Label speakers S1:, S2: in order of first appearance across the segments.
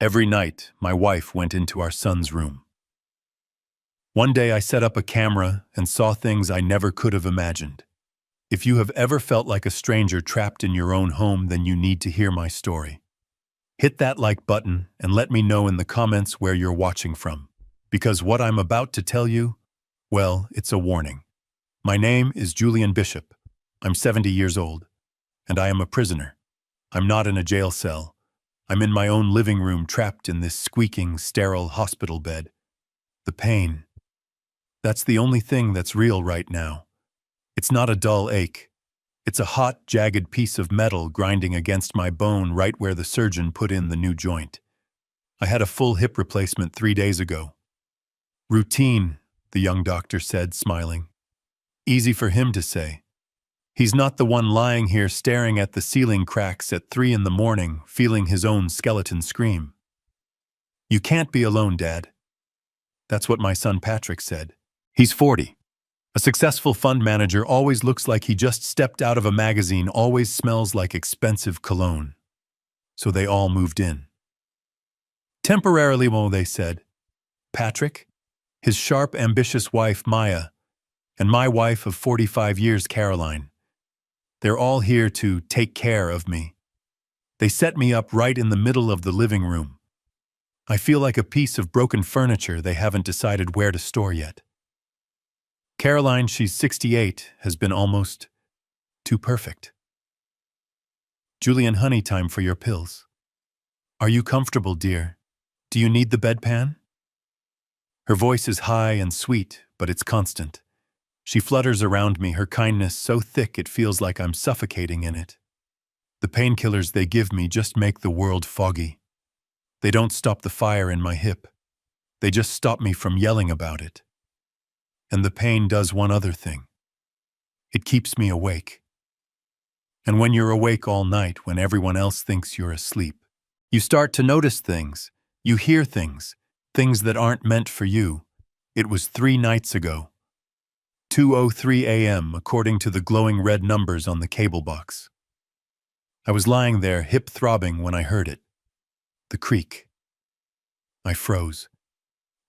S1: Every night, my wife went into our son's room. One day I set up a camera and saw things I never could have imagined. If you have ever felt like a stranger trapped in your own home, then you need to hear my story. Hit that like button and let me know in the comments where you're watching from. Because what I'm about to tell you, well, it's a warning. My name is Julian Bishop. I'm 70 years old, and I am a prisoner. I'm not in a jail cell. I'm in my own living room, trapped in this squeaking, sterile hospital bed. The pain. That's the only thing that's real right now. It's not a dull ache. It's a hot, jagged piece of metal grinding against my bone right where the surgeon put in the new joint. I had a full hip replacement 3 days ago. Routine, the young doctor said, smiling. Easy for him to say. He's not the one lying here staring at the ceiling cracks at 3 a.m, feeling his own skeleton scream. You can't be alone, Dad. That's what my son Patrick said. He's 40. A successful fund manager, always looks like he just stepped out of a magazine, always smells like expensive cologne. So they all moved in. Temporarily, they said. Patrick, his sharp, ambitious wife, Maya, and my wife of 45 years, Caroline. They're all here to take care of me. They set me up right in the middle of the living room. I feel like a piece of broken furniture they haven't decided where to store yet. Caroline, she's 68, has been almost too perfect. Julian, honey, time for your pills. Are you comfortable, dear? Do you need the bedpan? Her voice is high and sweet, but it's constant. She flutters around me, her kindness so thick it feels like I'm suffocating in it. The painkillers they give me just make the world foggy. They don't stop the fire in my hip. They just stop me from yelling about it. And the pain does one other thing. It keeps me awake. And when you're awake all night, when everyone else thinks you're asleep, you start to notice things. You hear things that aren't meant for you. It was 3 nights ago. 2:03 a.m., according to the glowing red numbers on the cable box. I was lying there, hip throbbing, when I heard it. The creak. I froze.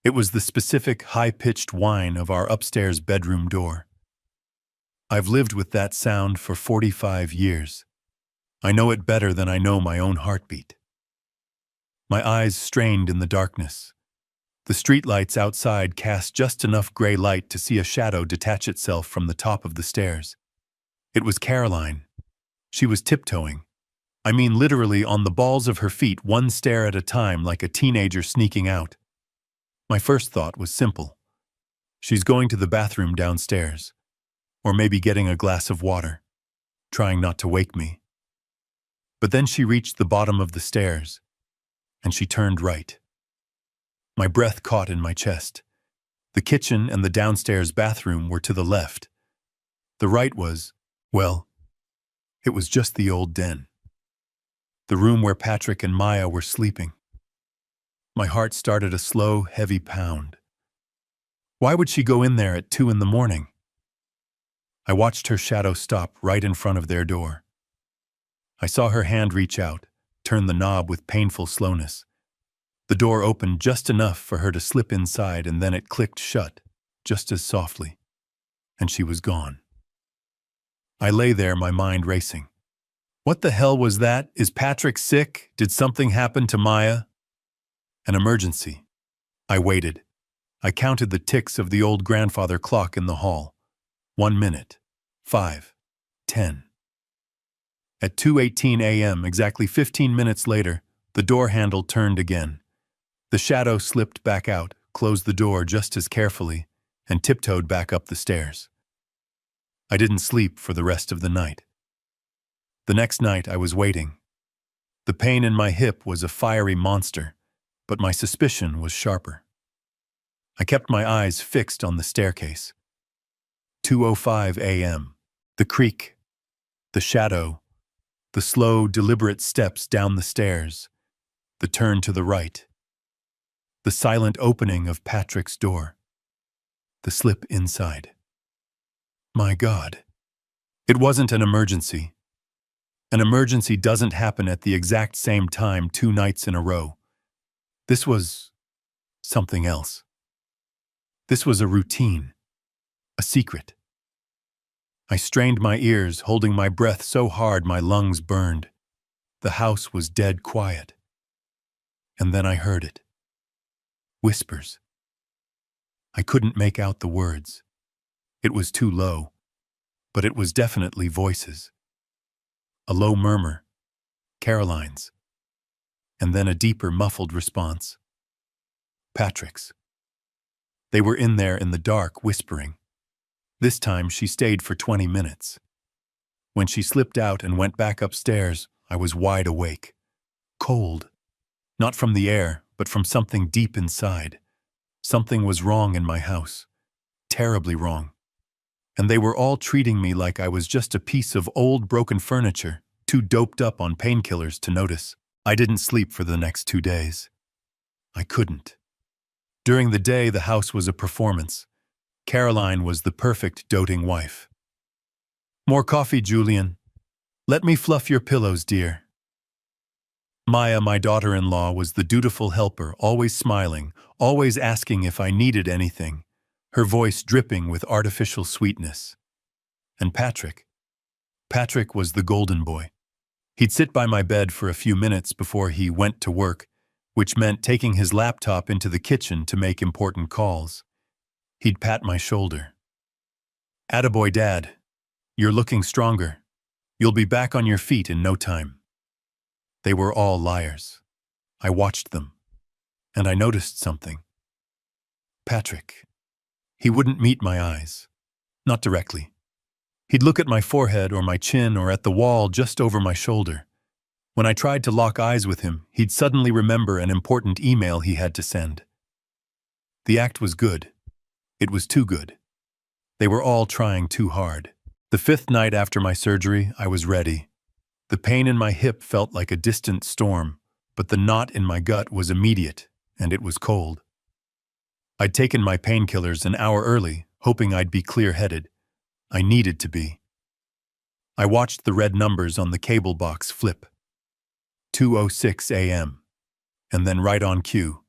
S1: It was the specific, high-pitched whine of our upstairs bedroom door. I've lived with that sound for 45 years. I know it better than I know my own heartbeat. My eyes strained in the darkness. The streetlights outside cast just enough gray light to see a shadow detach itself from the top of the stairs. It was Caroline. She was tiptoeing. I mean literally on the balls of her feet, one stair at a time, like a teenager sneaking out. My first thought was simple. She's going to the bathroom downstairs. Or maybe getting a glass of water, trying not to wake me. But then she reached the bottom of the stairs, and she turned right. My breath caught in my chest. The kitchen and the downstairs bathroom were to the left. The right was, well, it was just the old den. The room where Patrick and Maya were sleeping. My heart started a slow, heavy pound. Why would she go in there at 2 a.m? I watched her shadow stop right in front of their door. I saw her hand reach out, turn the knob with painful slowness. The door opened just enough for her to slip inside, and then it clicked shut, just as softly. And she was gone. I lay there, my mind racing. What the hell was that? Is Patrick sick? Did something happen to Maya? An emergency. I waited. I counted the ticks of the old grandfather clock in the hall. 1 minute. 5. 10. At 2:18 a.m., exactly 15 minutes later, the door handle turned again. The shadow slipped back out, closed the door just as carefully, and tiptoed back up the stairs. I didn't sleep for the rest of the night. The next night I was waiting. The pain in my hip was a fiery monster, but my suspicion was sharper. I kept my eyes fixed on the staircase. 2:05 a.m. The creak, the shadow, the slow, deliberate steps down the stairs, the turn to the right, the silent opening of Patrick's door, the slip inside. My God. It wasn't an emergency. An emergency doesn't happen at the exact same time 2 nights in a row. This was something else. This was a routine, a secret. I strained my ears, holding my breath so hard my lungs burned. The house was dead quiet. And then I heard it. Whispers. I couldn't make out the words. It was too low, but it was definitely voices. A low murmur, Caroline's, and then a deeper, muffled response. Patrick's. They were in there in the dark, whispering. This time she stayed for 20 minutes. When she slipped out and went back upstairs, I was wide awake. Cold. Not from the air, but from something deep inside. Something was wrong in my house. Terribly wrong. And they were all treating me like I was just a piece of old broken furniture, too doped up on painkillers to notice. I didn't sleep for the next 2 days. I couldn't. During the day, the house was a performance. Caroline was the perfect doting wife. More coffee, Julian. Let me fluff your pillows, dear. Maya, my daughter-in-law, was the dutiful helper, always smiling, always asking if I needed anything, her voice dripping with artificial sweetness. And Patrick was the golden boy. He'd sit by my bed for a few minutes before he went to work, which meant taking his laptop into the kitchen to make important calls. He'd pat my shoulder. "Attaboy, Dad. You're looking stronger. You'll be back on your feet in no time." They were all liars. I watched them, and I noticed something. Patrick. He wouldn't meet my eyes. Not directly. He'd look at my forehead or my chin or at the wall just over my shoulder. When I tried to lock eyes with him, he'd suddenly remember an important email he had to send. The act was good. It was too good. They were all trying too hard. The 5th night after my surgery, I was ready. The pain in my hip felt like a distant storm, but the knot in my gut was immediate, and it was cold. I'd taken my painkillers an hour early, hoping I'd be clear-headed. I needed to be. I watched the red numbers on the cable box flip. 2:06 a.m. And then right on cue.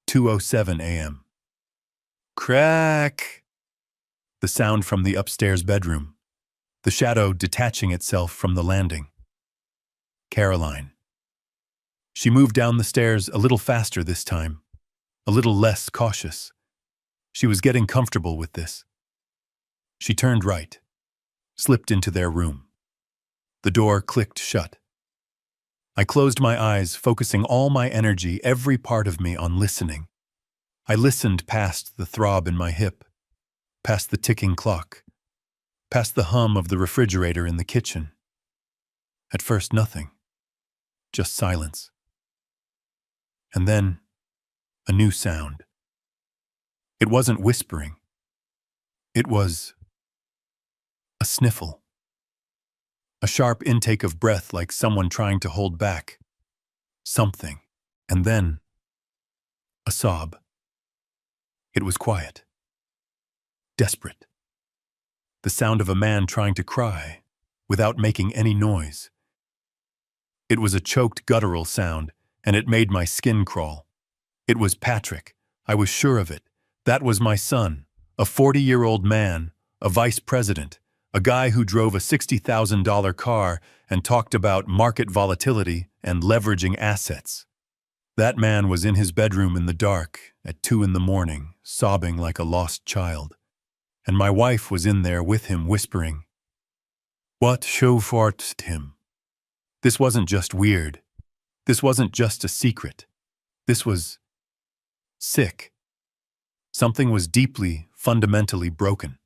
S1: 2:07 a.m. Crack! The sound from the upstairs bedroom. The shadow detaching itself from the landing. Caroline. She moved down the stairs a little faster this time, a little less cautious. She was getting comfortable with this. She turned right, slipped into their room. The door clicked shut. I closed my eyes, focusing all my energy, every part of me, on listening. I listened past the throb in my hip, past the ticking clock, past the hum of the refrigerator in the kitchen. At first, nothing. Just silence. And then, a new sound. It wasn't whispering. It was a sniffle. A sharp intake of breath, like someone trying to hold back something. And then, a sob. It was quiet. Desperate. The sound of a man trying to cry without making any noise. It was a choked, guttural sound, and it made my skin crawl. It was Patrick. I was sure of it. That was my son, a 40-year-old man, a vice president, a guy who drove a $60,000 car and talked about market volatility and leveraging assets. That man was in his bedroom in the dark at 2 a.m, sobbing like a lost child. And my wife was in there with him, whispering, "What chauffeured him?" This wasn't just weird. This wasn't just a secret. This was sick. Something was deeply, fundamentally broken.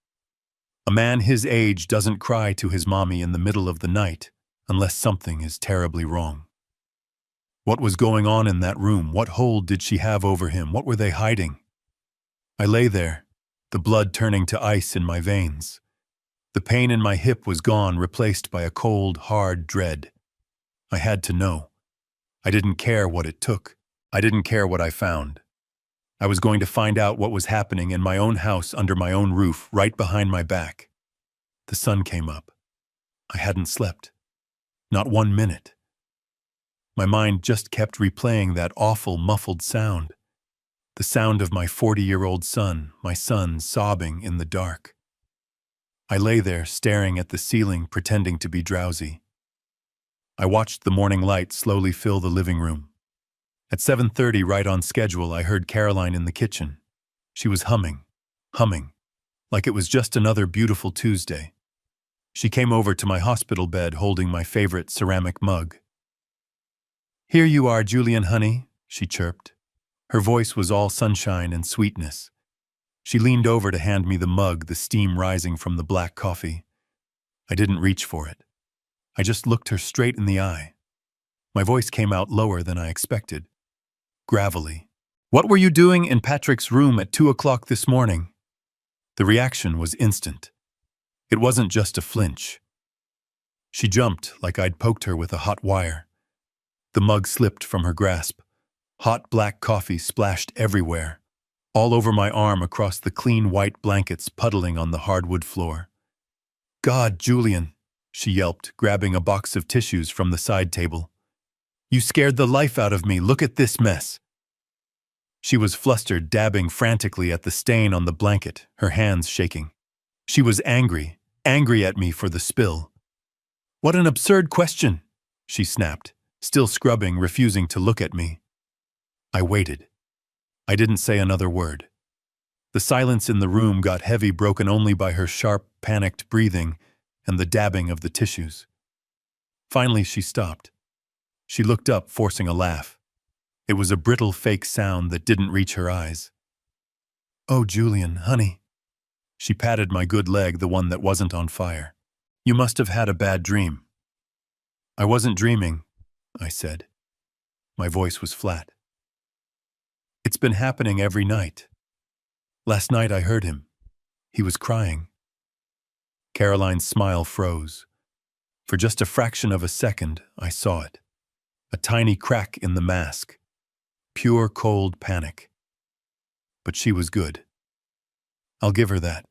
S1: A man his age doesn't cry to his mommy in the middle of the night unless something is terribly wrong. What was going on in that room? What hold did she have over him? What were they hiding? I lay there, the blood turning to ice in my veins. The pain in my hip was gone, replaced by a cold, hard dread. I had to know. I didn't care what it took. I didn't care what I found. I was going to find out what was happening in my own house, under my own roof, right behind my back. The sun came up. I hadn't slept. Not 1 minute. My mind just kept replaying that awful muffled sound. The sound of my 40-year-old son, my son sobbing in the dark. I lay there staring at the ceiling, pretending to be drowsy. I watched the morning light slowly fill the living room. At 7:30, right on schedule, I heard Caroline in the kitchen. She was humming, like it was just another beautiful Tuesday. She came over to my hospital bed holding my favorite ceramic mug. "Here you are, Julian, honey," she chirped. Her voice was all sunshine and sweetness. She leaned over to hand me the mug, the steam rising from the black coffee. I didn't reach for it. I just looked her straight in the eye. My voice came out lower than I expected, gravelly. "What were you doing in Patrick's room at 2 o'clock this morning?" The reaction was instant. It wasn't just a flinch. She jumped like I'd poked her with a hot wire. The mug slipped from her grasp. Hot black coffee splashed everywhere, all over my arm, across the clean white blankets puddling on the hardwood floor. "God, Julian," she yelped, grabbing a box of tissues from the side table. "You scared the life out of me. Look at this mess." She was flustered, dabbing frantically at the stain on the blanket, her hands shaking. She was angry at me for the spill. "What an absurd question," she snapped, still scrubbing, refusing to look at me. I waited. I didn't say another word. The silence in the room got heavy, broken only by her sharp, panicked breathing and the dabbing of the tissues. Finally, she stopped. She looked up, forcing a laugh. It was a brittle, fake sound that didn't reach her eyes. "Oh, Julian, honey." She patted my good leg, the one that wasn't on fire. "You must have had a bad dream." "I wasn't dreaming," I said. My voice was flat. "It's been happening every night. Last night I heard him. He was crying." Caroline's smile froze. For just a fraction of a second, I saw it. A tiny crack in the mask. Pure, cold panic. But she was good. I'll give her that.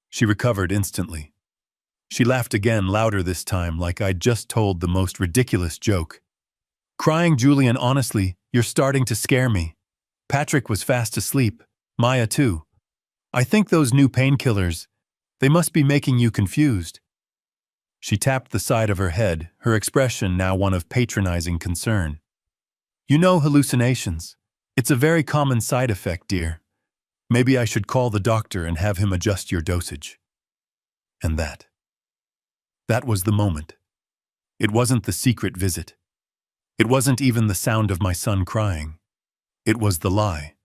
S1: She recovered instantly. She laughed again, louder this time, like I'd just told the most ridiculous joke. "Crying, Julian, honestly, you're starting to scare me. Patrick was fast asleep. Maya too. I think those new painkillers, they must be making you confused." She tapped the side of her head, her expression now one of patronizing concern. "You know hallucinations. It's a very common side effect, dear. Maybe I should call the doctor and have him adjust your dosage." And that was the moment. It wasn't the secret visit. It wasn't even the sound of my son crying. It was the lie.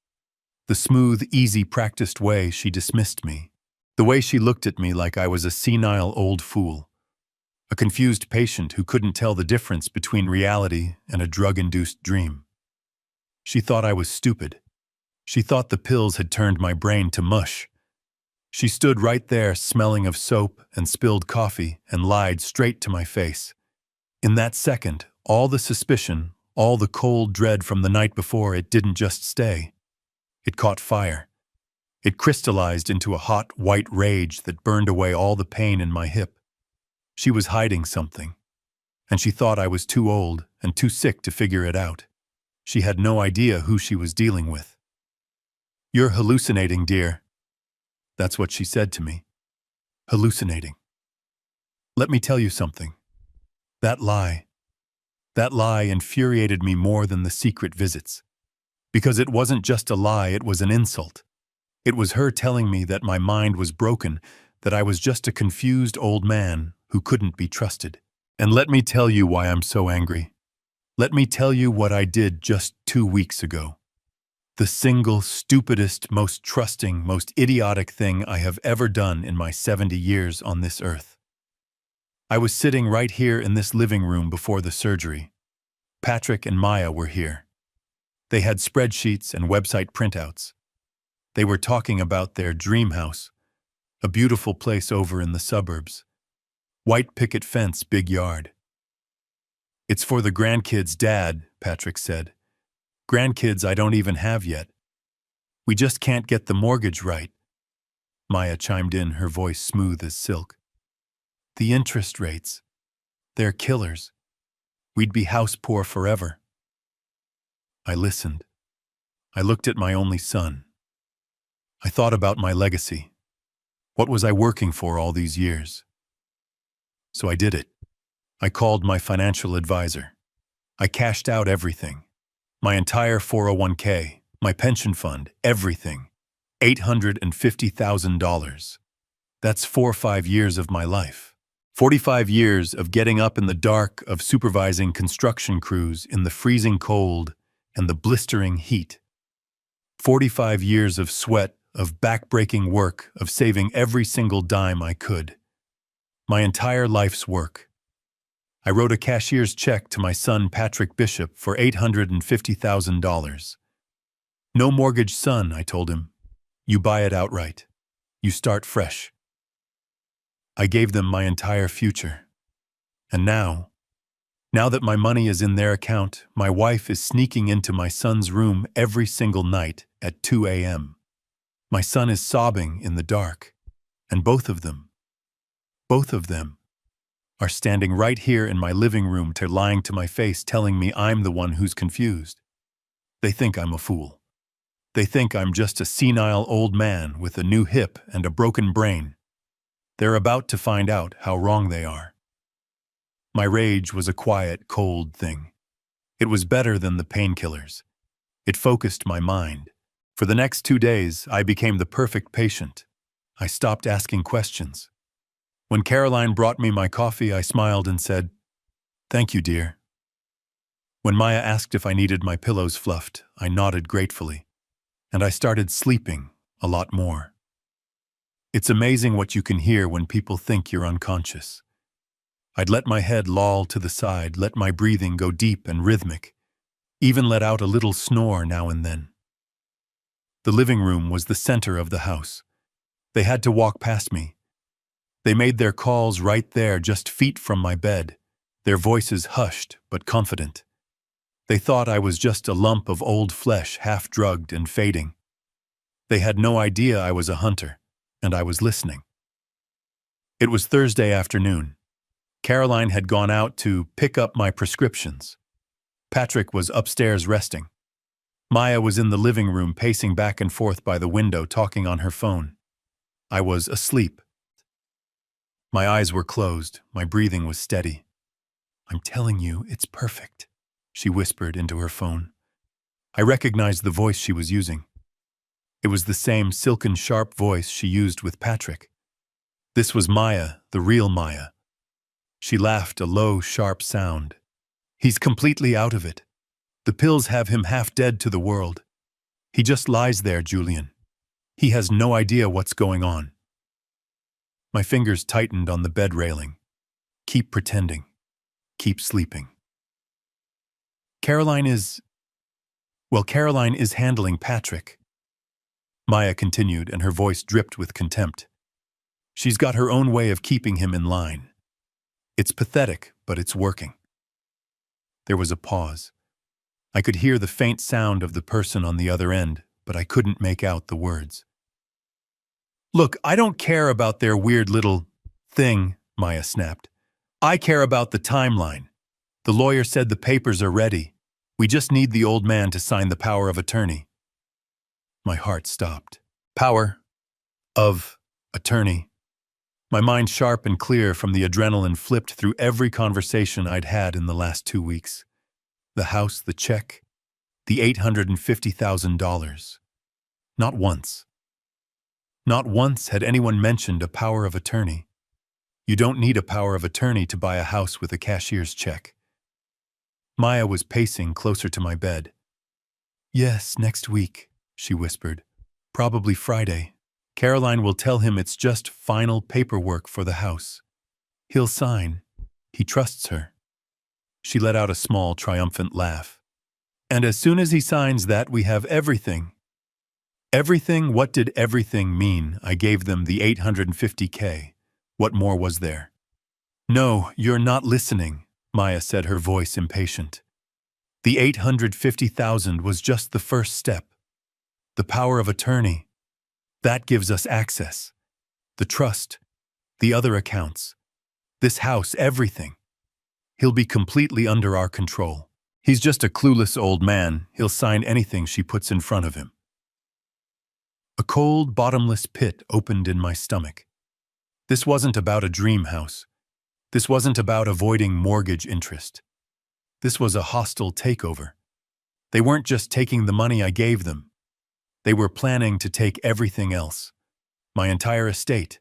S1: The smooth, easy, practiced way she dismissed me. The way she looked at me like I was a senile old fool. A confused patient who couldn't tell the difference between reality and a drug-induced dream. She thought I was stupid. She thought the pills had turned my brain to mush. She stood right there, smelling of soap and spilled coffee, and lied straight to my face. In that second, all the suspicion, all the cold dread from the night before, it didn't just stay. It caught fire. It crystallized into a hot, white rage that burned away all the pain in my hip. She was hiding something, and she thought I was too old and too sick to figure it out. She had no idea who she was dealing with. "You're hallucinating, dear." That's what she said to me. Hallucinating. Let me tell you something. That lie infuriated me more than the secret visits. Because it wasn't just a lie, it was an insult. It was her telling me that my mind was broken, that I was just a confused old man who couldn't be trusted. And let me tell you why I'm so angry. Let me tell you what I did just 2 weeks ago. The single, stupidest, most trusting, most idiotic thing I have ever done in my 70 years on this earth. I was sitting right here in this living room before the surgery. Patrick and Maya were here. They had spreadsheets and website printouts. They were talking about their dream house, a beautiful place over in the suburbs. White picket fence, big yard. "It's for the grandkids, Dad," Patrick said. "Grandkids I don't even have yet. We just can't get the mortgage right." Maya chimed in, her voice smooth as silk. "The interest rates. They're killers. We'd be house poor forever. I listened. I looked at my only son. I thought about my legacy. What was I working for all these years? So I did it. I called my financial advisor. I cashed out everything. My entire 401k, my pension fund, everything. $850,000. That's 4 or 5 years of my life. 45 years of getting up in the dark, of supervising construction crews in the freezing cold and the blistering heat. 45 years of sweat, of back-breaking work, of saving every single dime I could. My entire life's work. I wrote a cashier's check to my son Patrick Bishop for $850,000. No mortgage, son, I told him. You buy it outright. You start fresh. I gave them my entire future. And now that my money is in their account, my wife is sneaking into my son's room every single night at 2 a.m. My son is sobbing in the dark, and both of them are standing right here in my living room, lying to my face, telling me I'm the one who's confused. They think I'm a fool. They think I'm just a senile old man with a new hip and a broken brain. They're about to find out how wrong they are. My rage was a quiet, cold thing. It was better than the painkillers. It focused my mind. For the next 2 days, I became the perfect patient. I stopped asking questions. When Caroline brought me my coffee, I smiled and said, "Thank you, dear." When Maya asked if I needed my pillows fluffed, I nodded gratefully. And I started sleeping a lot more. It's amazing what you can hear when people think you're unconscious. I'd let my head loll to the side, let my breathing go deep and rhythmic, even let out a little snore now and then. The living room was the center of the house. They had to walk past me. They made their calls right there, just feet from my bed, their voices hushed but confident. They thought I was just a lump of old flesh, half drugged and fading. They had no idea I was a hunter, and I was listening. It was Thursday afternoon. Caroline had gone out to pick up my prescriptions. Patrick was upstairs resting. Maya was in the living room, pacing back and forth by the window, talking on her phone. I was asleep. My eyes were closed. My breathing was steady. "I'm telling you, it's perfect," she whispered into her phone. I recognized the voice she was using. It was the same silken, sharp voice she used with Patrick. This was Maya, the real Maya. She laughed, a low, sharp sound. "He's completely out of it. The pills have him half dead to the world. He just lies there, Julian. He has no idea what's going on." My fingers tightened on the bed railing. Keep pretending. Keep sleeping. Caroline is handling Patrick," Maya continued, and her voice dripped with contempt. "She's got her own way of keeping him in line. It's pathetic, but it's working." There was a pause. I could hear the faint sound of the person on the other end, but I couldn't make out the words. "Look, I don't care about their weird little thing," Maya snapped. "I care about the timeline. The lawyer said the papers are ready. We just need the old man to sign the power of attorney." My heart stopped. Power of attorney. My mind, sharp and clear from the adrenaline, flipped through every conversation I'd had in the last 2 weeks. The house, the check, the $850,000. Not once had anyone mentioned a power of attorney. You don't need a power of attorney to buy a house with a cashier's check. Maya was pacing closer to my bed. "Yes, next week," she whispered. "Probably Friday. Caroline will tell him it's just final paperwork for the house. He'll sign. He trusts her." She let out a small, triumphant laugh. "And as soon as he signs that, we have everything." Everything? What did everything mean? I gave them the $850K. What more was there? "No, you're not listening," Maya said, her voice impatient. "The $850,000 was just the first step. The power of attorney. That gives us access. The trust. The other accounts. This house, everything. He'll be completely under our control. He's just a clueless old man. He'll sign anything she puts in front of him. A cold, bottomless pit opened in my stomach. This wasn't about a dream house. This wasn't about avoiding mortgage interest. This was a hostile takeover. They weren't just taking the money I gave them. They were planning to take everything else. My entire estate,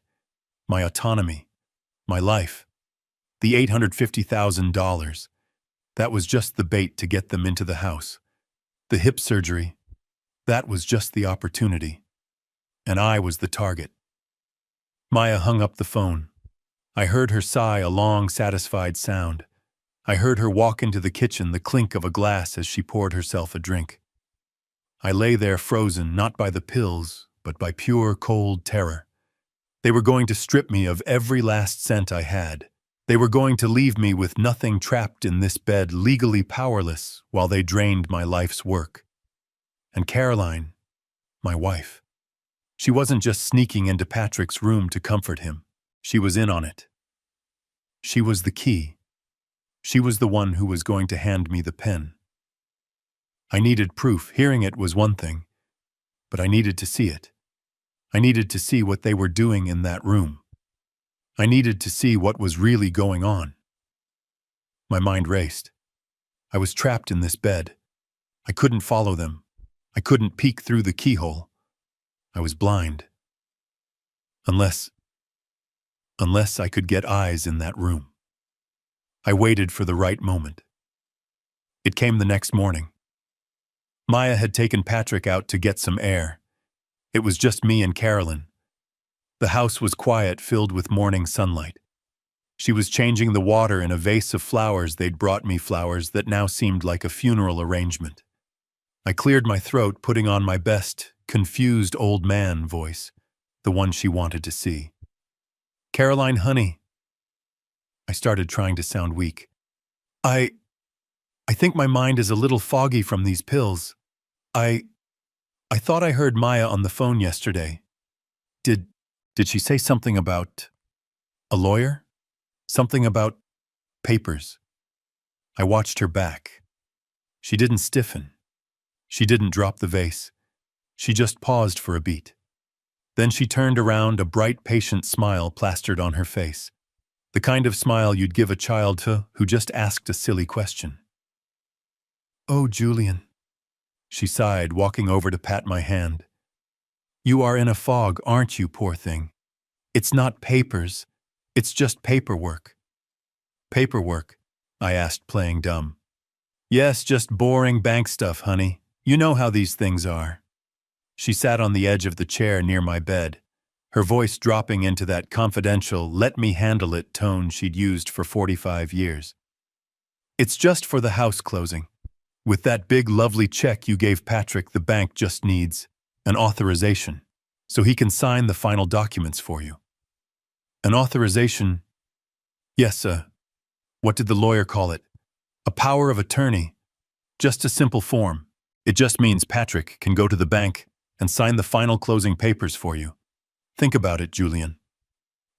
S1: my autonomy, my life. The $850,000. That was just the bait to get them into the house. The hip surgery, that was just the opportunity. And I was the target. Maya hung up the phone. I heard her sigh, a long, satisfied sound. I heard her walk into the kitchen, the clink of a glass as she poured herself a drink. I lay there frozen, not by the pills, but by pure, cold terror. They were going to strip me of every last cent I had. They were going to leave me with nothing, trapped in this bed, legally powerless, while they drained my life's work. And Caroline, my wife, she wasn't just sneaking into Patrick's room to comfort him. She was in on it. She was the key. She was the one who was going to hand me the pen. I needed proof. Hearing it was one thing, but I needed to see it. I needed to see what they were doing in that room. I needed to see what was really going on. My mind raced. I was trapped in this bed. I couldn't follow them. I couldn't peek through the keyhole. I was blind. Unless I could get eyes in that room. I waited for the right moment. It came the next morning. Maya had taken Patrick out to get some air. It was just me and Carolyn. The house was quiet, filled with morning sunlight. She was changing the water in a vase of flowers. They'd brought me, flowers that now seemed like a funeral arrangement. I cleared my throat, putting on my best, confused old man voice, the one she wanted to see. "Caroline, honey." I started trying to sound weak. I think my mind is a little foggy from these pills. I thought I heard Maya on the phone yesterday. Did she say something about a lawyer? Something about papers? I watched her back. She didn't stiffen. She didn't drop the vase. She just paused for a beat. Then she turned around, a bright, patient smile plastered on her face. The kind of smile you'd give a child who just asked a silly question. "Oh, Julian," she sighed, walking over to pat my hand. "You are in a fog, aren't you, poor thing? It's not papers. It's just paperwork." "Paperwork?" I asked, playing dumb. "Yes, just boring bank stuff, honey. You know how these things are." She sat on the edge of the chair near my bed, her voice dropping into that confidential, let-me-handle-it tone she'd used for 45 years. "It's just for the house closing. With that big, lovely check you gave Patrick, the bank just needs an authorization, so he can sign the final documents for you." "An authorization?" "Yes, what did the lawyer call it? A power of attorney. Just a simple form. It just means Patrick can go to the bank and sign the final closing papers for you. Think about it, Julian."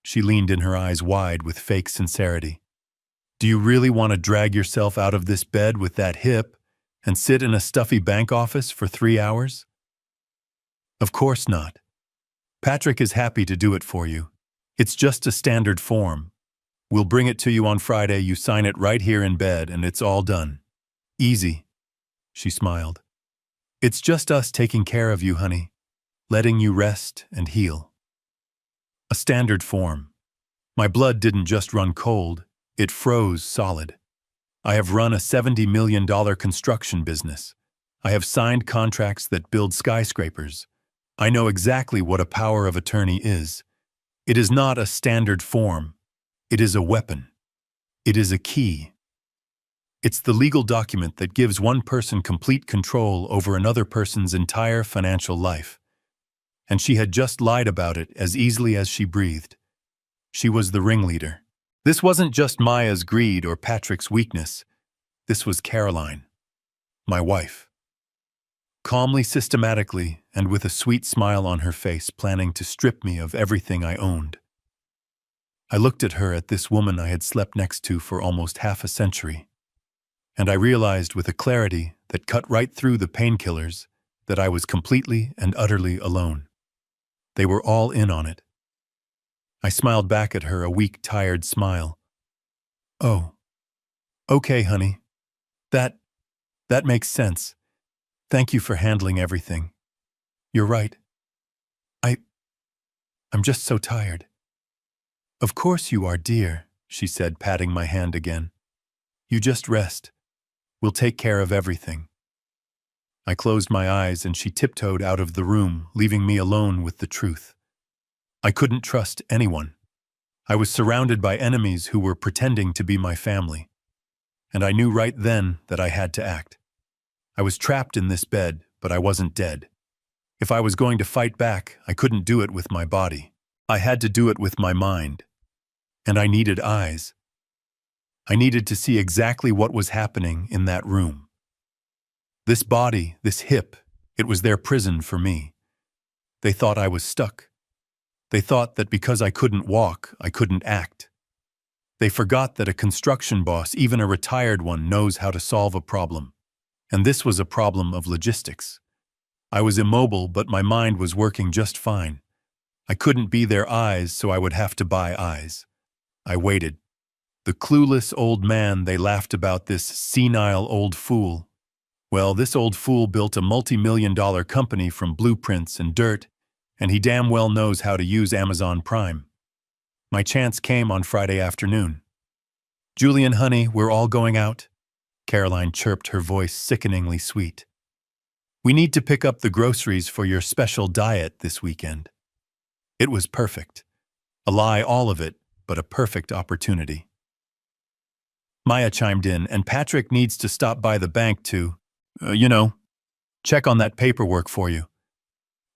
S1: She leaned in, her eyes wide with fake sincerity. "Do you really want to drag yourself out of this bed with that hip and sit in a stuffy bank office for 3 hours? Of course not. Patrick is happy to do it for you. It's just a standard form. We'll bring it to you on Friday. You sign it right here in bed and it's all done. Easy." She smiled. "It's just us taking care of you, honey, letting you rest and heal." A standard form. My blood didn't just run cold, it froze solid. I have run a $70 million construction business. I have signed contracts that build skyscrapers. I know exactly what a power of attorney is. It is not a standard form. It is a weapon. It is a key. It's the legal document that gives one person complete control over another person's entire financial life. And she had just lied about it as easily as she breathed. She was the ringleader. This wasn't just Maya's greed or Patrick's weakness. This was Caroline, my wife. Calmly, systematically, and with a sweet smile on her face, planning to strip me of everything I owned. I looked at her, at this woman I had slept next to for almost half a century, and I realized with a clarity that cut right through the painkillers that I was completely and utterly alone. They were all in on it. I smiled back at her, a weak, tired smile. "Oh, okay, honey. That makes sense. Thank you for handling everything. You're right. I I'm just so tired." "Of course you are, dear," she said, patting my hand again. "You just rest. We'll take care of everything." I closed my eyes and she tiptoed out of the room, leaving me alone with the truth. I couldn't trust anyone. I was surrounded by enemies who were pretending to be my family. And I knew right then that I had to act. I was trapped in this bed, but I wasn't dead. If I was going to fight back, I couldn't do it with my body. I had to do it with my mind. And I needed eyes. I needed to see exactly what was happening in that room. This body, this hip, it was their prison for me. They thought I was stuck. They thought that because I couldn't walk, I couldn't act. They forgot that a construction boss, even a retired one, knows how to solve a problem. And this was a problem of logistics. I was immobile, but my mind was working just fine. I couldn't be their eyes, so I would have to buy eyes. I waited. The clueless old man they laughed about, this senile old fool. Well, this old fool built a multi-million-dollar company from blueprints and dirt, and he damn well knows how to use Amazon Prime. My chance came on Friday afternoon. "Julian, honey, we're all going out," Caroline chirped, her voice sickeningly sweet. "We need to pick up the groceries for your special diet this weekend." It was perfect. A lie, all of it, but a perfect opportunity. Maya chimed in, "And Patrick needs to stop by the bank to, check on that paperwork for you."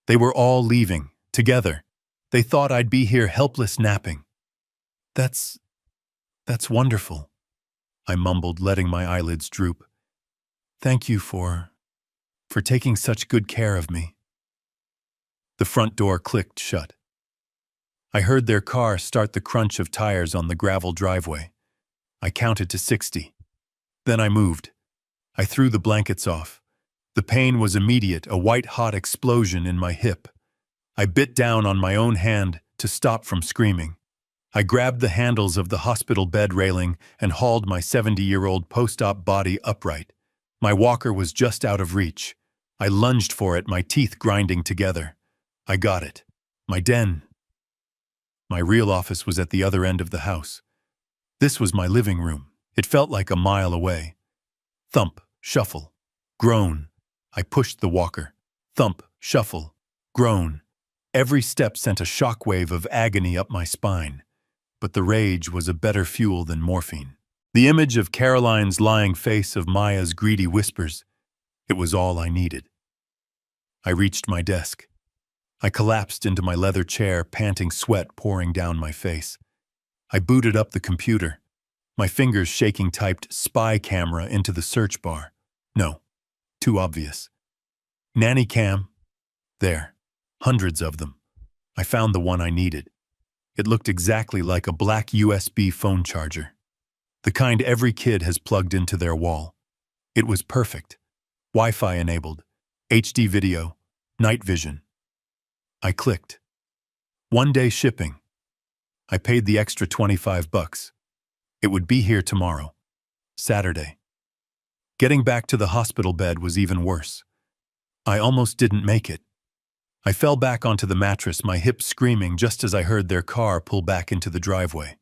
S1: They were all leaving, together. They thought I'd be here helpless napping. That's wonderful," I mumbled, letting my eyelids droop. "Thank you for taking such good care of me." The front door clicked shut. I heard their car start, the crunch of tires on the gravel driveway. I counted to 60. Then I moved. I threw the blankets off. The pain was immediate, a white-hot explosion in my hip. I bit down on my own hand to stop from screaming. I grabbed the handles of the hospital bed railing and hauled my 70-year-old post-op body upright. My walker was just out of reach. I lunged for it, my teeth grinding together. I got it. My den. My real office was at the other end of the house. This was my living room. It felt like a mile away. Thump, shuffle, groan. I pushed the walker. Thump, shuffle, groan. Every step sent a shockwave of agony up my spine. But the rage was a better fuel than morphine. The image of Caroline's lying face, of Maya's greedy whispers, it was all I needed. I reached my desk. I collapsed into my leather chair, panting, sweat pouring down my face. I booted up the computer. My fingers shaking, typed "spy camera" into the search bar. No, too obvious. Nanny cam. There. Hundreds of them. I found the one I needed. It looked exactly like a black USB phone charger. The kind every kid has plugged into their wall. It was perfect. Wi-Fi enabled. HD video. Night vision. I clicked. 1-day shipping. I paid the extra $25. It would be here tomorrow. Saturday. Getting back to the hospital bed was even worse. I almost didn't make it. I fell back onto the mattress, my hips screaming, just as I heard their car pull back into the driveway.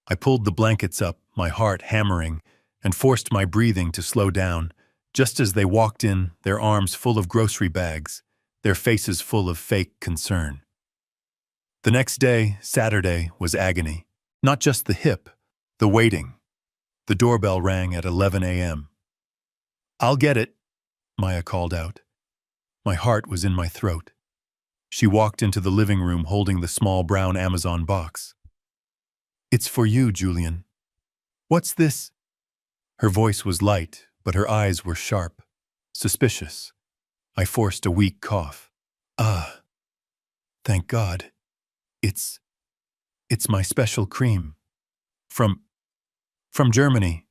S1: I pulled the blankets up, my heart hammering, and forced my breathing to slow down, just as they walked in, their arms full of grocery bags, their faces full of fake concern. The next day, Saturday, was agony. Not just the hip, the waiting. The doorbell rang at 11 a.m. "I'll get it," Maya called out. My heart was in my throat. She walked into the living room holding the small brown Amazon box. "It's for you, Julian." "What's this?" Her voice was light, but her eyes were sharp, suspicious. I forced a weak cough. Thank God. It's It's my special cream. From, from Germany.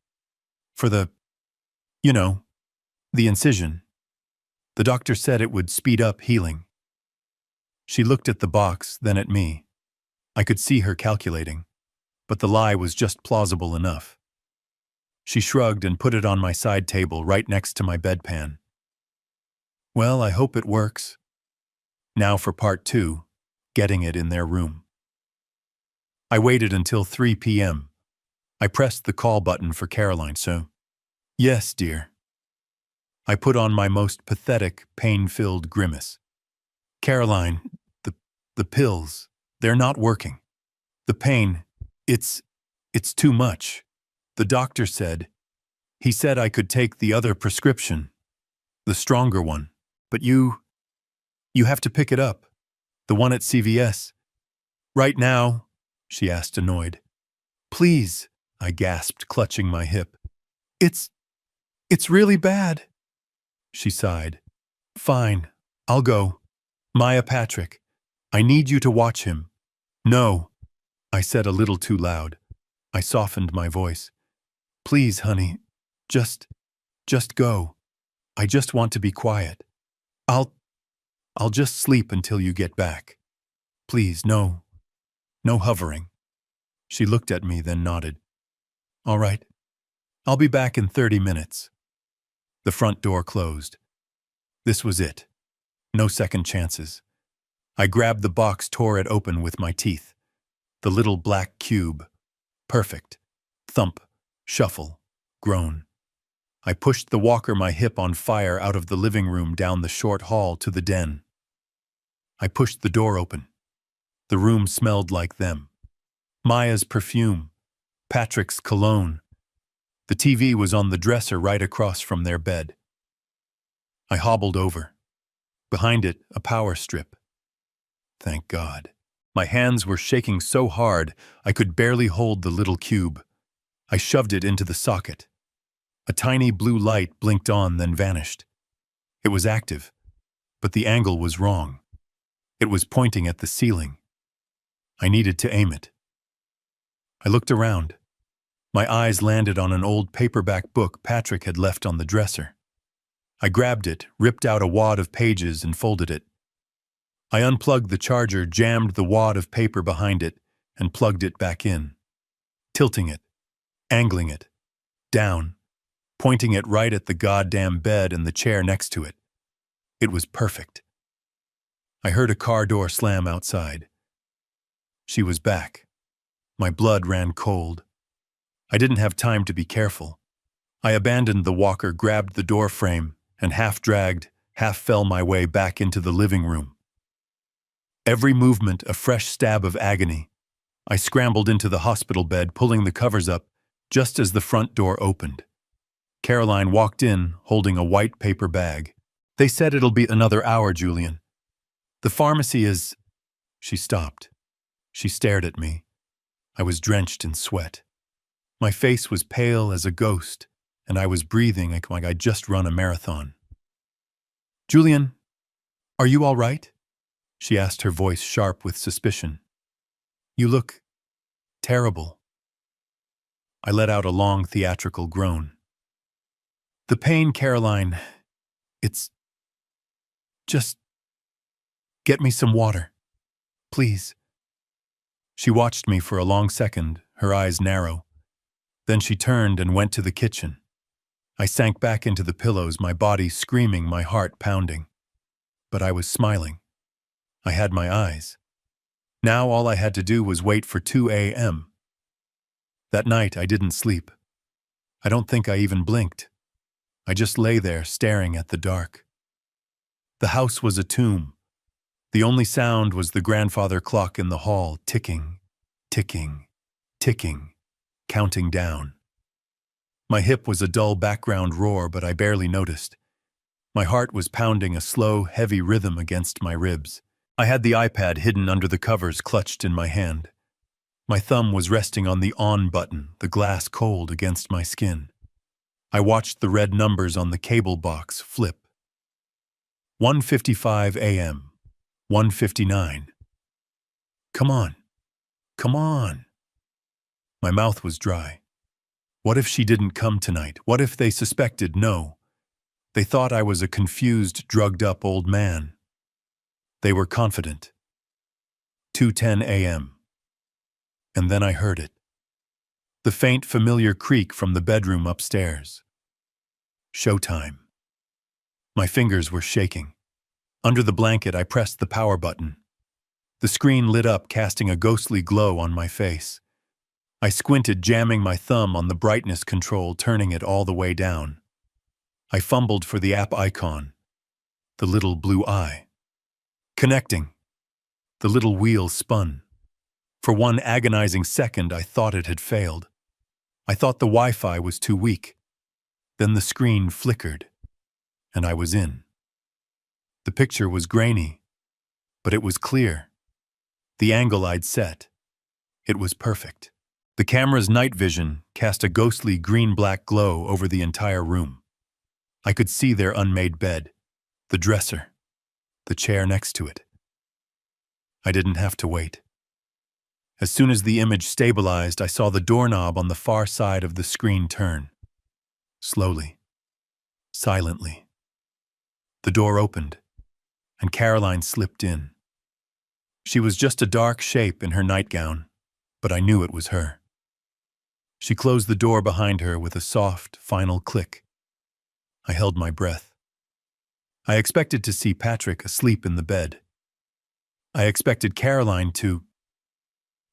S1: For the, you know, the incision. The doctor said it would speed up healing. She looked at the box, then at me. I could see her calculating, but the lie was just plausible enough. She shrugged and put it on my side table right next to my bedpan. Well, I hope it works. Now for part 2, getting it in their room. I waited until 3 p.m. I pressed the call button for Caroline, so, yes, dear. I put on my most pathetic, pain-filled grimace. Caroline, the pills, they're not working. The pain, it's too much. The doctor said, he said I could take the other prescription, the stronger one, but you have to pick it up, the one at CVS. Right now, she asked annoyed. Please, I gasped, clutching my hip. It's really bad. She sighed. Fine, I'll go. Maya Patrick, I need you to watch him. No, I said a little too loud. I softened my voice. Please, honey, just go. I just want to be quiet. I'll just sleep until you get back. Please, no hovering. She looked at me, then nodded. All right, I'll be back in 30 minutes. The front door closed. This was it. No second chances. I grabbed the box, tore it open with my teeth. The little black cube. Perfect. Thump, shuffle, groan. I pushed the walker, my hip on fire, out of the living room, down the short hall to the den. I pushed the door open. The room smelled like them. Maya's perfume, Patrick's cologne. The TV was on the dresser right across from their bed. I hobbled over. Behind it, a power strip. Thank God. My hands were shaking so hard I could barely hold the little cube. I shoved it into the socket. A tiny blue light blinked on, then vanished. It was active, but the angle was wrong. It was pointing at the ceiling. I needed to aim it. I looked around. My eyes landed on an old paperback book Patrick had left on the dresser. I grabbed it, ripped out a wad of pages, and folded it. I unplugged the charger, jammed the wad of paper behind it, and plugged it back in, tilting it, angling it, down, pointing it right at the goddamn bed and the chair next to it. It was perfect. I heard a car door slam outside. She was back. My blood ran cold. I didn't have time to be careful. I abandoned the walker, grabbed the door frame, and half dragged, half fell my way back into the living room. Every movement a fresh stab of agony. I scrambled into the hospital bed, pulling the covers up, just as the front door opened. Caroline walked in, holding a white paper bag. They said it'll be another hour, Julian. The pharmacy is... She stopped. She stared at me. I was drenched in sweat. My face was pale as a ghost, and I was breathing like I'd just run a marathon. Julian, are you all right? She asked, her voice sharp with suspicion. You look terrible. I let out a long theatrical groan. The pain, Caroline, it's... Just get me some water, please. She watched me for a long second, her eyes narrow. Then she turned and went to the kitchen. I sank back into the pillows, my body screaming, my heart pounding. But I was smiling. I had my eyes. Now all I had to do was wait for 2 a.m. That night I didn't sleep. I don't think I even blinked. I just lay there staring at the dark. The house was a tomb. The only sound was the grandfather clock in the hall, ticking, ticking, ticking, counting down. My hip was a dull background roar, but I barely noticed. My heart was pounding a slow, heavy rhythm against my ribs. I had the iPad hidden under the covers, clutched in my hand. My thumb was resting on the on button, the glass cold against my skin. I watched the red numbers on the cable box flip. 1:55 a.m. 1:59. Come on. Come on. My mouth was dry. What if she didn't come tonight? What if they suspected? No. They thought I was a confused, drugged-up old man. They were confident. 2:10 a.m. And then I heard it. The faint, familiar creak from the bedroom upstairs. Showtime. My fingers were shaking. Under the blanket, I pressed the power button. The screen lit up, casting a ghostly glow on my face. I squinted, jamming my thumb on the brightness control, turning it all the way down. I fumbled for the app icon. The little blue eye. Connecting. The little wheel spun. For one agonizing second, I thought it had failed. I thought the Wi-Fi was too weak. Then the screen flickered, and I was in. The picture was grainy, but it was clear. The angle I'd set. It was perfect. The camera's night vision cast a ghostly green-black glow over the entire room. I could see their unmade bed, the dresser, the chair next to it. I didn't have to wait. As soon as the image stabilized, I saw the doorknob on the far side of the screen turn. Slowly, silently. The door opened, and Caroline slipped in. She was just a dark shape in her nightgown, but I knew it was her. She closed the door behind her with a soft, final click. I held my breath. I expected to see Patrick asleep in the bed. I expected Caroline to,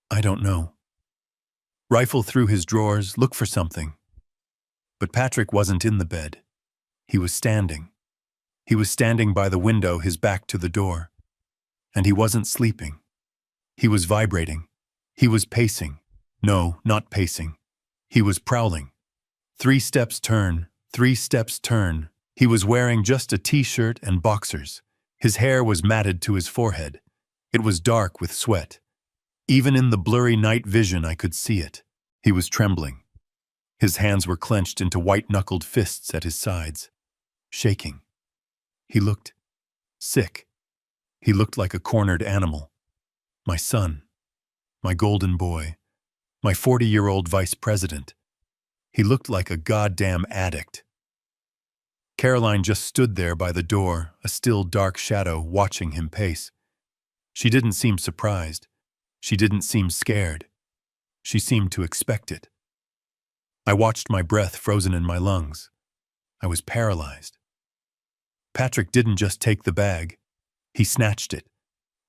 S1: I don't know, rifle through his drawers, look for something. But Patrick wasn't in the bed. He was standing. He was standing by the window, his back to the door. And he wasn't sleeping. He was vibrating. He was pacing. No, not pacing. He was prowling. 3 steps turn, 3 steps turn. He was wearing just a t-shirt and boxers. His hair was matted to his forehead. It was dark with sweat. Even in the blurry night vision, I could see it. He was trembling. His hands were clenched into white-knuckled fists at his sides, shaking. He looked sick. He looked like a cornered animal. My son, my golden boy, my 40-year-old vice president. He looked like a goddamn addict. Caroline just stood there by the door, a still dark shadow, watching him pace. She didn't seem surprised. She didn't seem scared. She seemed to expect it. I watched, my breath frozen in my lungs. I was paralyzed. Patrick didn't just take the bag. He snatched it.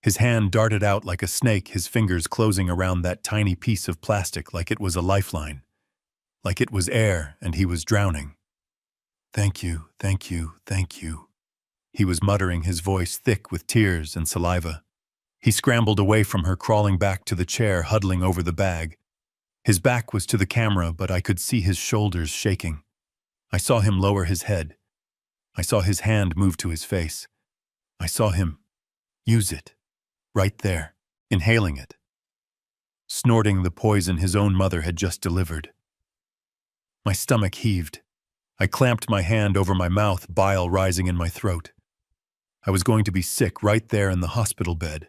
S1: His hand darted out like a snake, his fingers closing around that tiny piece of plastic like it was a lifeline, like it was air and he was drowning. Thank you, thank you, thank you. He was muttering, his voice thick with tears and saliva. He scrambled away from her, crawling back to the chair, huddling over the bag. His back was to the camera, but I could see his shoulders shaking. I saw him lower his head. I saw his hand move to his face. I saw him use it, right there, inhaling it, snorting the poison his own mother had just delivered. My stomach heaved. I clamped my hand over my mouth, bile rising in my throat. I was going to be sick right there in the hospital bed.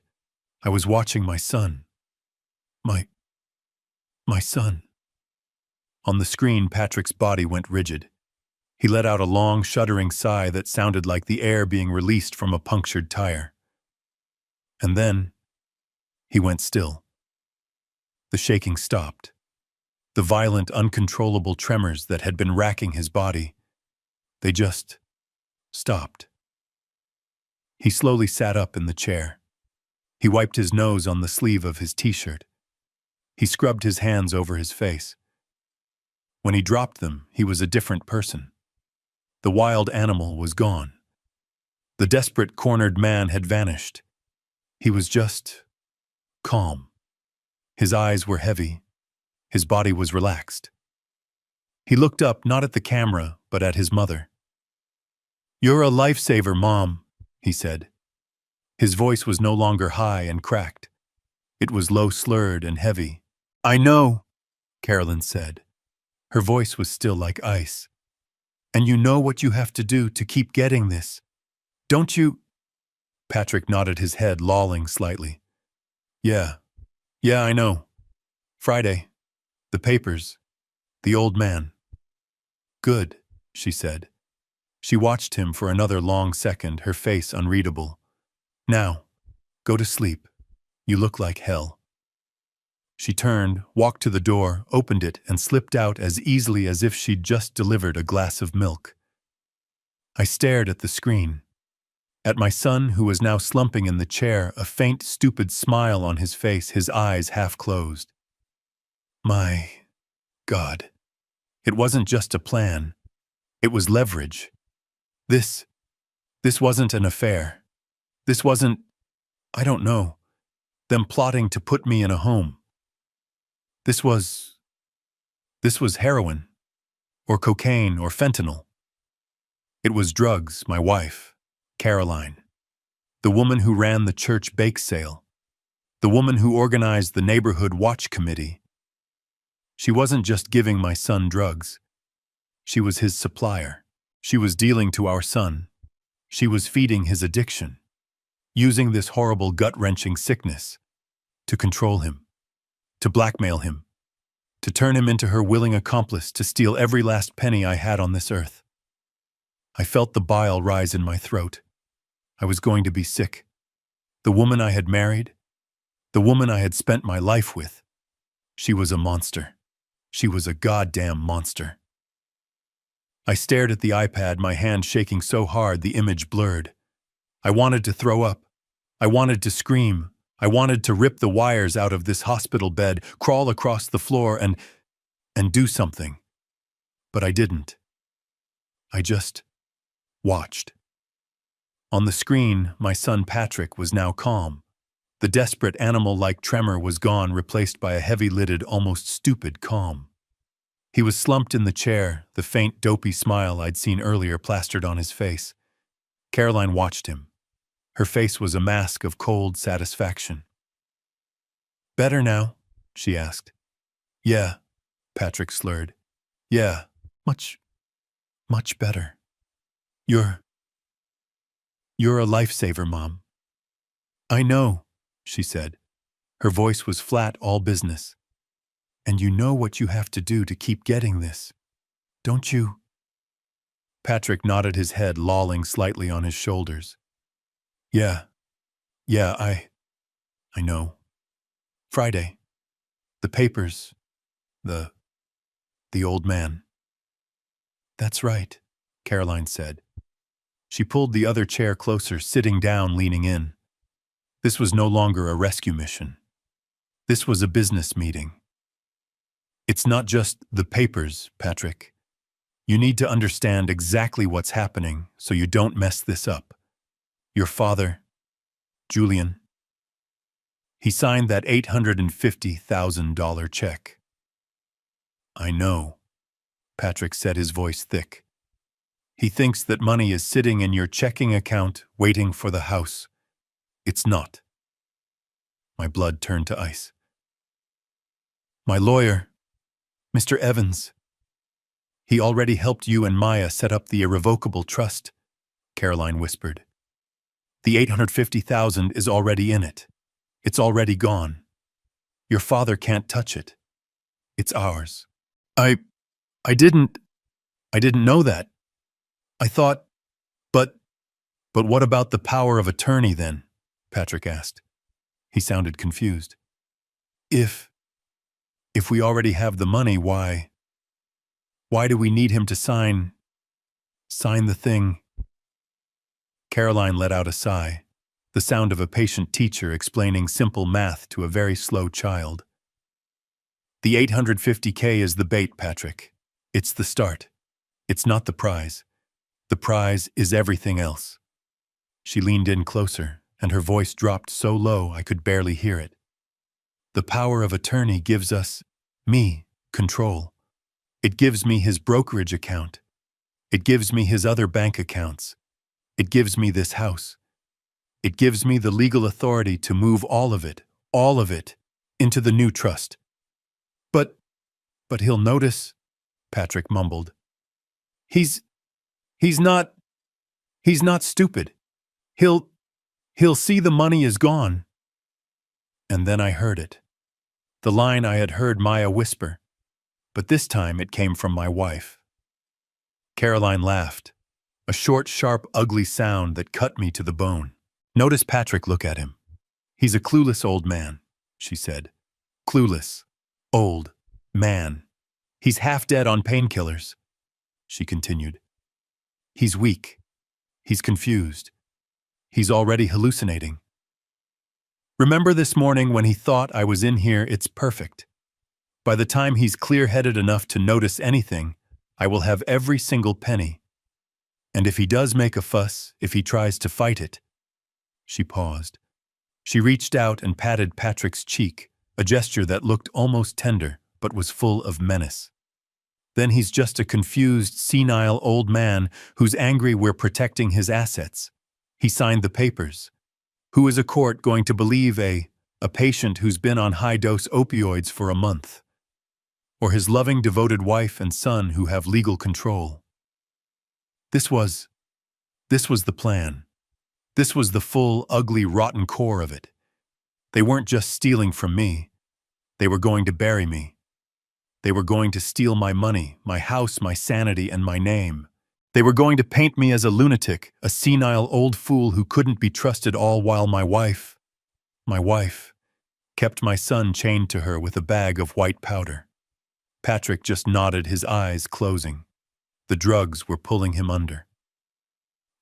S1: I was watching my son. My son. On the screen, Patrick's body went rigid. He let out a long, shuddering sigh that sounded like the air being released from a punctured tire. And then, he went still. The shaking stopped. The violent, uncontrollable tremors that had been racking his body, they just stopped. He slowly sat up in the chair. He wiped his nose on the sleeve of his t-shirt. He scrubbed his hands over his face. When he dropped them, he was a different person. The wild animal was gone. The desperate, cornered man had vanished. He was just calm. His eyes were heavy. His body was relaxed. He looked up, not at the camera, but at his mother. "You're a lifesaver, Mom," he said. His voice was no longer high and cracked. It was low, slurred, and heavy. "I know," Carolyn said. Her voice was still like ice. "And you know what you have to do to keep getting this, don't you?" Patrick nodded his head, lolling slightly. Yeah, I know," Friday. The papers. The old man. Good, she said. She watched him for another long second, her face unreadable. Now, go to sleep. You look like hell. She turned, walked to the door, opened it, and slipped out as easily as if she'd just delivered a glass of milk. I stared at the screen. At my son, who was now slumping in the chair, a faint, stupid smile on his face, his eyes half closed. My God. It wasn't just a plan. It was leverage. This wasn't an affair. This wasn't, I don't know, them plotting to put me in a home. This was heroin, or cocaine, or fentanyl. It was drugs, my wife, Caroline, the woman who ran the church bake sale, the woman who organized the neighborhood watch committee. She wasn't just giving my son drugs. She was his supplier. She was dealing to our son. She was feeding his addiction, using this horrible gut-wrenching sickness to control him, to blackmail him, to turn him into her willing accomplice, to steal every last penny I had on this earth. I felt the bile rise in my throat. I was going to be sick. The woman I had married, the woman I had spent my life with, she was a monster. She was a goddamn monster. I stared at the iPad, my hand shaking so hard the image blurred. I wanted to throw up. I wanted to scream. I wanted to rip the wires out of this hospital bed, crawl across the floor and do something. But I didn't. I just watched. On the screen, my son Patrick was now calm. The desperate animal-like tremor was gone, replaced by a heavy-lidded, almost stupid calm. He was slumped in the chair, the faint, dopey smile I'd seen earlier plastered on his face. Caroline watched him. Her face was a mask of cold satisfaction. "Better now?" she asked. "Yeah," Patrick slurred. "Yeah, much better. You're a lifesaver, Mom." "I know," she said. Her voice was flat, all business. "And you know what you have to do to keep getting this, don't you?" Patrick nodded his head, lolling slightly on his shoulders. Yeah, I know. Friday. The papers. The old man." "That's right," Caroline said. She pulled the other chair closer, sitting down, leaning in. This was no longer a rescue mission. This was a business meeting. "It's not just the papers, Patrick. You need to understand exactly what's happening so you don't mess this up. Your father, Julian, he signed that $850,000 check." "I know," Patrick said, his voice thick. "He thinks that money is sitting in your checking account waiting for the house. It's not." My blood turned to ice. "My lawyer, Mr. Evans, he already helped you and Maya set up the irrevocable trust," Caroline whispered. "The $850,000 is already in it. It's already gone. Your father can't touch it. It's ours." I didn't know that. I thought, but what about the power of attorney then?" Patrick asked. He sounded confused. If we already have the money, why do we need him to sign the thing?" Caroline let out a sigh, the sound of a patient teacher explaining simple math to a very slow child. "The $850K is the bait, Patrick. It's the start. It's not the prize. The prize is everything else." She leaned in closer, and her voice dropped so low I could barely hear it. "The power of attorney gives me, control. It gives me his brokerage account. It gives me his other bank accounts. It gives me this house. It gives me the legal authority to move all of it, into the new trust." But he'll notice," Patrick mumbled. He's not stupid. He'll see the money is gone." And then I heard it. the line I had heard Maya whisper, but this time it came from my wife. Caroline laughed, a short, sharp, ugly sound that cut me to the bone. Notice Patrick look at him. He's a clueless old man, she said. Clueless. Old. Man. He's half dead on painkillers, she continued. He's weak. He's confused. He's already hallucinating. Remember this morning when he thought I was in here? It's perfect. By the time he's clear-headed enough to notice anything, I will have every single penny. And if he does make a fuss, if he tries to fight it. She paused. She reached out and patted Patrick's cheek, a gesture that looked almost tender, but was full of menace. Then he's just a confused, senile old man who's angry we're protecting his assets. He signed the papers. Who is a court going to believe a patient who's been on high-dose opioids for a month? Or his loving, devoted wife and son who have legal control? This was the plan. This was the full, ugly, rotten core of it. They weren't just stealing from me. They were going to bury me. They were going to steal my money, my house, my sanity, and my name. They were going to paint me as a lunatic, a senile old fool who couldn't be trusted, all while my wife, kept my son chained to her with a bag of white powder. Patrick just nodded, his eyes closing. The drugs were pulling him under.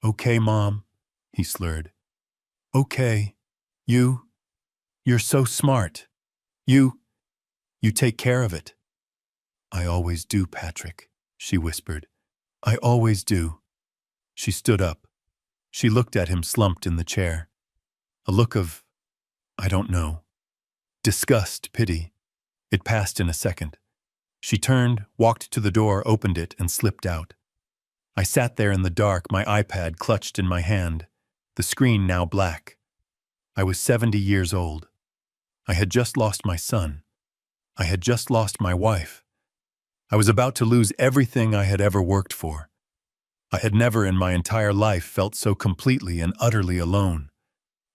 S1: Okay, Mom, he slurred. Okay, you're so smart. You take care of it. I always do, Patrick, she whispered. I always do. She stood up. She looked at him slumped in the chair. A look of, I don't know, disgust, pity. It passed in a second. She turned, walked to the door, opened it, and slipped out. I sat there in the dark, my iPad clutched in my hand, the screen now black. I was 70 years old. I had just lost my son. I had just lost my wife. I was about to lose everything I had ever worked for. I had never in my entire life felt so completely and utterly alone.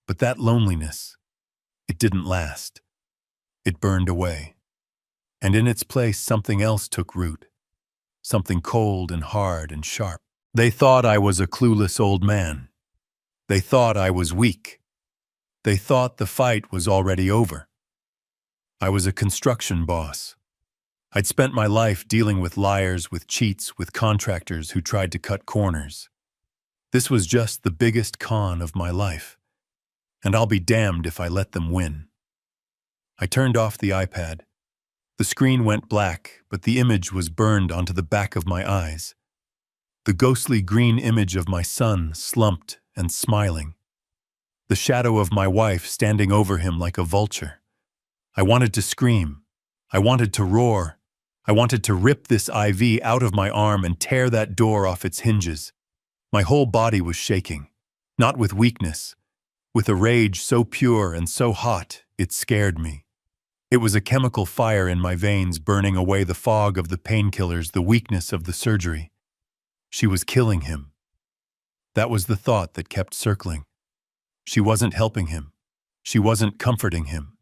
S1: But that loneliness, it didn't last. It burned away. And in its place, something else took root. Something cold and hard and sharp. They thought I was a clueless old man. They thought I was weak. They thought the fight was already over. I was a construction boss. I'd spent my life dealing with liars, with cheats, with contractors who tried to cut corners. This was just the biggest con of my life, and I'll be damned if I let them win. I turned off the iPad. The screen went black, but the image was burned onto the back of my eyes. The ghostly green image of my son, slumped and smiling. The shadow of my wife standing over him like a vulture. I wanted to scream. I wanted to roar. I wanted to rip this IV out of my arm and tear that door off its hinges. My whole body was shaking, not with weakness, with a rage so pure and so hot, it scared me. It was a chemical fire in my veins burning away the fog of the painkillers, the weakness of the surgery. She was killing him. That was the thought that kept circling. She wasn't helping him. She wasn't comforting him.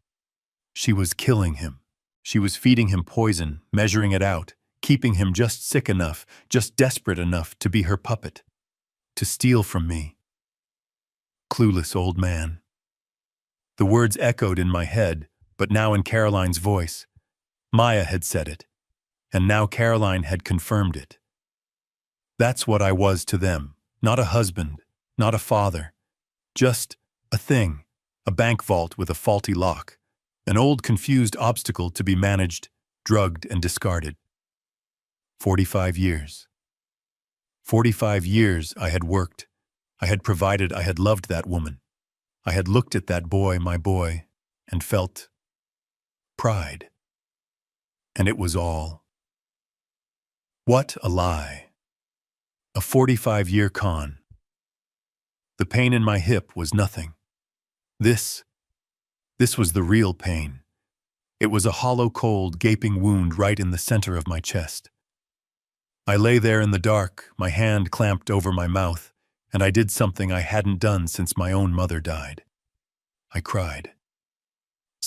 S1: She was killing him. She was feeding him poison, measuring it out, keeping him just sick enough, just desperate enough to be her puppet, to steal from me. Clueless old man. The words echoed in my head, but now in Caroline's voice. Maya had said it, and now Caroline had confirmed it. That's what I was to them, not a husband, not a father, just a thing, a bank vault with a faulty lock. An old, confused obstacle to be managed, drugged, and discarded. 45 years. 45 years I had worked. I had provided, I had loved that woman. I had looked at that boy, my boy, and felt pride. And it was all. What a lie. A 45-year con. The pain in my hip was nothing. This was the real pain. It was a hollow, cold, gaping wound right in the center of my chest. I lay there in the dark, my hand clamped over my mouth, and I did something I hadn't done since my own mother died. I cried.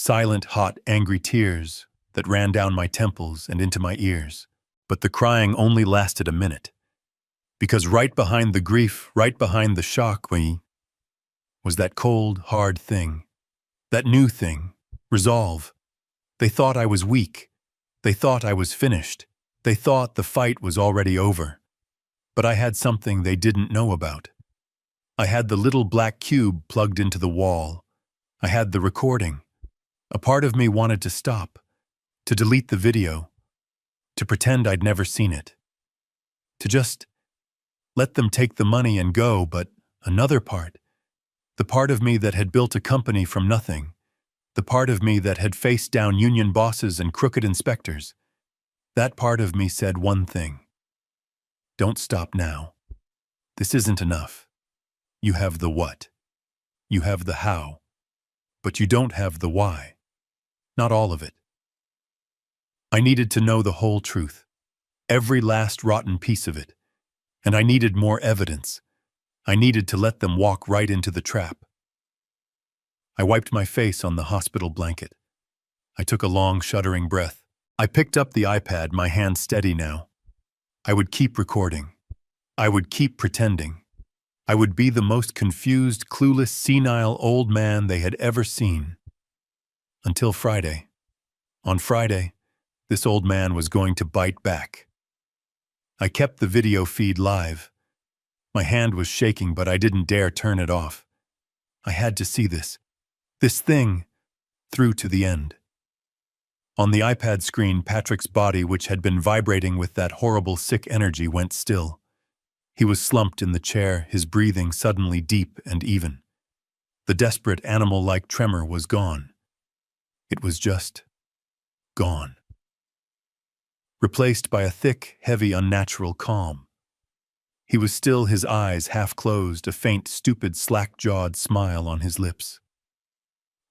S1: silent, hot, angry tears that ran down my temples and into my ears. But the crying only lasted a minute, because right behind the grief, right behind the shock, was that cold, hard thing, that new thing, resolve. They thought I was weak. They thought I was finished. They thought the fight was already over. But I had something they didn't know about. I had the little black cube plugged into the wall. I had the recording. A part of me wanted to stop, to delete the video, to pretend I'd never seen it, to just let them take the money and go, but another part, the part of me that had built a company from nothing, the part of me that had faced down union bosses and crooked inspectors, that part of me said one thing: don't stop now. This isn't enough. You have the what. You have the how. But you don't have the why. Not all of it. I needed to know the whole truth, every last rotten piece of it. And I needed more evidence. I needed to let them walk right into the trap. I wiped my face on the hospital blanket. I took a long, shuddering breath. I picked up the iPad, my hand steady now. I would keep recording. I would keep pretending. I would be the most confused, clueless, senile old man they had ever seen. Until Friday. On Friday, this old man was going to bite back. I kept the video feed live. My hand was shaking, but I didn't dare turn it off. I had to see this thing, through to the end. On the iPad screen, Patrick's body, which had been vibrating with that horrible, sick energy, went still. He was slumped in the chair, his breathing suddenly deep and even. The desperate, animal-like tremor was gone. It was just gone. Replaced by a thick, heavy, unnatural calm. He was still, his eyes half closed, a faint, stupid, slack-jawed smile on his lips.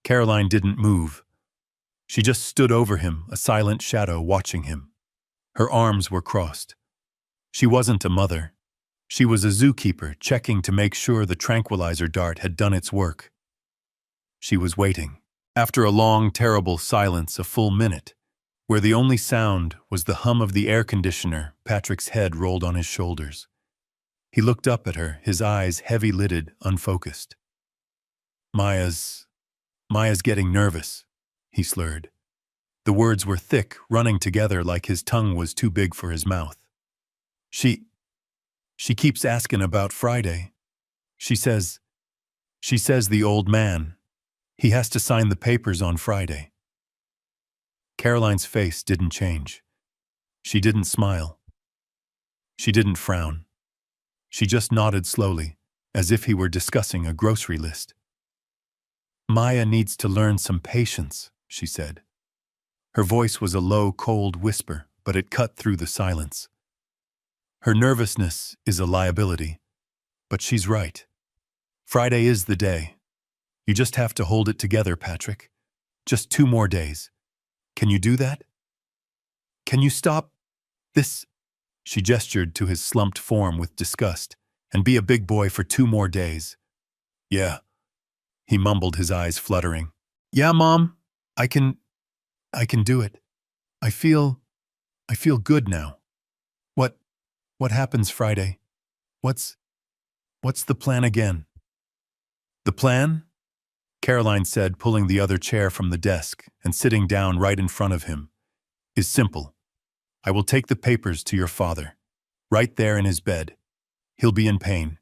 S1: Caroline didn't move. She just stood over him, a silent shadow watching him. Her arms were crossed. She wasn't a mother. She was a zookeeper, checking to make sure the tranquilizer dart had done its work. She was waiting. After a long, terrible silence, a full minute, where the only sound was the hum of the air conditioner, Patrick's head rolled on his shoulders. He looked up at her, his eyes heavy-lidded, unfocused. Maya's getting nervous, he slurred. The words were thick, running together like his tongue was too big for his mouth. She keeps asking about Friday. She says the old man, he has to sign the papers on Friday. Caroline's face didn't change. She didn't smile. She didn't frown. She just nodded slowly, as if he were discussing a grocery list. Maya needs to learn some patience, she said. Her voice was a low, cold whisper, but it cut through the silence. Her nervousness is a liability, but she's right. Friday is the day. You just have to hold it together, Patrick. Just 2 more days. Can you do that? Can you stop this? She gestured to his slumped form with disgust, and be a big boy for 2 more days. Yeah, he mumbled, his eyes fluttering. Yeah, Mom, I can do it. I feel good now. What happens Friday? What's the plan again? The plan? Caroline said, pulling the other chair from the desk and sitting down right in front of him, is simple. I will take the papers to your father, right there in his bed. He'll be in pain.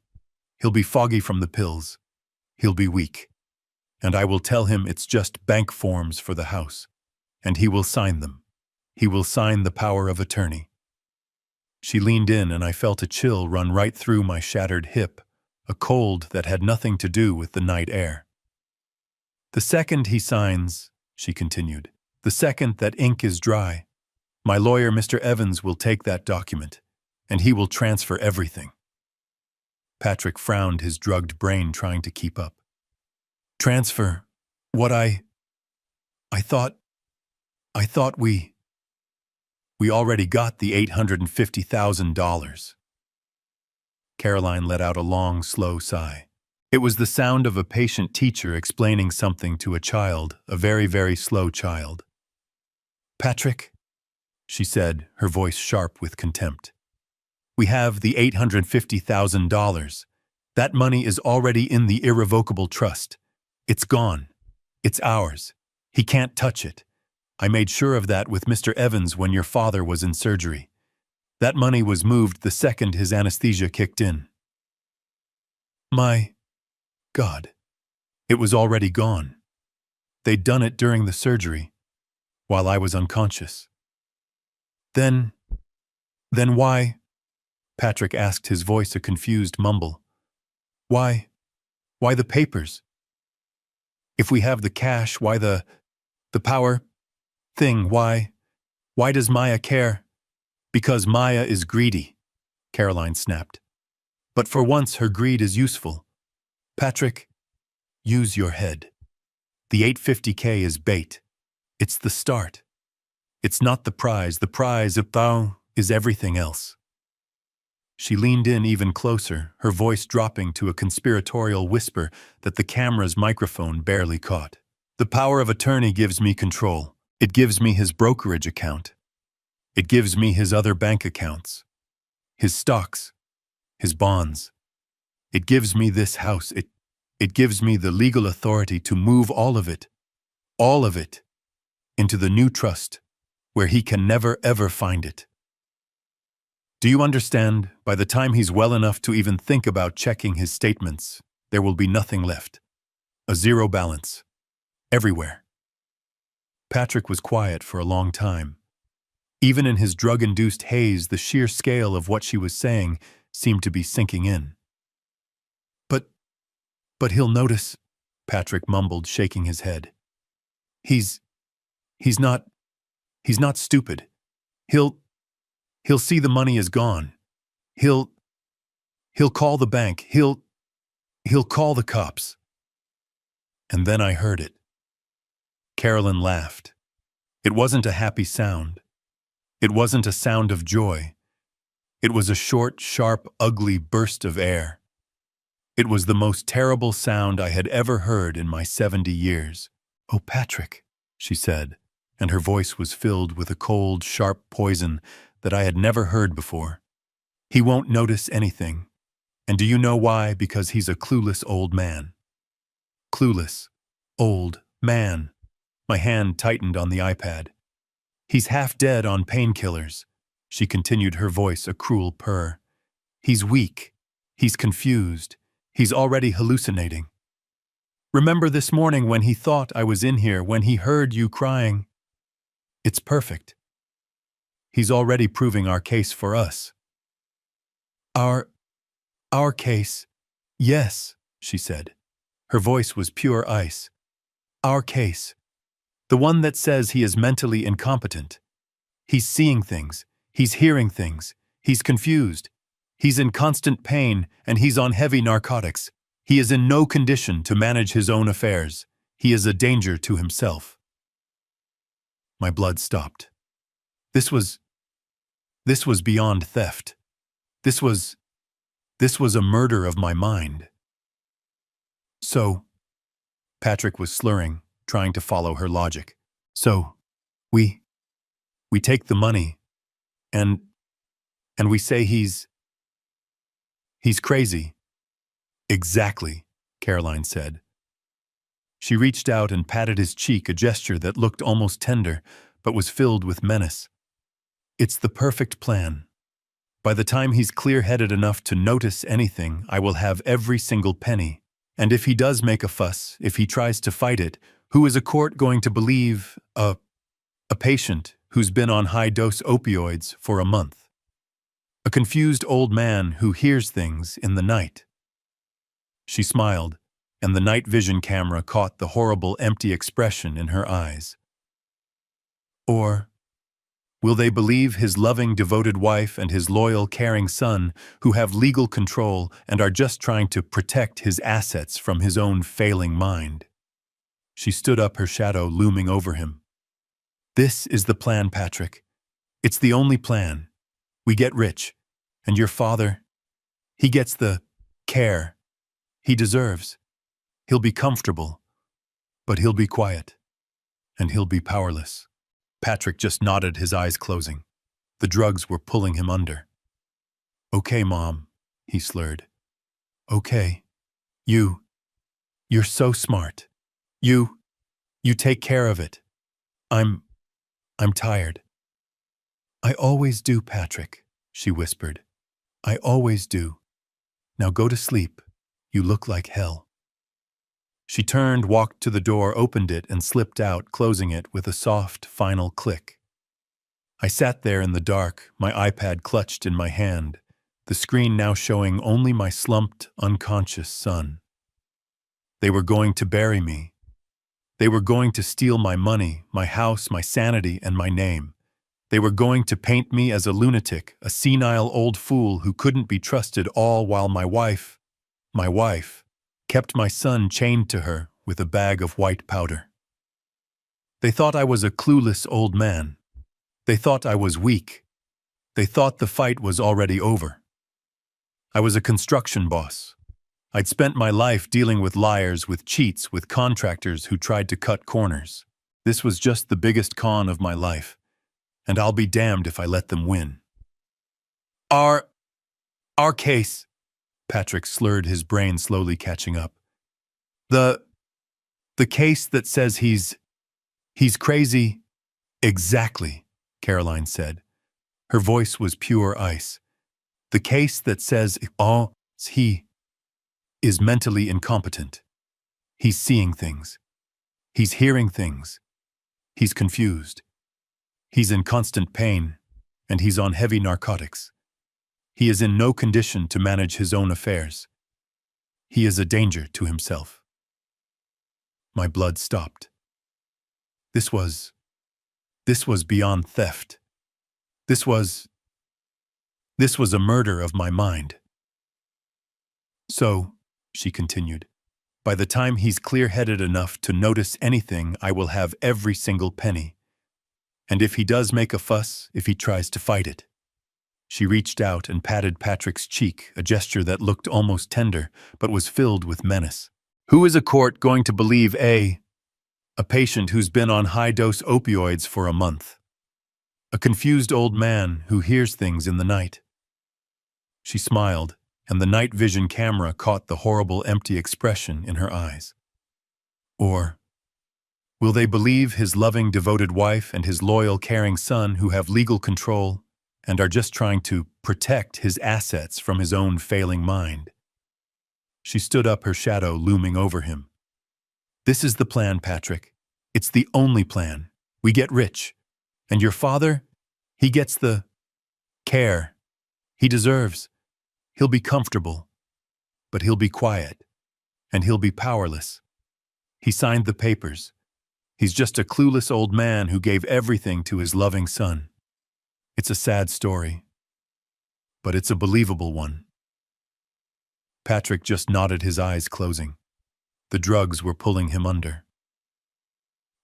S1: He'll be foggy from the pills. He'll be weak. And I will tell him it's just bank forms for the house. And he will sign them. He will sign the power of attorney. She leaned in, and I felt a chill run right through my shattered hip, a cold that had nothing to do with the night air. The second he signs, she continued, the second that ink is dry, my lawyer, Mr. Evans, will take that document, and he will transfer everything. Patrick frowned, his drugged brain trying to keep up. Transfer? What I thought we already got the $850,000. Caroline let out a long, slow sigh. It was the sound of a patient teacher explaining something to a child, a very, very slow child. "Patrick," she said, her voice sharp with contempt. "We have the $850,000. That money is already in the irrevocable trust. It's gone. It's ours. He can't touch it. I made sure of that with Mr. Evans when your father was in surgery. That money was moved the second his anesthesia kicked in." My God. It was already gone. They'd done it during the surgery, while I was unconscious. Then why? Patrick asked, his voice a confused mumble. Why the papers? If we have the cash, why the power thing? Why does Maya care? Because Maya is greedy, Caroline snapped. But for once her greed is useful. Patrick, use your head. The 850K is bait. It's the start. It's not the prize. The prize, is everything else. She leaned in even closer, her voice dropping to a conspiratorial whisper that the camera's microphone barely caught. The power of attorney gives me control. It gives me his brokerage account. It gives me his other bank accounts, his stocks, his bonds. It gives me this house. It gives me the legal authority to move all of it, into the new trust, where he can never ever find it. Do you understand? By the time he's well enough to even think about checking his statements, there will be nothing left. A zero balance. Everywhere. Patrick was quiet for a long time. Even in his drug-induced haze, the sheer scale of what she was saying seemed to be sinking in. But he'll notice, Patrick mumbled, shaking his head. He's not stupid. He'll see the money is gone. He'll call the bank. He'll call the cops. And then I heard it. Carolyn laughed. It wasn't a happy sound. It wasn't a sound of joy. It was a short, sharp, ugly burst of air. It was the most terrible sound I had ever heard in my 70 years. "Oh, Patrick," she said, and her voice was filled with a cold, sharp poison that I had never heard before. "He won't notice anything. And do you know why? Because he's a clueless old man." Clueless. Old. Man. My hand tightened on the iPad. "He's half dead on painkillers," she continued, her voice a cruel purr. "He's weak. He's confused. He's already hallucinating. Remember this morning when he thought I was in here, when he heard you crying? It's perfect. He's already proving our case for us." Our case? Yes, she said. Her voice was pure ice. Our case. The one that says he is mentally incompetent. He's seeing things. He's hearing things. He's confused. He's in constant pain, and he's on heavy narcotics. He is in no condition to manage his own affairs. He is a danger to himself. My blood stopped. This was beyond theft. This was a murder of my mind. So, Patrick was slurring, trying to follow her logic. So, we take the money, and we say he's crazy. Exactly, Caroline said. She reached out and patted his cheek, a gesture that looked almost tender, but was filled with menace. It's the perfect plan. By the time he's clear-headed enough to notice anything, I will have every single penny. And if he does make a fuss, if he tries to fight it, who is a court going to believe? A patient who's been on high-dose opioids for a month. A confused old man who hears things in the night. She smiled, and the night vision camera caught the horrible, empty expression in her eyes. Or will they believe his loving, devoted wife and his loyal, caring son who have legal control and are just trying to protect his assets from his own failing mind? She stood up, her shadow looming over him. This is the plan, Patrick. It's the only plan. We get rich, and your father, he gets the care. He deserves. He'll be comfortable, but he'll be quiet, and he'll be powerless. Patrick just nodded, his eyes closing. The drugs were pulling him under. Okay, Mom, he slurred. Okay. You're so smart. You take care of it. I'm tired. I always do, Patrick, she whispered. I always do. Now go to sleep. You look like hell. She turned, walked to the door, opened it, and slipped out, closing it with a soft, final click. I sat there in the dark, my iPad clutched in my hand, the screen now showing only my slumped, unconscious son. They were going to bury me. They were going to steal my money, my house, my sanity, and my name. They were going to paint me as a lunatic, a senile old fool who couldn't be trusted, all while my wife, kept my son chained to her with a bag of white powder. They thought I was a clueless old man. They thought I was weak. They thought the fight was already over. I was a construction boss. I'd spent my life dealing with liars, with cheats, with contractors who tried to cut corners. This was just the biggest con of my life, and I'll be damned if I let them win. Our case, Patrick slurred, his brain slowly catching up. The case that says he's crazy. Exactly, Caroline said. Her voice was pure ice. The case that says he is mentally incompetent. He's seeing things. He's hearing things. He's confused. He's in constant pain, and he's on heavy narcotics. He is in no condition to manage his own affairs. He is a danger to himself. My blood stopped. This was beyond theft. This was a murder of my mind. So, she continued, by the time he's clear-headed enough to notice anything, I will have every single penny. And if he does make a fuss, if he tries to fight it. She reached out and patted Patrick's cheek, a gesture that looked almost tender, but was filled with menace. Who is a court going to believe a patient who's been on high-dose opioids for a month? A confused old man who hears things in the night? She smiled, and the night vision camera caught the horrible, empty expression in her eyes. Or will they believe his loving, devoted wife and his loyal, caring son who have legal control and are just trying to protect his assets from his own failing mind? She stood up, her shadow looming over him. This is the plan, Patrick. It's the only plan. We get rich. And your father, he gets the care he deserves. He'll be comfortable, but he'll be quiet, and he'll be powerless. He signed the papers. He's just a clueless old man who gave everything to his loving son. It's a sad story, but it's a believable one. Patrick just nodded, his eyes closing. The drugs were pulling him under.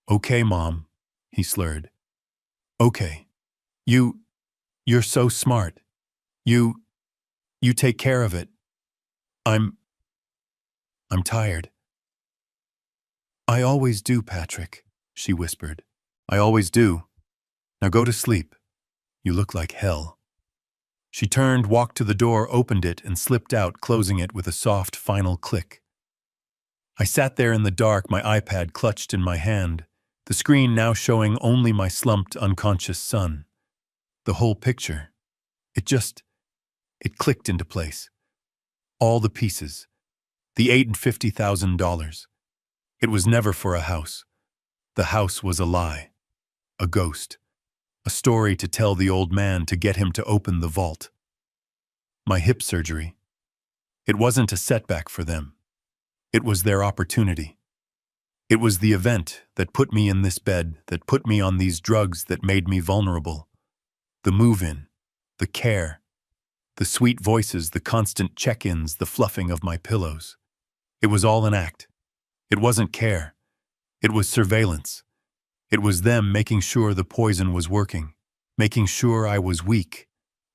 S1: Okay, Mom, he slurred. Okay. You're so smart. You take care of it. I'm tired. I always do, Patrick, she whispered. I always do. Now go to sleep. You look like hell. She turned, walked to the door, opened it, and slipped out, closing it with a soft, final click. I sat there in the dark, my iPad clutched in my hand, the screen now showing only my slumped, unconscious son. The whole picture. It clicked into place. All the pieces. The $850,000. It was never for a house. The house was a lie. A ghost. A story to tell the old man to get him to open the vault. My hip surgery. It wasn't a setback for them. It was their opportunity. It was the event that put me in this bed, that put me on these drugs, that made me vulnerable. The move-in, the care, the sweet voices, the constant check-ins, the fluffing of my pillows. It was all an act. It wasn't care. It was surveillance. It was them making sure the poison was working, making sure I was weak,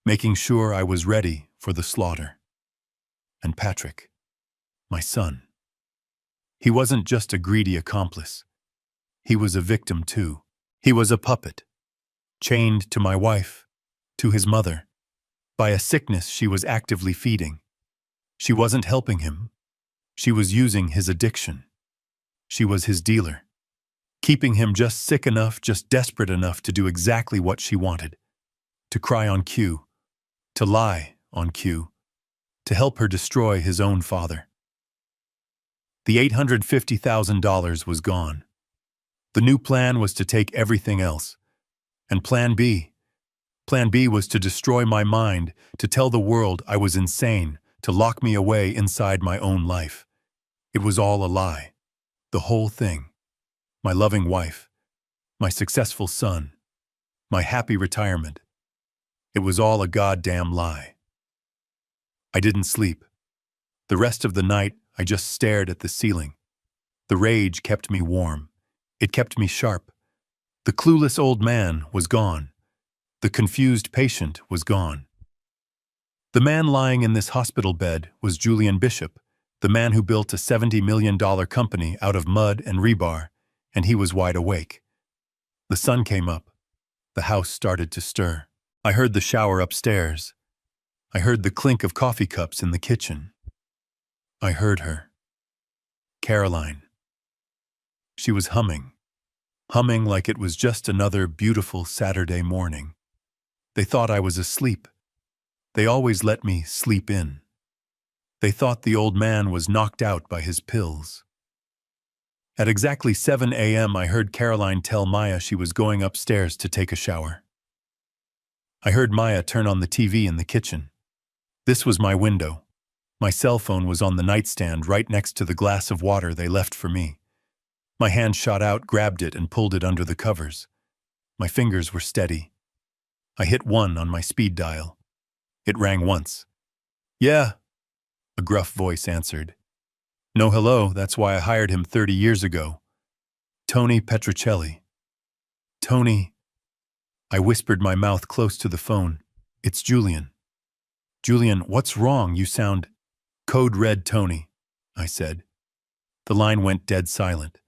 S1: making sure I was ready for the slaughter. And Patrick. my son. He wasn't just a greedy accomplice. He was a victim too. He was a puppet, chained to my wife, to his mother, by a sickness she was actively feeding. She wasn't helping him. She was using his addiction. She was his dealer, keeping him just sick enough, just desperate enough to do exactly what she wanted. To cry on cue, to lie on cue, to help her destroy his own father. The $850,000 was gone. The new plan was to take everything else. And Plan B was to destroy my mind, to tell the world I was insane, to lock me away inside my own life. It was all a lie. The whole thing. My loving wife, my successful son, my happy retirement. It was all a goddamn lie. I didn't sleep. The rest of the night, I just stared at the ceiling. The rage kept me warm. It kept me sharp. The clueless old man was gone. The confused patient was gone. The man lying in this hospital bed was Julian Bishop, the man who built a $70 million company out of mud and rebar, and he was wide awake. The sun came up. The house started to stir. I heard the shower upstairs. I heard the clink of coffee cups in the kitchen. I heard her. Caroline. She was humming like it was just another beautiful Saturday morning. They thought I was asleep. They always let me sleep in. They thought the old man was knocked out by his pills. At exactly 7 a.m., I heard Caroline tell Maya she was going upstairs to take a shower. I heard Maya turn on the TV in the kitchen. This was my window. My cell phone was on the nightstand right next to the glass of water they left for me. My hand shot out, grabbed it, and pulled it under the covers. My fingers were steady. I hit 1 on my speed dial. It rang once. "Yeah," a gruff voice answered. "No hello, that's why I hired him 30 years ago. Tony Petrocelli." "Tony," I whispered, my mouth close to the phone. "It's Julian." "Julian, what's wrong? You sound—" "Code red, Tony," I said. The line went dead silent.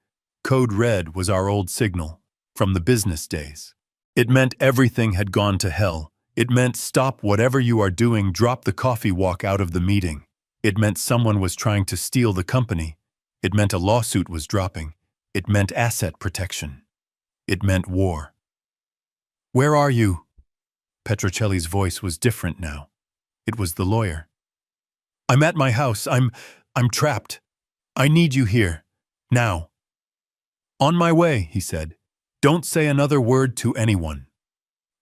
S1: Code red was our old signal, from the business days. It meant everything had gone to hell. It meant stop whatever you are doing, drop the coffee, walk out of the meeting. It meant someone was trying to steal the company. It meant a lawsuit was dropping. It meant asset protection. It meant war. "Where are you?" Petrocelli's voice was different now. It was the lawyer. "I'm at my house. I'm trapped. I need you here. Now." "On my way," he said. "Don't say another word to anyone."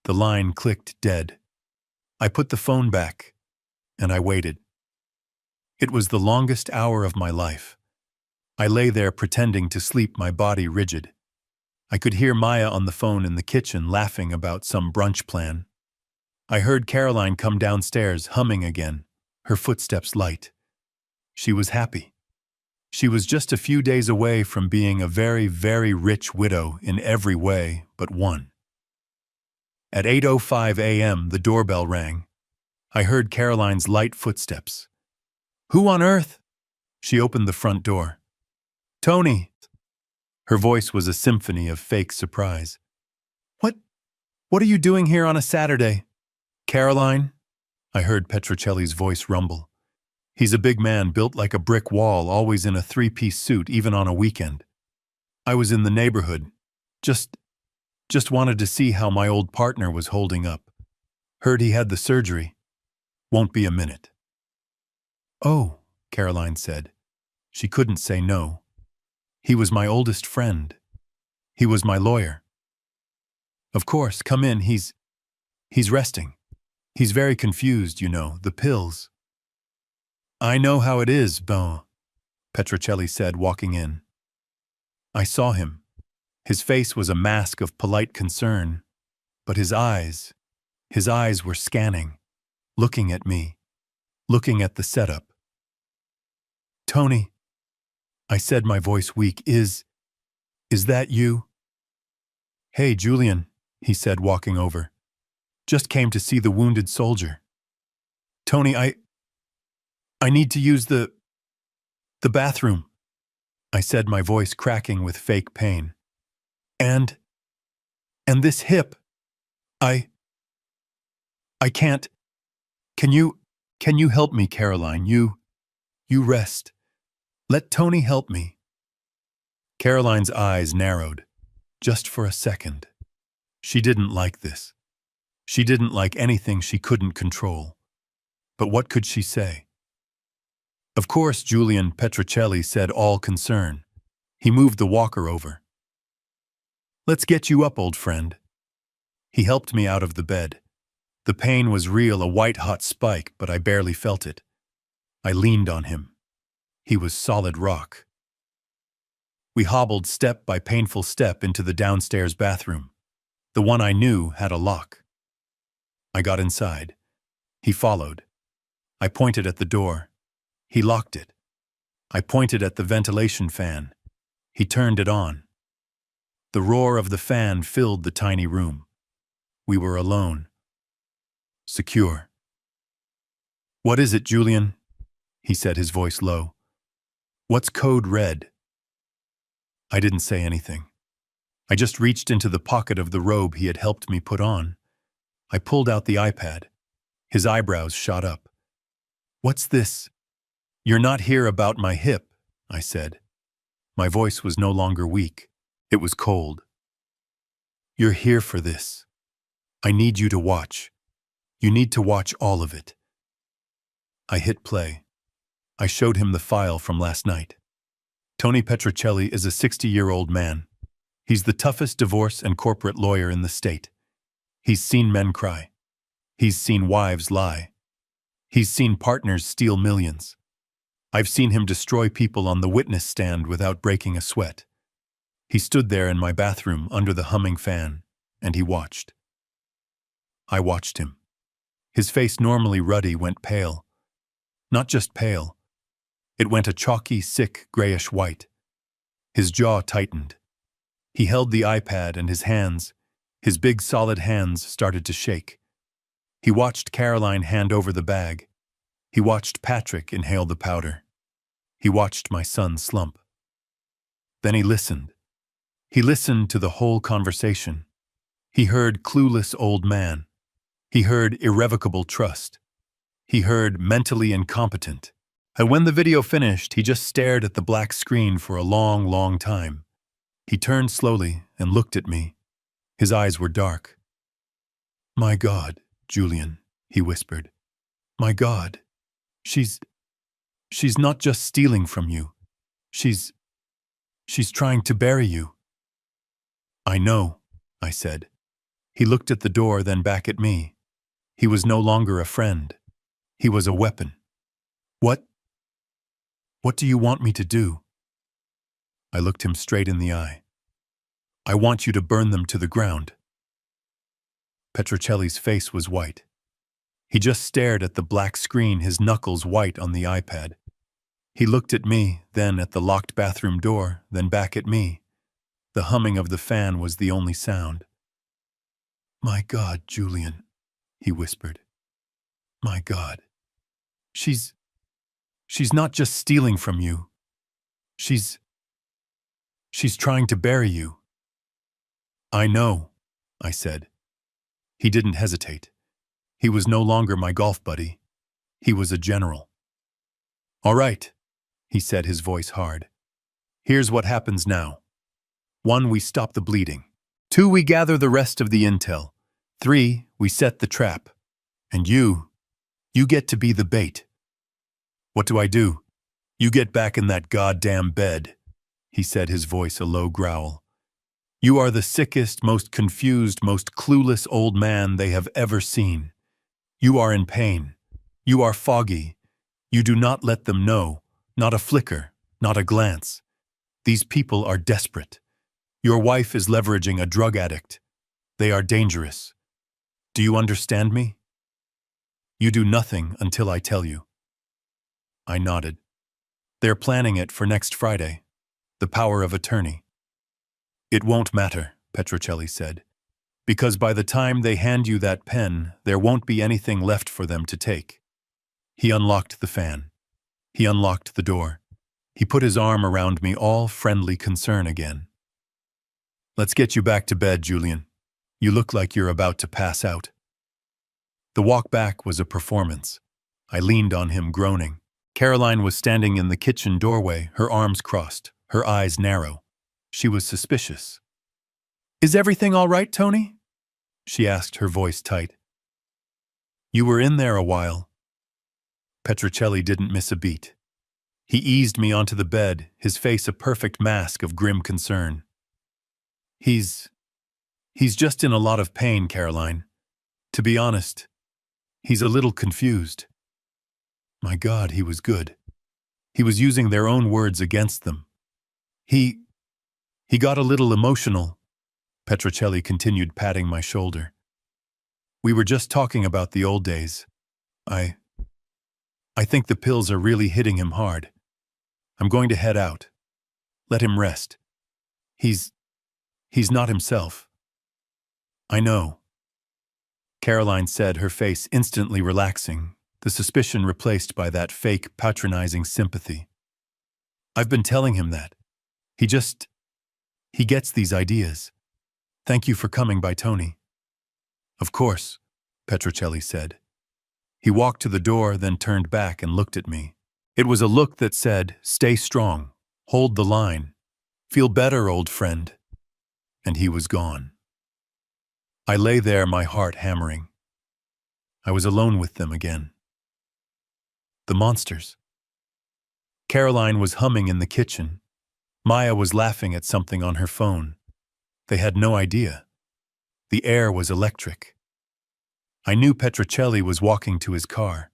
S1: The line clicked dead. I put the phone back, and I waited. It was the longest hour of my life. I lay there pretending to sleep, my body rigid. I could hear Maya on the phone in the kitchen laughing about some brunch plan. I heard Caroline come downstairs, humming again, her footsteps light. She was happy. She was just a few days away from being a very, very rich widow in every way but one. At 8:05 a.m., the doorbell rang. I heard Caroline's light footsteps. "Who on earth?" She opened the front door. "Tony." Her voice was a symphony of fake surprise. What are you doing here on a Saturday?" "Caroline?" I heard Petrocelli's voice rumble. He's a big man, built like a brick wall, always in a 3-piece suit, even on a weekend. "I was in the neighborhood. Just wanted to see how my old partner was holding up. Heard he had the surgery. Won't be a minute." "Oh," Caroline said. She couldn't say no. "He was my oldest friend. He was my lawyer." "Of course, come in. He's resting. He's very confused, you know, the pills." "I know how it is, bon," Petrocelli said, walking in. I saw him. His face was a mask of polite concern, but his eyes were scanning, looking at me, looking at the setup. "Tony," I said, my voice weak, is that you?" "Hey, Julian," he said, walking over. "Just came to see the wounded soldier." "Tony, I need to use the..." The bathroom, I said, my voice cracking with fake pain. And this hip. I can't. Can you help me, Caroline? You rest. Let Tony help me. Caroline's eyes narrowed, just for a second. She didn't like this. She didn't like anything she couldn't control. But what could she say? Of course, Julian Petrocelli said, all concern. He moved the walker over. Let's get you up, old friend. He helped me out of the bed. The pain was real, a white-hot spike, but I barely felt it. I leaned on him. He was solid rock. We hobbled step by painful step into the downstairs bathroom. The one I knew had a lock. I got inside. He followed. I pointed at the door. He locked it. I pointed at the ventilation fan. He turned it on. The roar of the fan filled the tiny room. We were alone. Secure. What is it, Julian? He said, his voice low. What's code red? I didn't say anything. I just reached into the pocket of the robe he had helped me put on. I pulled out the iPad. His eyebrows shot up. What's this? You're not here about my hip, I said. My voice was no longer weak. It was cold. You're here for this. I need you to watch. You need to watch all of it. I hit play. I showed him the file from last night. Tony Petrocelli is a 60-year-old man. He's the toughest divorce and corporate lawyer in the state. He's seen men cry. He's seen wives lie. He's seen partners steal millions. I've seen him destroy people on the witness stand without breaking a sweat. He stood there in my bathroom under the humming fan, and he watched. I watched him. His face, normally ruddy, went pale. Not just pale. It went a chalky, sick, grayish white. His jaw tightened. He held the iPad and his big solid hands started to shake. He watched Caroline hand over the bag. He watched Patrick inhale the powder. He watched my son slump. Then he listened. He listened to the whole conversation. He heard clueless old man. He heard irrevocable trust. He heard mentally incompetent. And when the video finished, he just stared at the black screen for a long, long time. He turned slowly and looked at me. His eyes were dark. My God, Julian, he whispered. My God. She's not just stealing from you. She's trying to bury you. I know, I said. He looked at the door, then back at me. He was no longer a friend. He was a weapon. What do you want me to do? I looked him straight in the eye. I want you to burn them to the ground. Petrocelli's face was white. He just stared at the black screen, his knuckles white on the iPad. He looked at me, then at the locked bathroom door, then back at me. The humming of the fan was the only sound. My God, Julian, he whispered. My God. She's not just stealing from you. She's trying to bury you. I know, I said. He didn't hesitate. He was no longer my golf buddy. He was a general. All right, he said, his voice hard. Here's what happens now. 1, we stop the bleeding. 2, we gather the rest of the intel. 3, we set the trap. And you get to be the bait. What do I do? You get back in that goddamn bed, he said, his voice a low growl. You are the sickest, most confused, most clueless old man they have ever seen. You are in pain. You are foggy. You do not let them know, not a flicker, not a glance. These people are desperate. Your wife is leveraging a drug addict. They are dangerous. Do you understand me? You do nothing until I tell you. I nodded. They're planning it for next Friday. The power of attorney. It won't matter, Petrocelli said, because by the time they hand you that pen, there won't be anything left for them to take. He unlocked the fan. He unlocked the door. He put his arm around me, all friendly concern again. "Let's get you back to bed, Julian. You look like you're about to pass out." The walk back was a performance. I leaned on him, groaning. Caroline was standing in the kitchen doorway, her arms crossed, her eyes narrow. She was suspicious. "Is everything all right, Tony?" she asked, her voice tight. "You were in there a while." Petrocelli didn't miss a beat. He eased me onto the bed, his face a perfect mask of grim concern. He's just in a lot of pain, Caroline. To be honest, he's a little confused." My God, he was good. He was using their own words against them. He got a little emotional," Petrocelli continued, patting my shoulder. "We were just talking about the old days. I think the pills are really hitting him hard. I'm going to head out. Let him rest. He's not himself." "I know," Caroline said, her face instantly relaxing, the suspicion replaced by that fake, patronizing sympathy. "I've been telling him that. He gets these ideas. Thank you for coming by, Tony." "Of course," Petrocelli said. He walked to the door, then turned back and looked at me. It was a look that said, "Stay strong. Hold the line. Feel better, old friend." And he was gone. I lay there, my heart hammering. I was alone with them again. The monsters. Caroline was humming in the kitchen. Maya was laughing at something on her phone. They had no idea. The air was electric. I knew Petrocelli was walking to his car.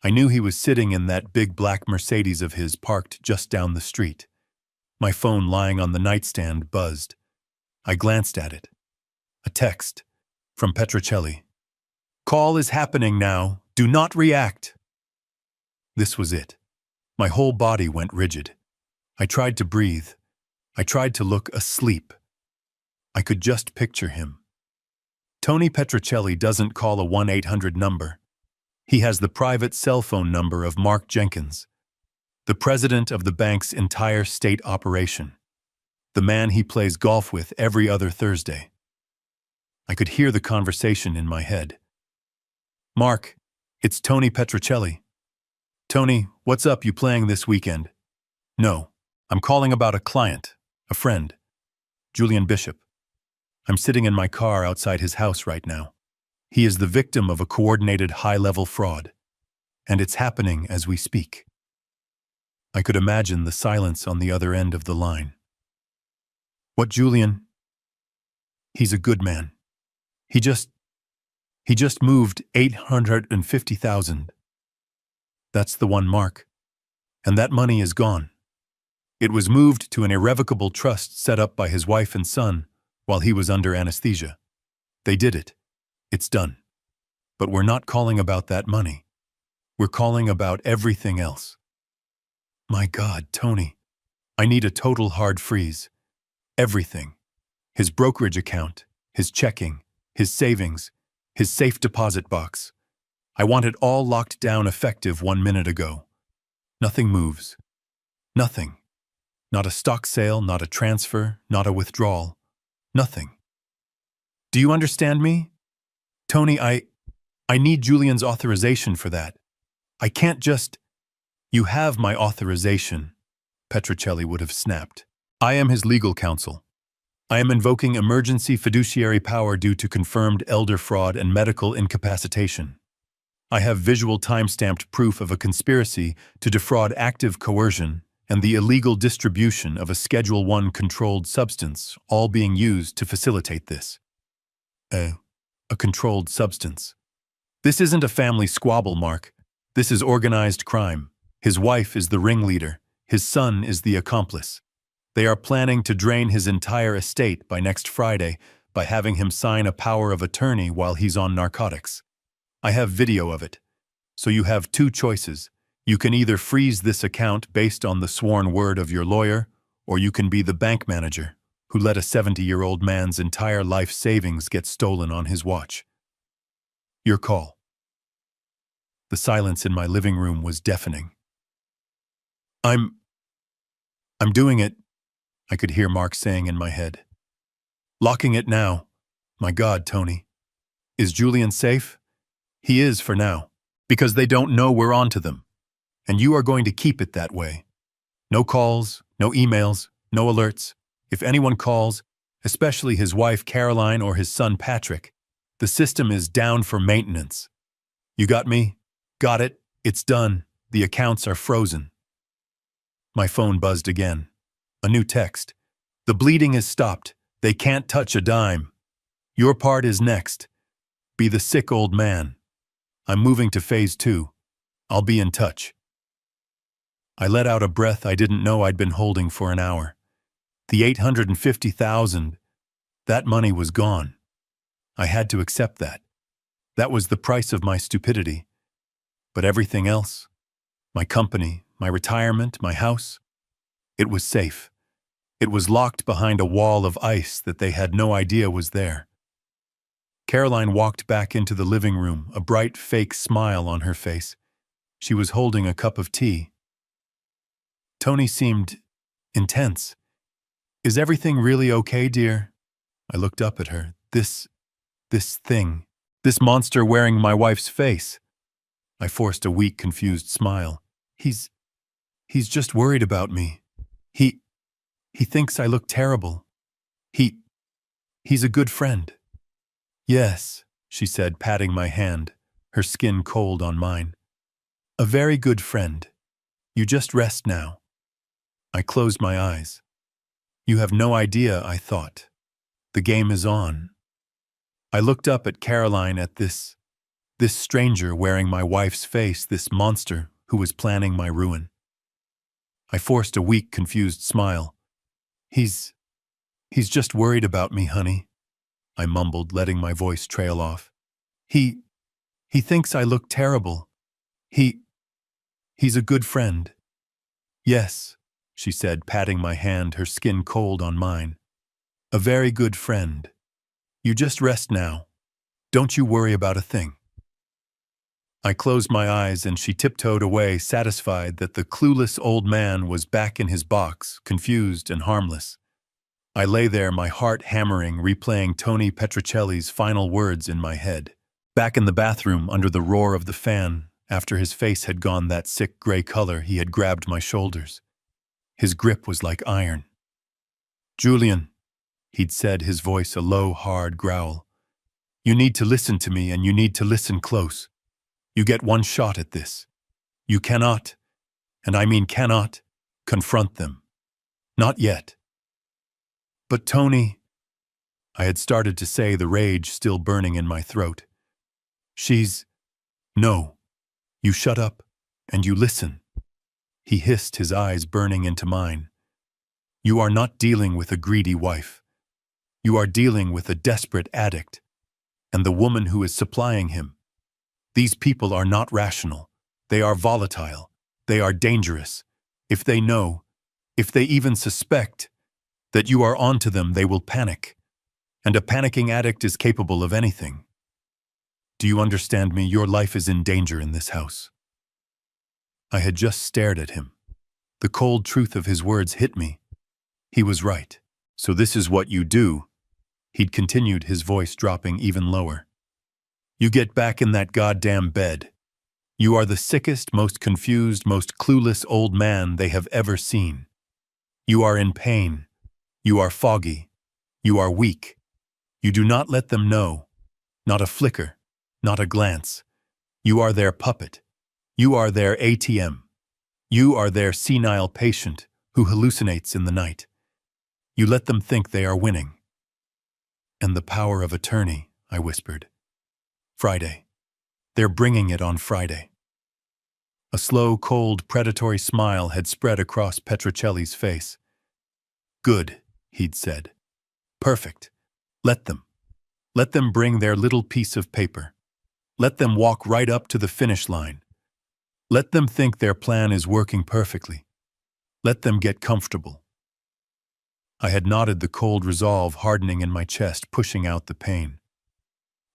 S1: I knew he was sitting in that big black Mercedes of his parked just down the street. My phone lying on the nightstand buzzed. I glanced at it. A text from Petrocelli. "Call is happening now. Do not react." This was it. My whole body went rigid. I tried to breathe. I tried to look asleep. I could just picture him. Tony Petrocelli doesn't call a 1-800 number. He has the private cell phone number of Mark Jenkins, the president of the bank's entire state operation, the man he plays golf with every other Thursday. I could hear the conversation in my head. "Mark, it's Tony Petrocelli." "Tony, what's up? You playing this weekend?" "No, I'm calling about a client, a friend, Julian Bishop. I'm sitting in my car outside his house right now. He is the victim of a coordinated high-level fraud, and it's happening as we speak." I could imagine the silence on the other end of the line. "What, Julian?" "He's a good man. He just moved 850,000. That's the one, Mark. And that money is gone. It was moved to an irrevocable trust set up by his wife and son while he was under anesthesia. They did it. It's done. But we're not calling about that money. We're calling about everything else." My God, Tony. I need a total hard freeze. Everything. His brokerage account, his checking, his savings, his safe deposit box. I want it all locked down effective 1 minute ago. Nothing moves. Nothing. Not a stock sale, not a transfer, not a withdrawal. Nothing. Do you understand me? Tony, I need Julian's authorization for that. I can't just... You have my authorization, Petrocelli would have snapped. I am his legal counsel. I am invoking emergency fiduciary power due to confirmed elder fraud and medical incapacitation. I have visual time-stamped proof of a conspiracy to defraud active coercion and the illegal distribution of a Schedule I controlled substance, all being used to facilitate this. A controlled substance. This isn't a family squabble, Mark. This is organized crime. His wife is the ringleader. His son is the accomplice. They are planning to drain his entire estate by next Friday by having him sign a power of attorney while he's on narcotics. I have video of it. So you have two choices. You can either freeze this account based on the sworn word of your lawyer, or you can be the bank manager who let a 70-year-old man's entire life savings get stolen on his watch. Your call. The silence in my living room was deafening. I'm doing it, I could hear Mark saying in my head. Locking it now. My God, Tony. Is Julian safe? He is for now. Because they don't know we're on to them. And you are going to keep it that way. No calls, no emails, no alerts. If anyone calls, especially his wife Caroline or his son Patrick, the system is down for maintenance. You got me? Got it. It's done. The accounts are frozen. My phone buzzed again. A new text. The bleeding is stopped. They can't touch a dime. Your part is next. Be the sick old man. I'm moving to phase 2. I'll be in touch. I let out a breath I didn't know I'd been holding for an hour. The $850,000, that money was gone. I had to accept that. That was the price of my stupidity. But everything else, my company, my retirement, my house, it was safe. It was locked behind a wall of ice that they had no idea was there. Caroline walked back into the living room, a bright, fake smile on her face. She was holding a cup of tea. Tony seemed intense. Is everything really okay, dear? I looked up at her. This thing, this monster wearing my wife's face. I forced a weak, confused smile. He's just worried about me. He thinks I look terrible. He's a good friend. Yes, she said, patting my hand, her skin cold on mine. A very good friend. You just rest now. I closed my eyes. You have no idea, I thought. The game is on. I looked up at Caroline, at this stranger wearing my wife's face, this monster who was planning my ruin. I forced a weak, confused smile. He's just worried about me, honey, I mumbled, letting my voice trail off. He thinks I look terrible. He's a good friend. Yes, she said, patting my hand, her skin cold on mine. A very good friend. You just rest now. Don't you worry about a thing. I closed my eyes and she tiptoed away, satisfied that the clueless old man was back in his box, confused and harmless. I lay there, my heart hammering, replaying Tony Petrocelli's final words in my head. Back in the bathroom, under the roar of the fan, after his face had gone that sick gray color, he had grabbed my shoulders. His grip was like iron. Julian, he'd said, his voice a low, hard growl. You need to listen to me, and you need to listen close. You get one shot at this. You cannot, and I mean cannot, confront them. Not yet. But Tony, I had started to say, the rage still burning in my throat. No, you shut up, and you listen. He hissed, his eyes burning into mine. You are not dealing with a greedy wife. You are dealing with a desperate addict, and the woman who is supplying him. These people are not rational. They are volatile. They are dangerous. If they know, if they even suspect, that you are onto them, they will panic. And a panicking addict is capable of anything. Do you understand me? Your life is in danger in this house. I had just stared at him. The cold truth of his words hit me. He was right. So this is what you do. He'd continued, his voice dropping even lower. You get back in that goddamn bed. You are the sickest, most confused, most clueless old man they have ever seen. You are in pain. You are foggy. You are weak. You do not let them know. Not a flicker. Not a glance. You are their puppet. You are their ATM. You are their senile patient who hallucinates in the night. You let them think they are winning. And the power of attorney, I whispered. Friday. They're bringing it on Friday. A slow, cold, predatory smile had spread across Petrocelli's face. Good, he'd said. Perfect. Let them. Let them bring their little piece of paper. Let them walk right up to the finish line. Let them think their plan is working perfectly. Let them get comfortable. I had nodded, the cold resolve hardening in my chest, pushing out the pain.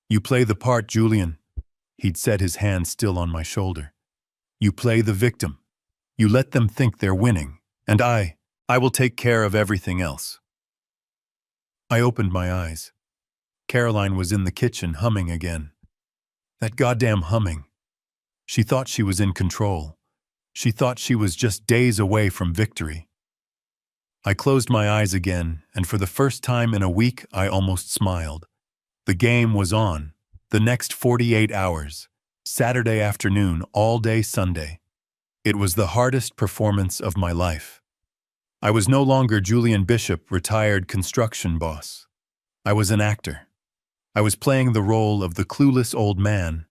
S1: You play the part, Julian, he'd said, his hand still on my shoulder. You play the victim. You let them think they're winning. And I I will take care of everything else. I opened my eyes. Caroline was in the kitchen humming again. That goddamn humming. She thought she was in control. She thought she was just days away from victory. I closed my eyes again, and for the first time in a week, I almost smiled. The game was on. The next 48 hours. Saturday afternoon, all day Sunday. It was the hardest performance of my life. I was no longer Julian Bishop, retired construction boss. I was an actor. I was playing the role of the clueless old man,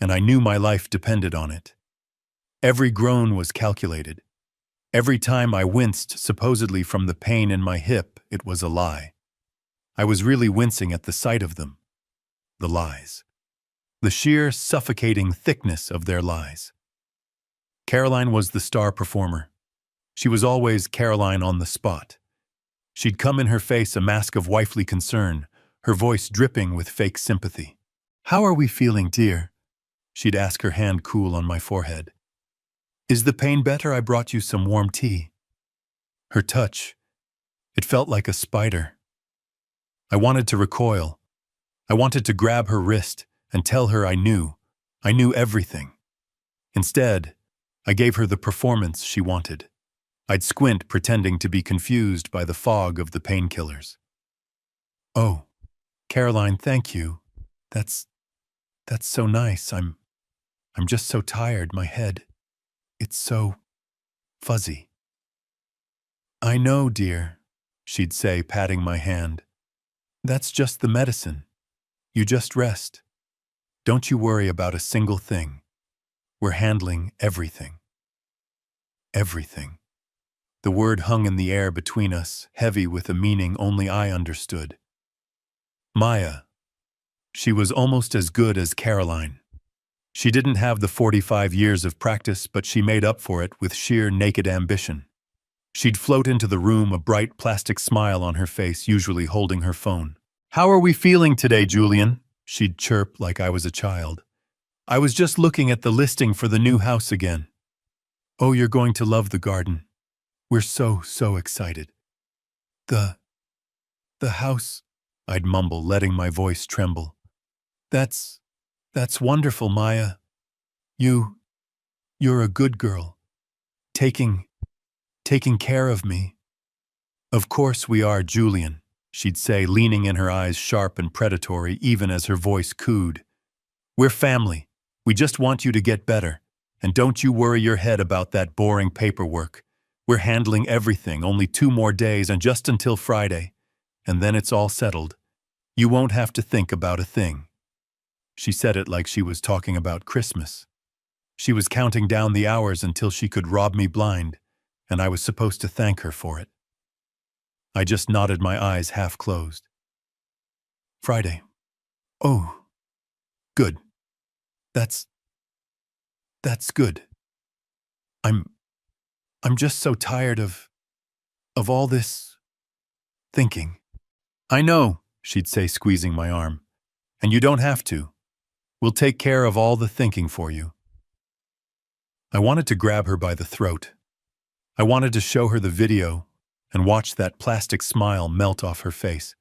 S1: and I knew my life depended on it. Every groan was calculated. Every time I winced supposedly from the pain in my hip, it was a lie. I was really wincing at the sight of them. The lies. The sheer, suffocating thickness of their lies. Caroline was the star performer. She was always Caroline on the spot. She'd come in her face a mask of wifely concern, her voice dripping with fake sympathy. "How are we feeling, dear?" She'd ask, her hand cool on my forehead. "Is the pain better? I brought you some warm tea." Her touch, it felt like a spider. I wanted to recoil. I wanted to grab her wrist and tell her I knew everything. Instead, I gave her the performance she wanted. I'd squint, pretending to be confused by the fog of the painkillers. "Oh, Caroline, thank you. That's so nice. I'm just so tired. My head, it's so fuzzy." "I know, dear," she'd say, patting my hand. "That's just the medicine. You just rest. Don't you worry about a single thing. We're handling everything." Everything. The word hung in the air between us, heavy with a meaning only I understood. Maya. She was almost as good as Caroline. She didn't have the 45 years of practice, but she made up for it with sheer naked ambition. She'd float into the room, a bright plastic smile on her face, usually holding her phone. "How are we feeling today, Julian?" She'd chirp like I was a child. "I was just looking at the listing for the new house again. Oh, you're going to love the garden. We're so excited." The house," I'd mumble, letting my voice tremble. That's wonderful, Maya. You're a good girl. Taking care of me." "Of course we are, Julian," she'd say, leaning in, her eyes sharp and predatory even as her voice cooed. "We're family. We just want you to get better. And don't you worry your head about that boring paperwork. We're handling everything, only 2 more days and just until Friday. And then it's all settled. You won't have to think about a thing." She said it like she was talking about Christmas. She was counting down the hours until she could rob me blind, and I was supposed to thank her for it. I just nodded, my eyes half closed. "Friday. Oh, good. That's good. I'm just so tired of all this thinking." "I know," she'd say, squeezing my arm. "And you don't have to. We'll take care of all the thinking for you." I wanted to grab her by the throat. I wanted to show her the video and watch that plastic smile melt off her face.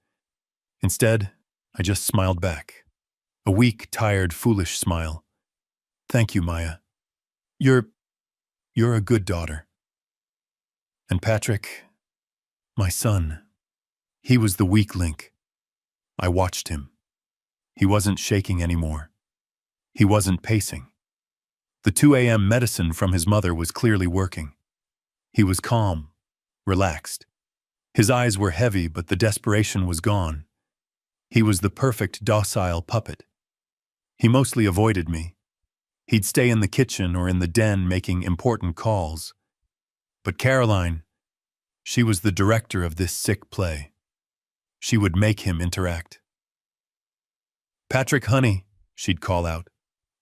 S1: Instead, I just smiled back. A weak, tired, foolish smile. "Thank you, Maya. You're a good daughter." And Patrick, my son, he was the weak link. I watched him. He wasn't shaking anymore. He wasn't pacing. The 2 a.m. medicine from his mother was clearly working. He was calm, relaxed. His eyes were heavy, but the desperation was gone. He was the perfect docile puppet. He mostly avoided me. He'd stay in the kitchen or in the den making important calls. But Caroline, she was the director of this sick play. She would make him interact. "Patrick, honey," she'd call out.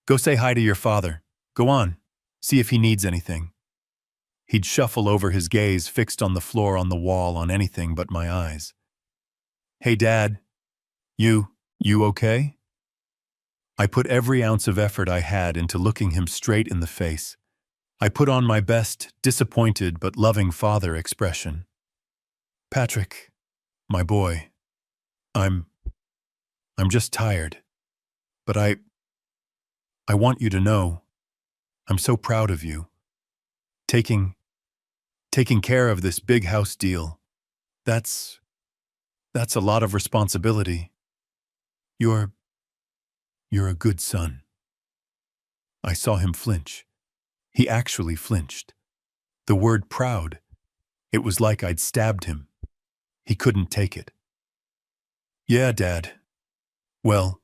S1: "Go say hi to your father. Go on, see if he needs anything." He'd shuffle over, his gaze fixed on the floor, on the wall, on anything but my eyes. "Hey, Dad, you okay?" I put every ounce of effort I had into looking him straight in the face. I put on my best, disappointed but loving father expression. Patrick, my boy, I'm just tired. But I want you to know, I'm so proud of you. Taking care of this big house deal. That's a lot of responsibility. You're a good son. I saw him flinch. He actually flinched. The word proud, it was like I'd stabbed him. He couldn't take it. Yeah, Dad. Well,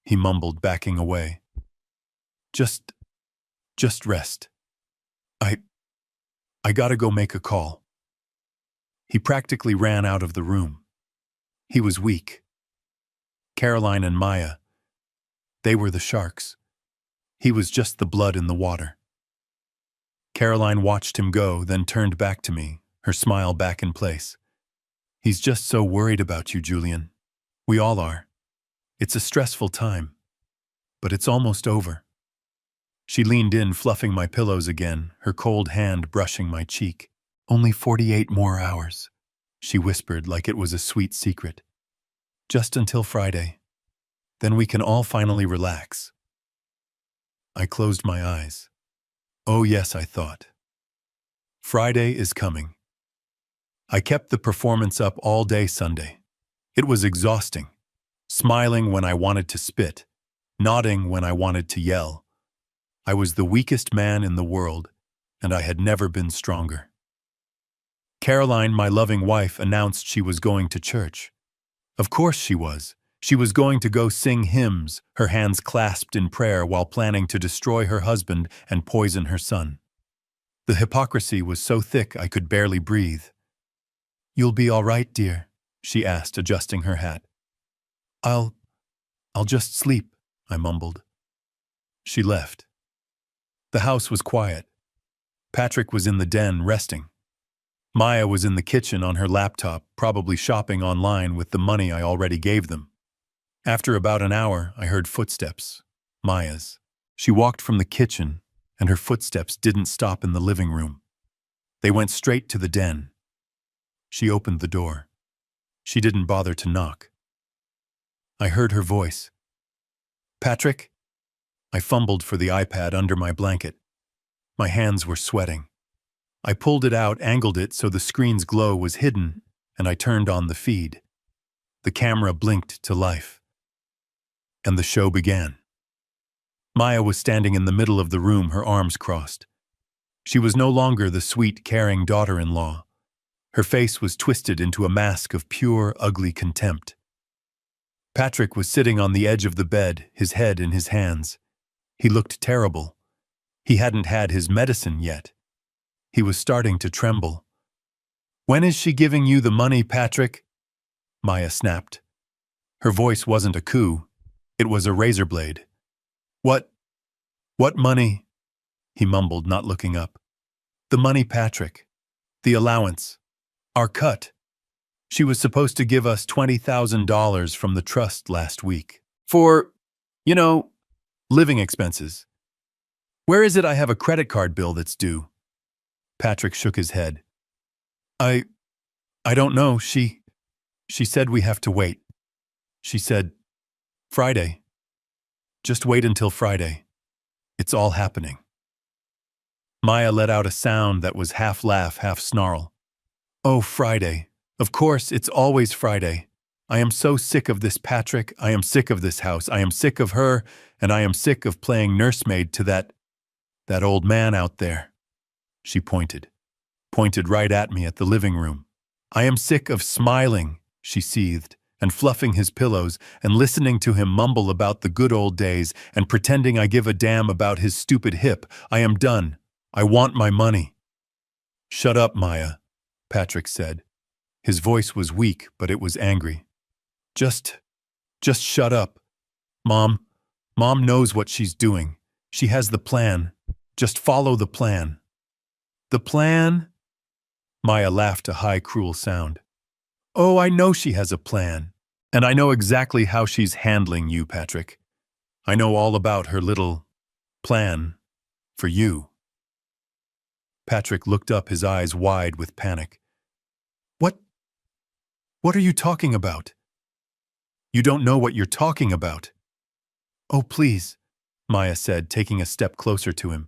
S1: he mumbled, backing away. Just rest. I gotta go make a call. He practically ran out of the room. He was weak. Caroline and Maya, they were the sharks. He was just the blood in the water. Caroline watched him go, then turned back to me, her smile back in place. He's just so worried about you, Julian. We all are. It's a stressful time, but it's almost over. She leaned in, fluffing my pillows again, her cold hand brushing my cheek. Only 48 more hours, she whispered like it was a sweet secret. Just until Friday. Then we can all finally relax. I closed my eyes. Oh yes, I thought. Friday is coming. I kept the performance up all day Sunday. It was exhausting. Smiling when I wanted to spit, nodding when I wanted to yell. I was the weakest man in the world, and I had never been stronger. Caroline, my loving wife, announced she was going to church. Of course she was. She was going to go sing hymns, her hands clasped in prayer while planning to destroy her husband and poison her son. The hypocrisy was so thick I could barely breathe. "You'll be all right, dear?" she asked, adjusting her hat. I'll just sleep," I mumbled. She left. The house was quiet. Patrick was in the den, resting. Maya was in the kitchen on her laptop, probably shopping online with the money I already gave them. After about an hour, I heard footsteps. Maya's. She walked from the kitchen, and her footsteps didn't stop in the living room. They went straight to the den. She opened the door. She didn't bother to knock. I heard her voice. "Patrick?" I fumbled for the iPad under my blanket. My hands were sweating. I pulled it out, angled it so the screen's glow was hidden, and I turned on the feed. The camera blinked to life. And the show began. Maya was standing in the middle of the room, her arms crossed. She was no longer the sweet, caring daughter-in-law. Her face was twisted into a mask of pure, ugly contempt. Patrick was sitting on the edge of the bed, his head in his hands. He looked terrible. He hadn't had his medicine yet. He was starting to tremble. "When is she giving you the money, Patrick?" Maya snapped. Her voice wasn't a coo. It was a razor blade. What money?" he mumbled, not looking up. "The money, Patrick. The allowance. Our cut. She was supposed to give us $20,000 from the trust last week. For, living expenses. Where is it I have a credit card bill that's due?" Patrick shook his head. I don't know. She said we have to wait. She said, Friday. Just wait until Friday. It's all happening." Maya let out a sound that was half laugh, half snarl. "Oh, Friday. Of course, it's always Friday. I am so sick of this, Patrick. I am sick of this house. I am sick of her, and I am sick of playing nursemaid to that old man out there." She pointed right at me at the living room. "I am sick of smiling," she seethed, "and fluffing his pillows, and listening to him mumble about the good old days, and pretending I give a damn about his stupid hip. I am done. I want my money." "Shut up, Maya," Patrick said. His voice was weak, but it was angry. Just shut up. Mom knows what she's doing. She has the plan. Just follow the plan." "The plan?" Maya laughed, a high, cruel sound. "Oh, I know she has a plan. And I know exactly how she's handling you, Patrick. I know all about her little plan for you." Patrick looked up, his eyes wide with panic. What are you talking about? You don't know what you're talking about. Oh, please, Maya said, taking a step closer to him.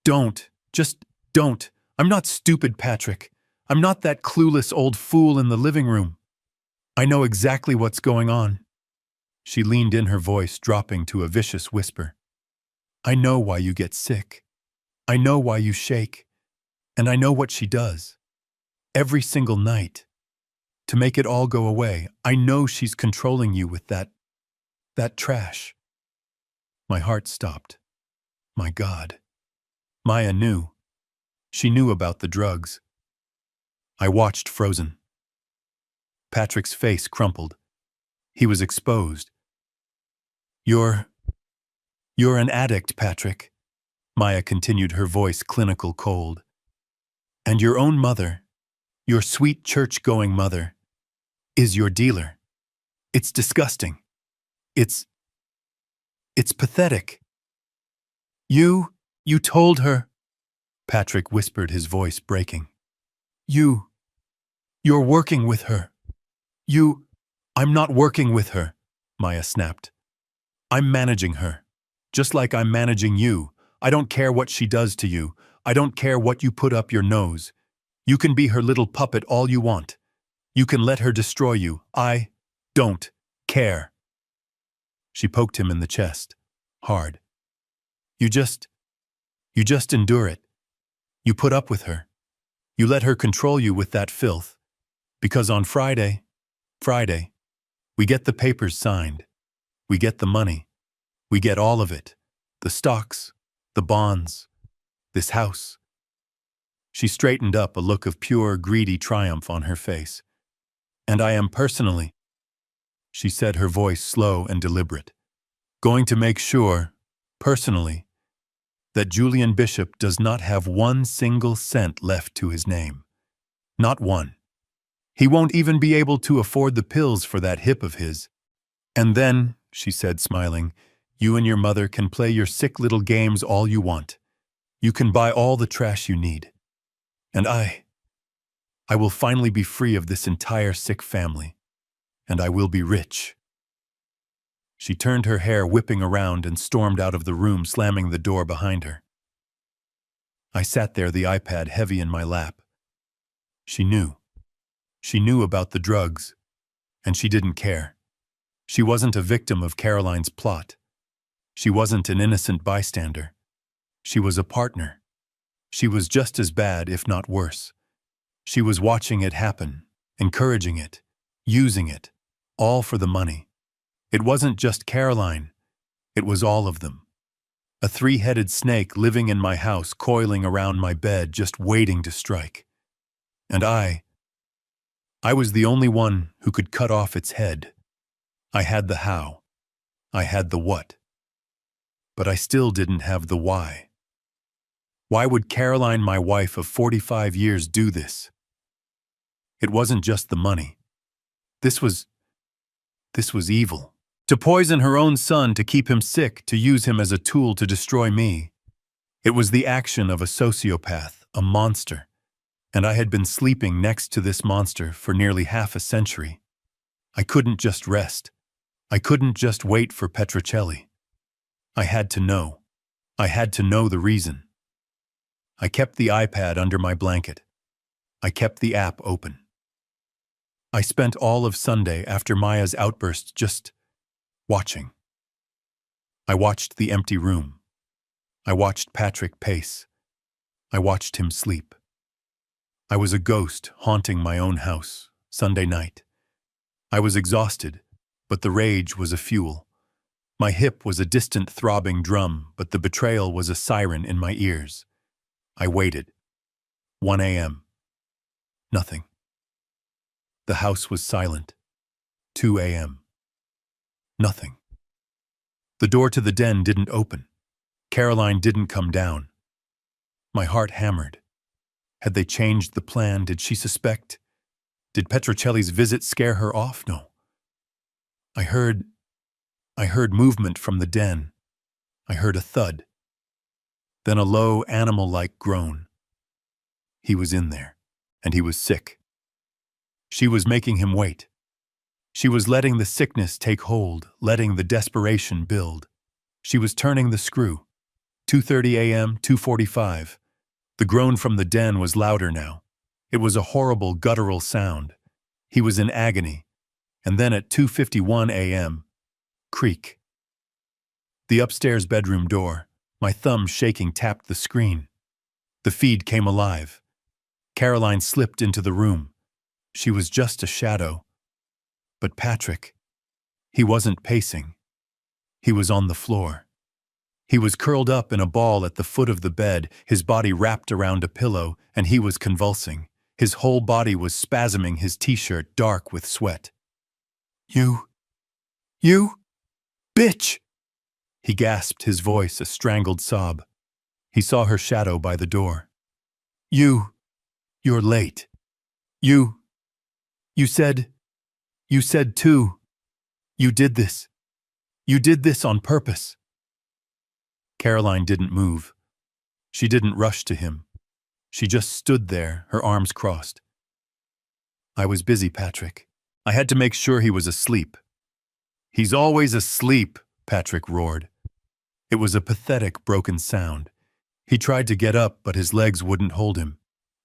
S1: Don't. Just don't. I'm not stupid, Patrick. I'm not that clueless old fool in the living room. I know exactly what's going on. She leaned in, her voice dropping to a vicious whisper. I know why you get sick. I know why you shake. And I know what she does. Every single night. To make it all go away, I know she's controlling you with that trash. My heart stopped. My God. Maya knew. She knew about the drugs. I watched, frozen. Patrick's face crumpled. He was exposed. You're an addict, Patrick. Maya continued, her voice clinical cold. And your own mother, your sweet church-going mother, is your dealer. It's disgusting. It's pathetic. You told her, Patrick whispered, his voice breaking. You're working with her. I'm not working with her, Maya snapped. I'm managing her. Just like I'm managing you. I don't care what she does to you. I don't care what you put up your nose. You can be her little puppet all you want. You can let her destroy you. I don't care. She poked him in the chest, hard. You just endure it. You put up with her. You let her control you with that filth. Because on Friday, we get the papers signed. We get the money. We get all of it. The stocks, the bonds, this house. She straightened up, a look of pure, greedy triumph on her face. And I am personally, she said, her voice slow and deliberate, going to make sure, personally, that Julian Bishop does not have 1 single cent left to his name. Not one. He won't even be able to afford the pills for that hip of his. And then, she said, smiling, you and your mother can play your sick little games all you want. You can buy all the trash you need. And I will finally be free of this entire sick family. And I will be rich. She turned her hair whipping around and stormed out of the room, slamming the door behind her. I sat there, the iPad heavy in my lap. She knew. She knew about the drugs, and she didn't care. She wasn't a victim of Caroline's plot. She wasn't an innocent bystander. She was a partner. She was just as bad, if not worse. She was watching it happen, encouraging it, using it, all for the money. It wasn't just Caroline. It was all of them. A 3-headed snake living in my house, coiling around my bed, just waiting to strike. And I was the only one who could cut off its head. I had the how. I had the what. But I still didn't have the why. Why would Caroline, my wife of 45 years, do this? It wasn't just the money. This was evil. To poison her own son, to keep him sick, to use him as a tool to destroy me. It was the action of a sociopath, a monster. And I had been sleeping next to this monster for nearly half a century. I couldn't just rest. I couldn't just wait for Petrocelli. I had to know. I had to know the reason. I kept the iPad under my blanket. I kept the app open. I spent all of Sunday after Maya's outburst just watching. I watched the empty room. I watched Patrick pace. I watched him sleep. I was a ghost haunting my own house, Sunday night. I was exhausted, but the rage was a fuel. My hip was a distant throbbing drum, but the betrayal was a siren in my ears. I waited. 1 a.m. Nothing. The house was silent. 2 a.m. Nothing. The door to the den didn't open. Caroline didn't come down. My heart hammered. Had they changed the plan? Did she suspect? Did Petrocelli's visit scare her off? No. I heard movement from the den. I heard a thud. Then a low, animal-like groan. He was in there, and he was sick. She was making him wait. She was letting the sickness take hold, letting the desperation build. She was turning the screw. 2:30 a.m., 2:45. The groan from the den was louder now. It was a horrible, guttural sound. He was in agony. And then at 2:51 a.m., creak. The upstairs bedroom door, my thumb shaking, tapped the screen. The feed came alive. Caroline slipped into the room. She was just a shadow. But Patrick, he wasn't pacing. He was on the floor. He was curled up in a ball at the foot of the bed, his body wrapped around a pillow, and he was convulsing. His whole body was spasming, his t-shirt dark with sweat. You bitch! He gasped, his voice a strangled sob. He saw her shadow by the door. You're late. You said too. You did this. You did this on purpose. Caroline didn't move. She didn't rush to him. She just stood there, her arms crossed. I was busy, Patrick. I had to make sure he was asleep. He's always asleep, Patrick roared. It was a pathetic, broken sound. He tried to get up, but his legs wouldn't hold him.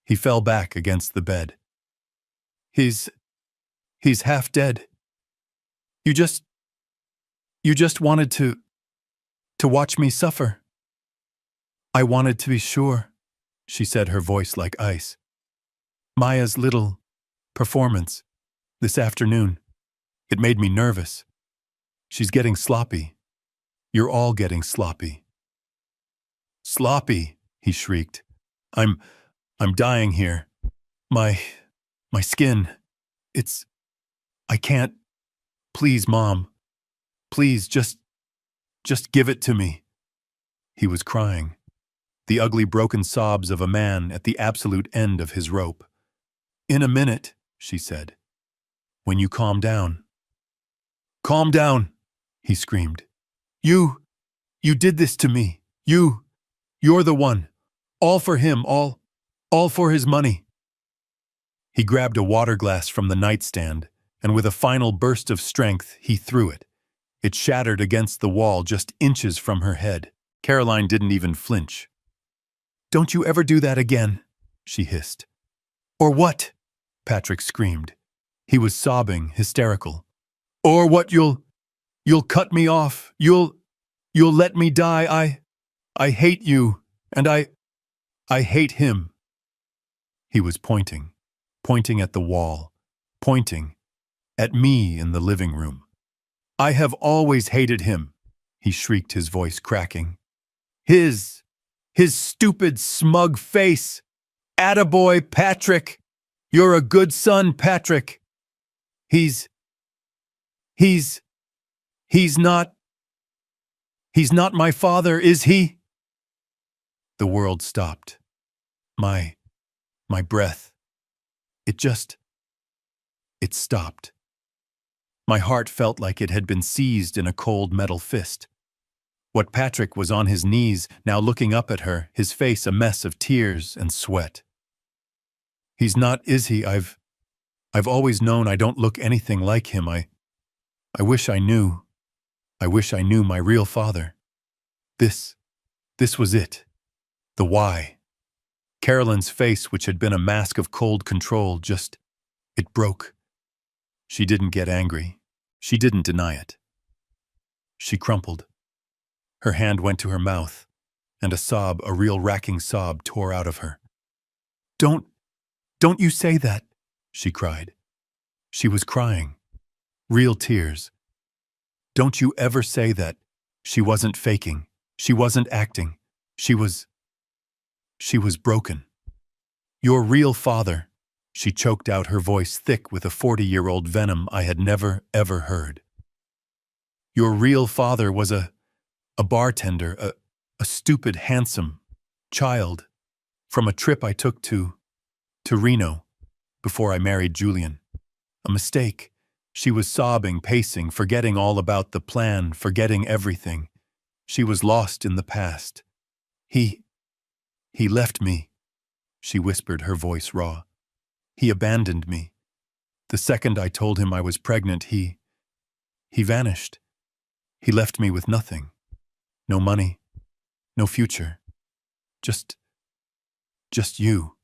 S1: He fell back against the bed. He's half dead. You just wanted to watch me suffer. I wanted to be sure, she said, her voice like ice. Maya's little performance this afternoon, it made me nervous. She's getting sloppy. You're all getting sloppy. Sloppy, he shrieked. I'm dying here. My skin, I can't. Please, Mom. Please, just give it to me. He was crying. The ugly broken sobs of a man at the absolute end of his rope. In a minute, she said. When you calm down. Calm down, he screamed. You did this to me. You're the one. All for him, all for his money. He grabbed a water glass from the nightstand, and with a final burst of strength, he threw it. It shattered against the wall just inches from her head. Caroline didn't even flinch. Don't you ever do that again, she hissed. Or what? Patrick screamed. He was sobbing, hysterical. Or what, you'll cut me off. You'll let me die. I hate you, and I hate him. He was pointing at the wall, pointing at me in the living room. I have always hated him, he shrieked, his voice cracking. His stupid, smug face. Attaboy, Patrick. You're a good son, Patrick. He's not my father, is he? The world stopped. My breath. It stopped. My heart felt like it had been seized in a cold metal fist. What Patrick was on his knees, now looking up at her, his face a mess of tears and sweat. He's not, is he? I've always known I don't look anything like him. I wish I knew. I wish I knew my real father. This was it. The why. Carolyn's face, which had been a mask of cold control, it broke. She didn't get angry. She didn't deny it. She crumpled. Her hand went to her mouth, and a real racking sob, tore out of her. Don't you say that, she cried. She was crying. Real tears. Don't you ever say that. She wasn't faking. She wasn't acting. She was broken. Your real father, she choked out, her voice thick with a 40-year-old venom I had never, ever heard. Your real father was a bartender, a stupid, handsome child from a trip I took to Reno before I married Julian. A mistake. She was sobbing, pacing, forgetting all about the plan, forgetting everything. She was lost in the past. He left me, she whispered, her voice raw. He abandoned me. The second I told him I was pregnant, he vanished. He left me with nothing. No money, no future. Just you.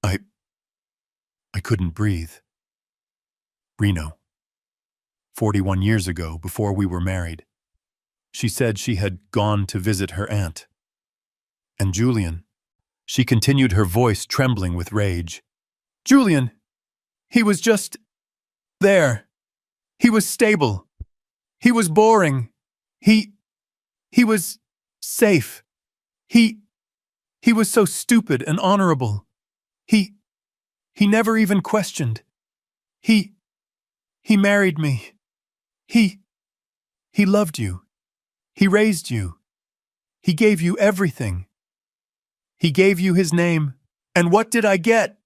S1: I couldn't breathe. Reno. 41 years ago, before we were married. She said she had gone to visit her aunt. And Julian, she continued, her voice trembling with rage. Julian, he was just there. He was stable. He was boring. He was safe. He was so stupid and honorable. He never even questioned. He married me. He loved you. He raised you. He gave you everything. He gave you his name. And what did I get?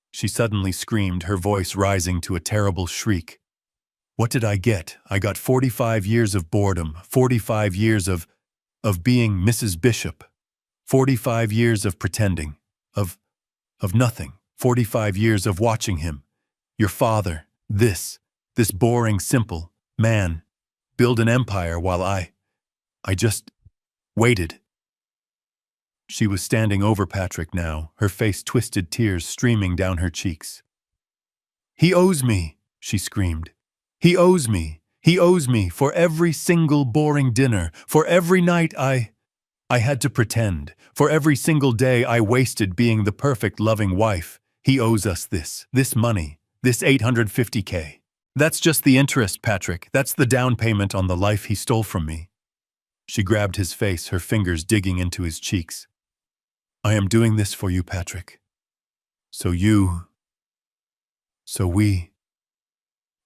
S1: She suddenly screamed, her voice rising to a terrible shriek. What did I get? I got 45 years of boredom, 45 years of being Mrs. Bishop, 45 years of pretending, of nothing, 45 years of watching him, your father, this boring, simple man, build an empire while I just waited. She was standing over Patrick now, her face twisted, tears streaming down her cheeks. He owes me, she screamed. He owes me. He owes me for every single boring dinner, for every night I had to pretend, for every single day I wasted being the perfect loving wife. He owes us this money, this $850K. That's just the interest, Patrick. That's the down payment on the life he stole from me. She grabbed his face, her fingers digging into his cheeks. I am doing this for you, Patrick. So we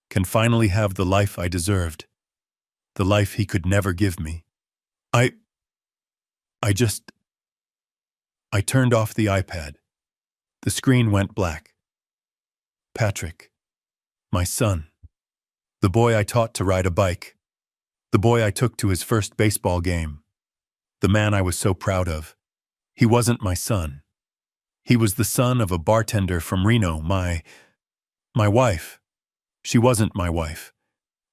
S1: can finally have the life I deserved, the life he could never give me. I turned off the iPad. The screen went black. Patrick, my son, the boy I taught to ride a bike, the boy I took to his first baseball game, the man I was so proud of. He wasn't my son. He was the son of a bartender from Reno, my wife. She wasn't my wife.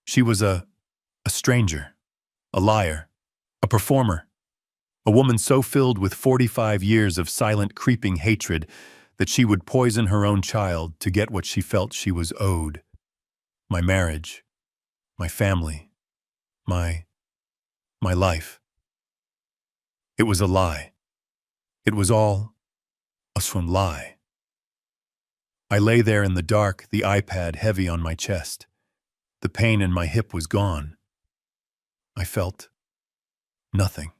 S1: She was a stranger, a liar, a performer, a woman so filled with 45 years of silent, creeping hatred that she would poison her own child to get what she felt she was owed. My marriage, my family, my life. It was a lie. It was all a swim lie. I lay there in the dark, the iPad heavy on my chest. The pain in my hip was gone. I felt nothing.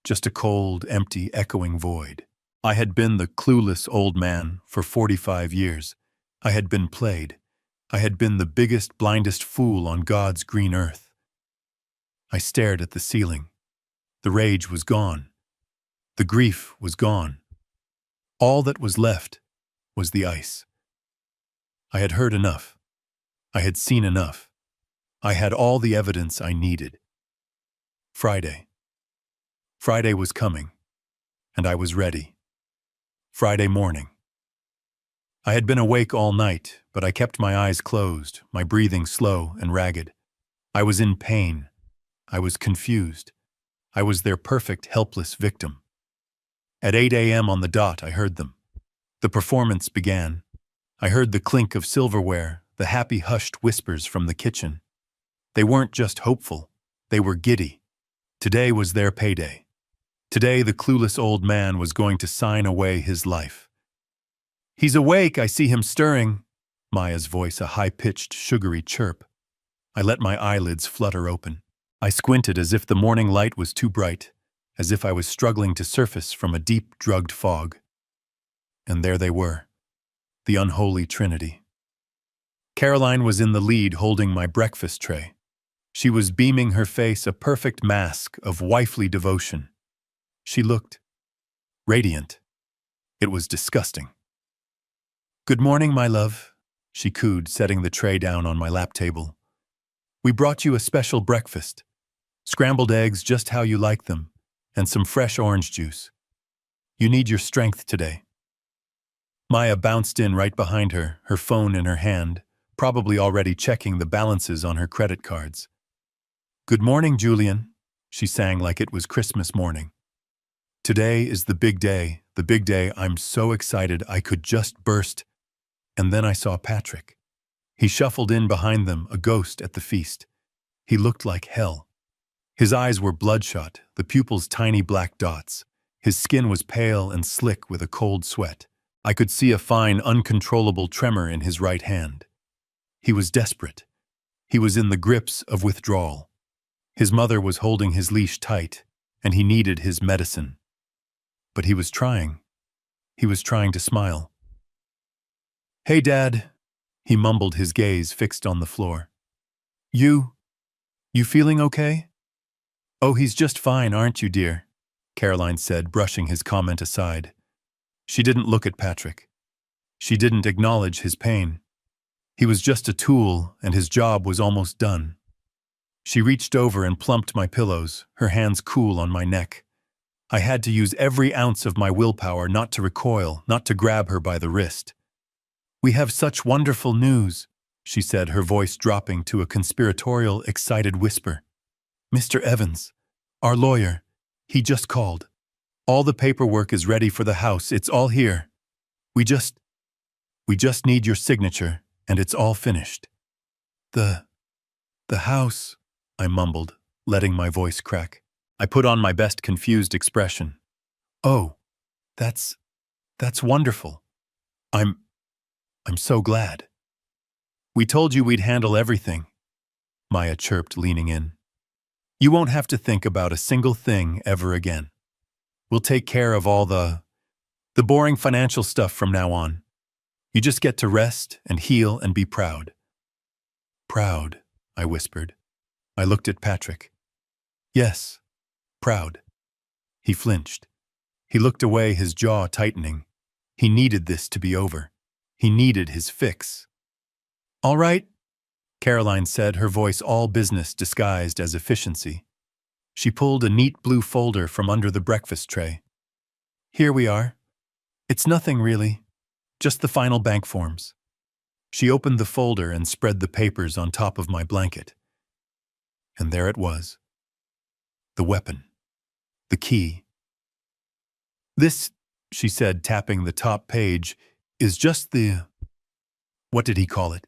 S1: Just a cold, empty, echoing void. I had been the clueless old man for 45 years. I had been played. I had been the biggest, blindest fool on God's green earth. I stared at the ceiling. The rage was gone. The grief was gone. All that was left was the ice. I had heard enough. I had seen enough. I had all the evidence I needed. Friday. Friday was coming, and I was ready. Friday morning. I had been awake all night, but I kept my eyes closed, my breathing slow and ragged. I was in pain. I was confused. I was their perfect, helpless victim. At 8 a.m. on the dot, I heard them. The performance began. I heard the clink of silverware, the happy, hushed whispers from the kitchen. They weren't just hopeful. They were giddy. Today was their payday. Today, the clueless old man was going to sign away his life. He's awake, I see him stirring. Maya's voice, a high-pitched, sugary chirp. I let my eyelids flutter open. I squinted as if the morning light was too bright, as if I was struggling to surface from a deep, drugged fog. And there they were, the unholy trinity. Caroline was in the lead holding my breakfast tray. She was beaming her face, a perfect mask of wifely devotion. She looked radiant. It was disgusting. Good morning, my love, she cooed, setting the tray down on my lap table. We brought you a special breakfast. Scrambled eggs just how you like them, and some fresh orange juice. You need your strength today. Maya bounced in right behind her, her phone in her hand, probably already checking the balances on her credit cards. "Good morning, Julian," she sang like it was Christmas morning. "Today is the big day, the big day. I'm so excited I could just burst." And then I saw Patrick. He shuffled in behind them, a ghost at the feast. He looked like hell. His eyes were bloodshot, the pupils tiny black dots. His skin was pale and slick with a cold sweat. I could see a fine, uncontrollable tremor in his right hand. He was desperate. He was in the grips of withdrawal. His mother was holding his leash tight, and he needed his medicine. But he was trying. He was trying to smile. "Hey, Dad," he mumbled, his gaze fixed on the floor. You feeling okay?" "Oh, he's just fine, aren't you, dear?" Caroline said, brushing his comment aside. She didn't look at Patrick. She didn't acknowledge his pain. He was just a tool, and his job was almost done. She reached over and plumped my pillows, her hands cool on my neck. I had to use every ounce of my willpower not to recoil, not to grab her by the wrist. "We have such wonderful news," she said, her voice dropping to a conspiratorial, excited whisper. "Mr. Evans, our lawyer, he just called. All the paperwork is ready for the house, it's all here. We just need your signature, and it's all finished." The house," I mumbled, letting my voice crack. I put on my best confused expression. "Oh, that's wonderful. I'm so glad." "We told you we'd handle everything," Maya chirped, leaning in. "You won't have to think about a single thing ever again. We'll take care of all the boring financial stuff from now on. You just get to rest and heal and be proud." "Proud," I whispered. I looked at Patrick. "Yes, proud." He flinched. He looked away, his jaw tightening. He needed this to be over. He needed his fix. "All right," Caroline said, her voice all business disguised as efficiency. She pulled a neat blue folder from under the breakfast tray. "Here we are. It's nothing really, just the final bank forms." She opened the folder and spread the papers on top of my blanket. And there it was. The weapon. The key. "This," she said, tapping the top page, "is just the... what did he call it?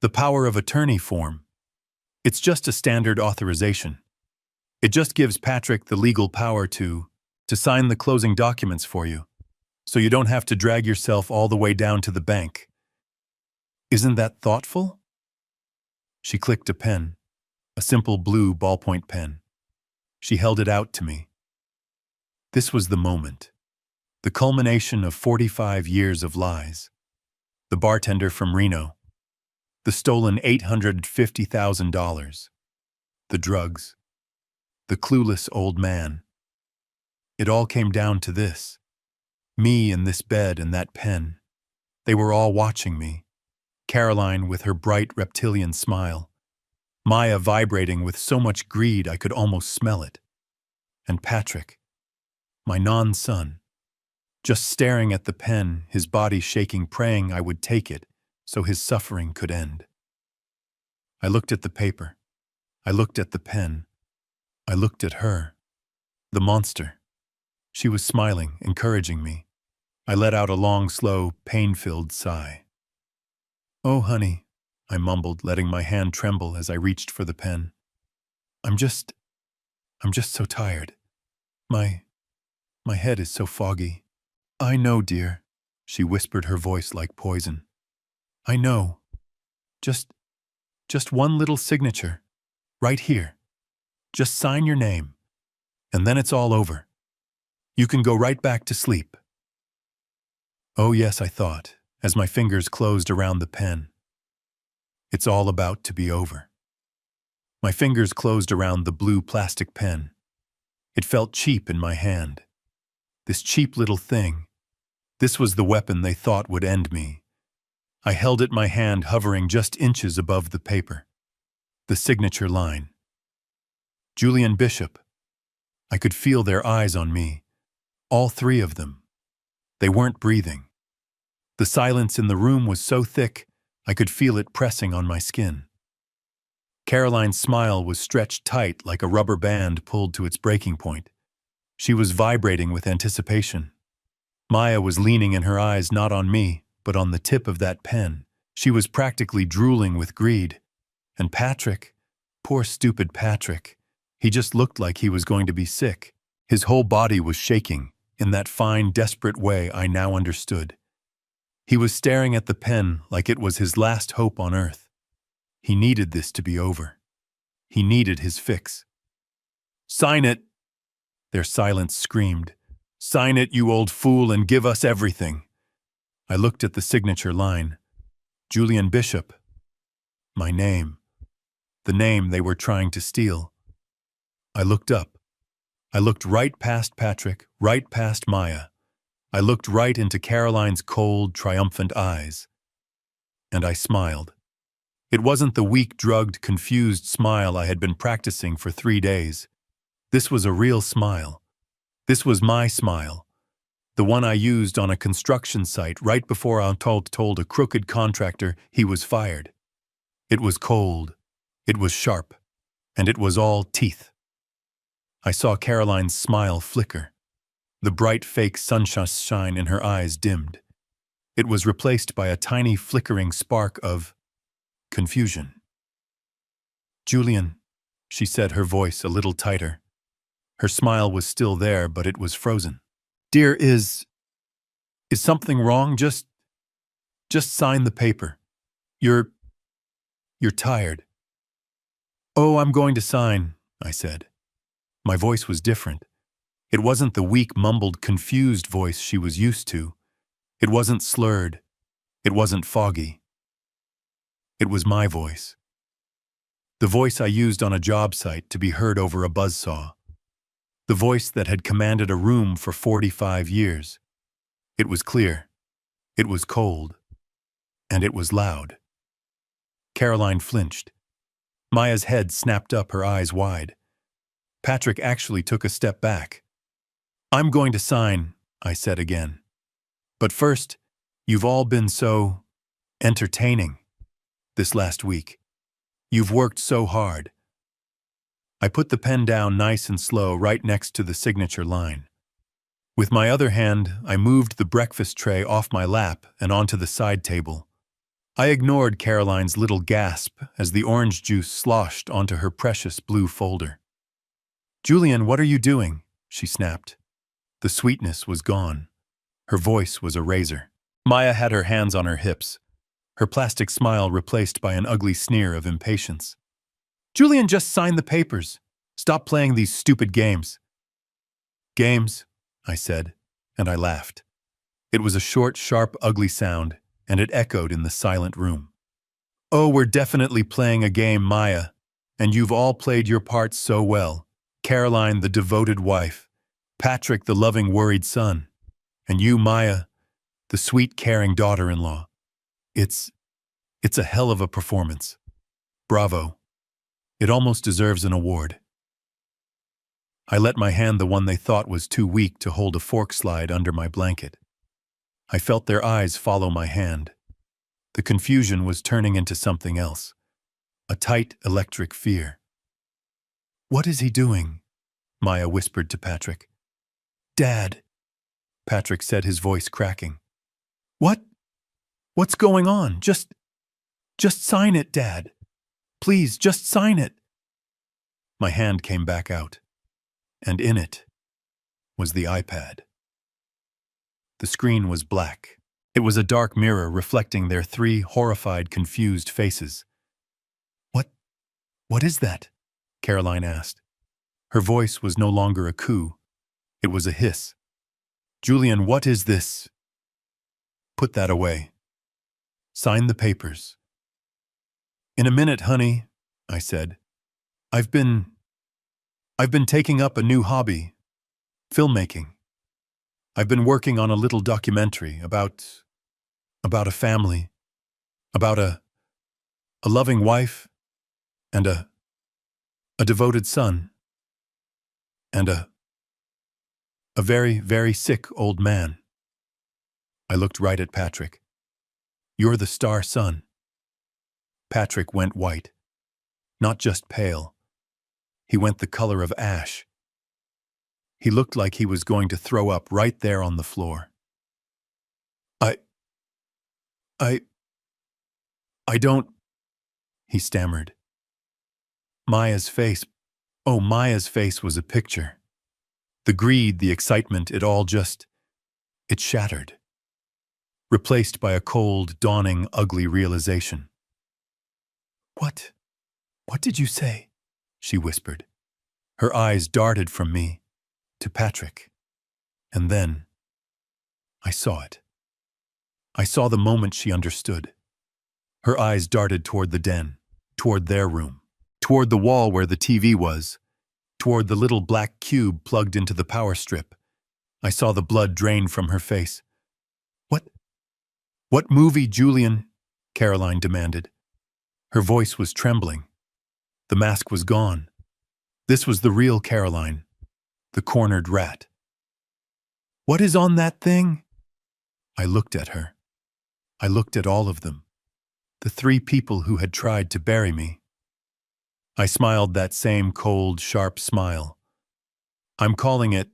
S1: The power of attorney form. It's just a standard authorization. It just gives Patrick the legal power to sign the closing documents for you, so you don't have to drag yourself all the way down to the bank. Isn't that thoughtful?" She clicked a pen, a simple blue ballpoint pen. She held it out to me. This was the moment, the culmination of 45 years of lies. The bartender from Reno, the stolen $850,000, the drugs, the clueless old man. It all came down to this. Me in this bed and that pen. They were all watching me. Caroline with her bright reptilian smile. Maya vibrating with so much greed I could almost smell it. And Patrick, my non-son, just staring at the pen, his body shaking, praying I would take it so his suffering could end. I looked at the paper. I looked at the pen. I looked at her. The monster. She was smiling, encouraging me. I let out a long, slow, pain-filled sigh. "Oh, honey," I mumbled, letting my hand tremble as I reached for the pen. I'm just so tired. My head is so foggy." "I know, dear," she whispered, her voice like poison. "I know. Just one little signature. Right here. Just sign your name. And then it's all over. You can go right back to sleep." Oh yes, I thought, as my fingers closed around the pen. It's all about to be over. My fingers closed around the blue plastic pen. It felt cheap in my hand. This cheap little thing. This was the weapon they thought would end me. I held it, my hand hovering just inches above the paper. The signature line. Julian Bishop. I could feel their eyes on me. All three of them. They weren't breathing. The silence in the room was so thick, I could feel it pressing on my skin. Caroline's smile was stretched tight like a rubber band pulled to its breaking point. She was vibrating with anticipation. Maya was leaning in her eyes not on me, but on the tip of that pen. She was practically drooling with greed. And Patrick, poor stupid Patrick, he just looked like he was going to be sick. His whole body was shaking, in that fine, desperate way I now understood. He was staring at the pen like it was his last hope on earth. He needed this to be over. He needed his fix. "Sign it!" Their silence screamed. "Sign it, you old fool, and give us everything." I looked at the signature line. Julian Bishop. My name. The name they were trying to steal. I looked up. I looked right past Patrick, right past Maya. I looked right into Caroline's cold, triumphant eyes. And I smiled. It wasn't the weak, drugged, confused smile I had been practicing for 3 days. This was a real smile. This was my smile. The one I used on a construction site right before I told a crooked contractor he was fired. It was cold. It was sharp. And it was all teeth. I saw Caroline's smile flicker. The bright fake sunshine in her eyes dimmed. It was replaced by a tiny flickering spark of confusion. "Julian," she said, her voice a little tighter. Her smile was still there, but it was frozen. "Dear, is something wrong? Just sign the paper. You're tired." "Oh, I'm going to sign," I said. My voice was different. It wasn't the weak, mumbled, confused voice she was used to. It wasn't slurred. It wasn't foggy. It was my voice. The voice I used on a job site to be heard over a buzzsaw. The voice that had commanded a room for 45 years. It was clear. It was cold. And it was loud. Caroline flinched. Maya's head snapped up, her eyes wide. Patrick actually took a step back. "I'm going to sign," I said again. "But first, you've all been so entertaining this last week. You've worked so hard." I put the pen down nice and slow right next to the signature line. With my other hand, I moved the breakfast tray off my lap and onto the side table. I ignored Caroline's little gasp as the orange juice sloshed onto her precious blue folder. "Julian, what are you doing?" she snapped. The sweetness was gone. Her voice was a razor. Maya had her hands on her hips, her plastic smile replaced by an ugly sneer of impatience. "Julian, just sign the papers. Stop playing these stupid games." "Games?" I said, and I laughed. It was a short, sharp, ugly sound, and it echoed in the silent room. "Oh, we're definitely playing a game, Maya, and you've all played your parts so well. Caroline, the devoted wife. Patrick, the loving, worried son. And you, Maya, the sweet, caring daughter-in-law. It's a hell of a performance. Bravo. It almost deserves an award." I let my hand the one they thought was too weak to hold a fork slide under my blanket. I felt their eyes follow my hand. The confusion was turning into something else. A tight, electric fear. "What is he doing?" Maya whispered to Patrick. "Dad," Patrick said, his voice cracking. What's going on? Just sign it, Dad. Please, just sign it." My hand came back out, and in it was the iPad. The screen was black. It was a dark mirror reflecting their 3 horrified, confused faces. What is that?" Caroline asked. Her voice was no longer a coo. It was a hiss. "Julian, what is this?" "Put that away. Sign the papers." "In a minute, honey," I said. I've been taking up a new hobby, filmmaking. I've been working on a little documentary about a family, about a loving wife, and a devoted son, and a very, very sick old man." I looked right at Patrick. You're the star son. Patrick went white. Not just pale. He went the color of ash. He looked like he was going to throw up right there on the floor. I I don't, he stammered. Maya's face, oh, Maya's face was a picture. The greed, the excitement, it shattered. Replaced by a cold, dawning, ugly realization. What did you say? She whispered. Her eyes darted from me to Patrick. And then, I saw it. I saw the moment she understood. Her eyes darted toward the den, toward their room, toward the wall where the TV was, toward the little black cube plugged into the power strip. I saw the blood drain from her face. What movie, Julian? Caroline demanded. Her voice was trembling. The mask was gone. This was the real Caroline, the cornered rat. What is on that thing? I looked at her. I looked at all of them, the 3 people who had tried to bury me. I smiled that same cold, sharp smile. I'm calling it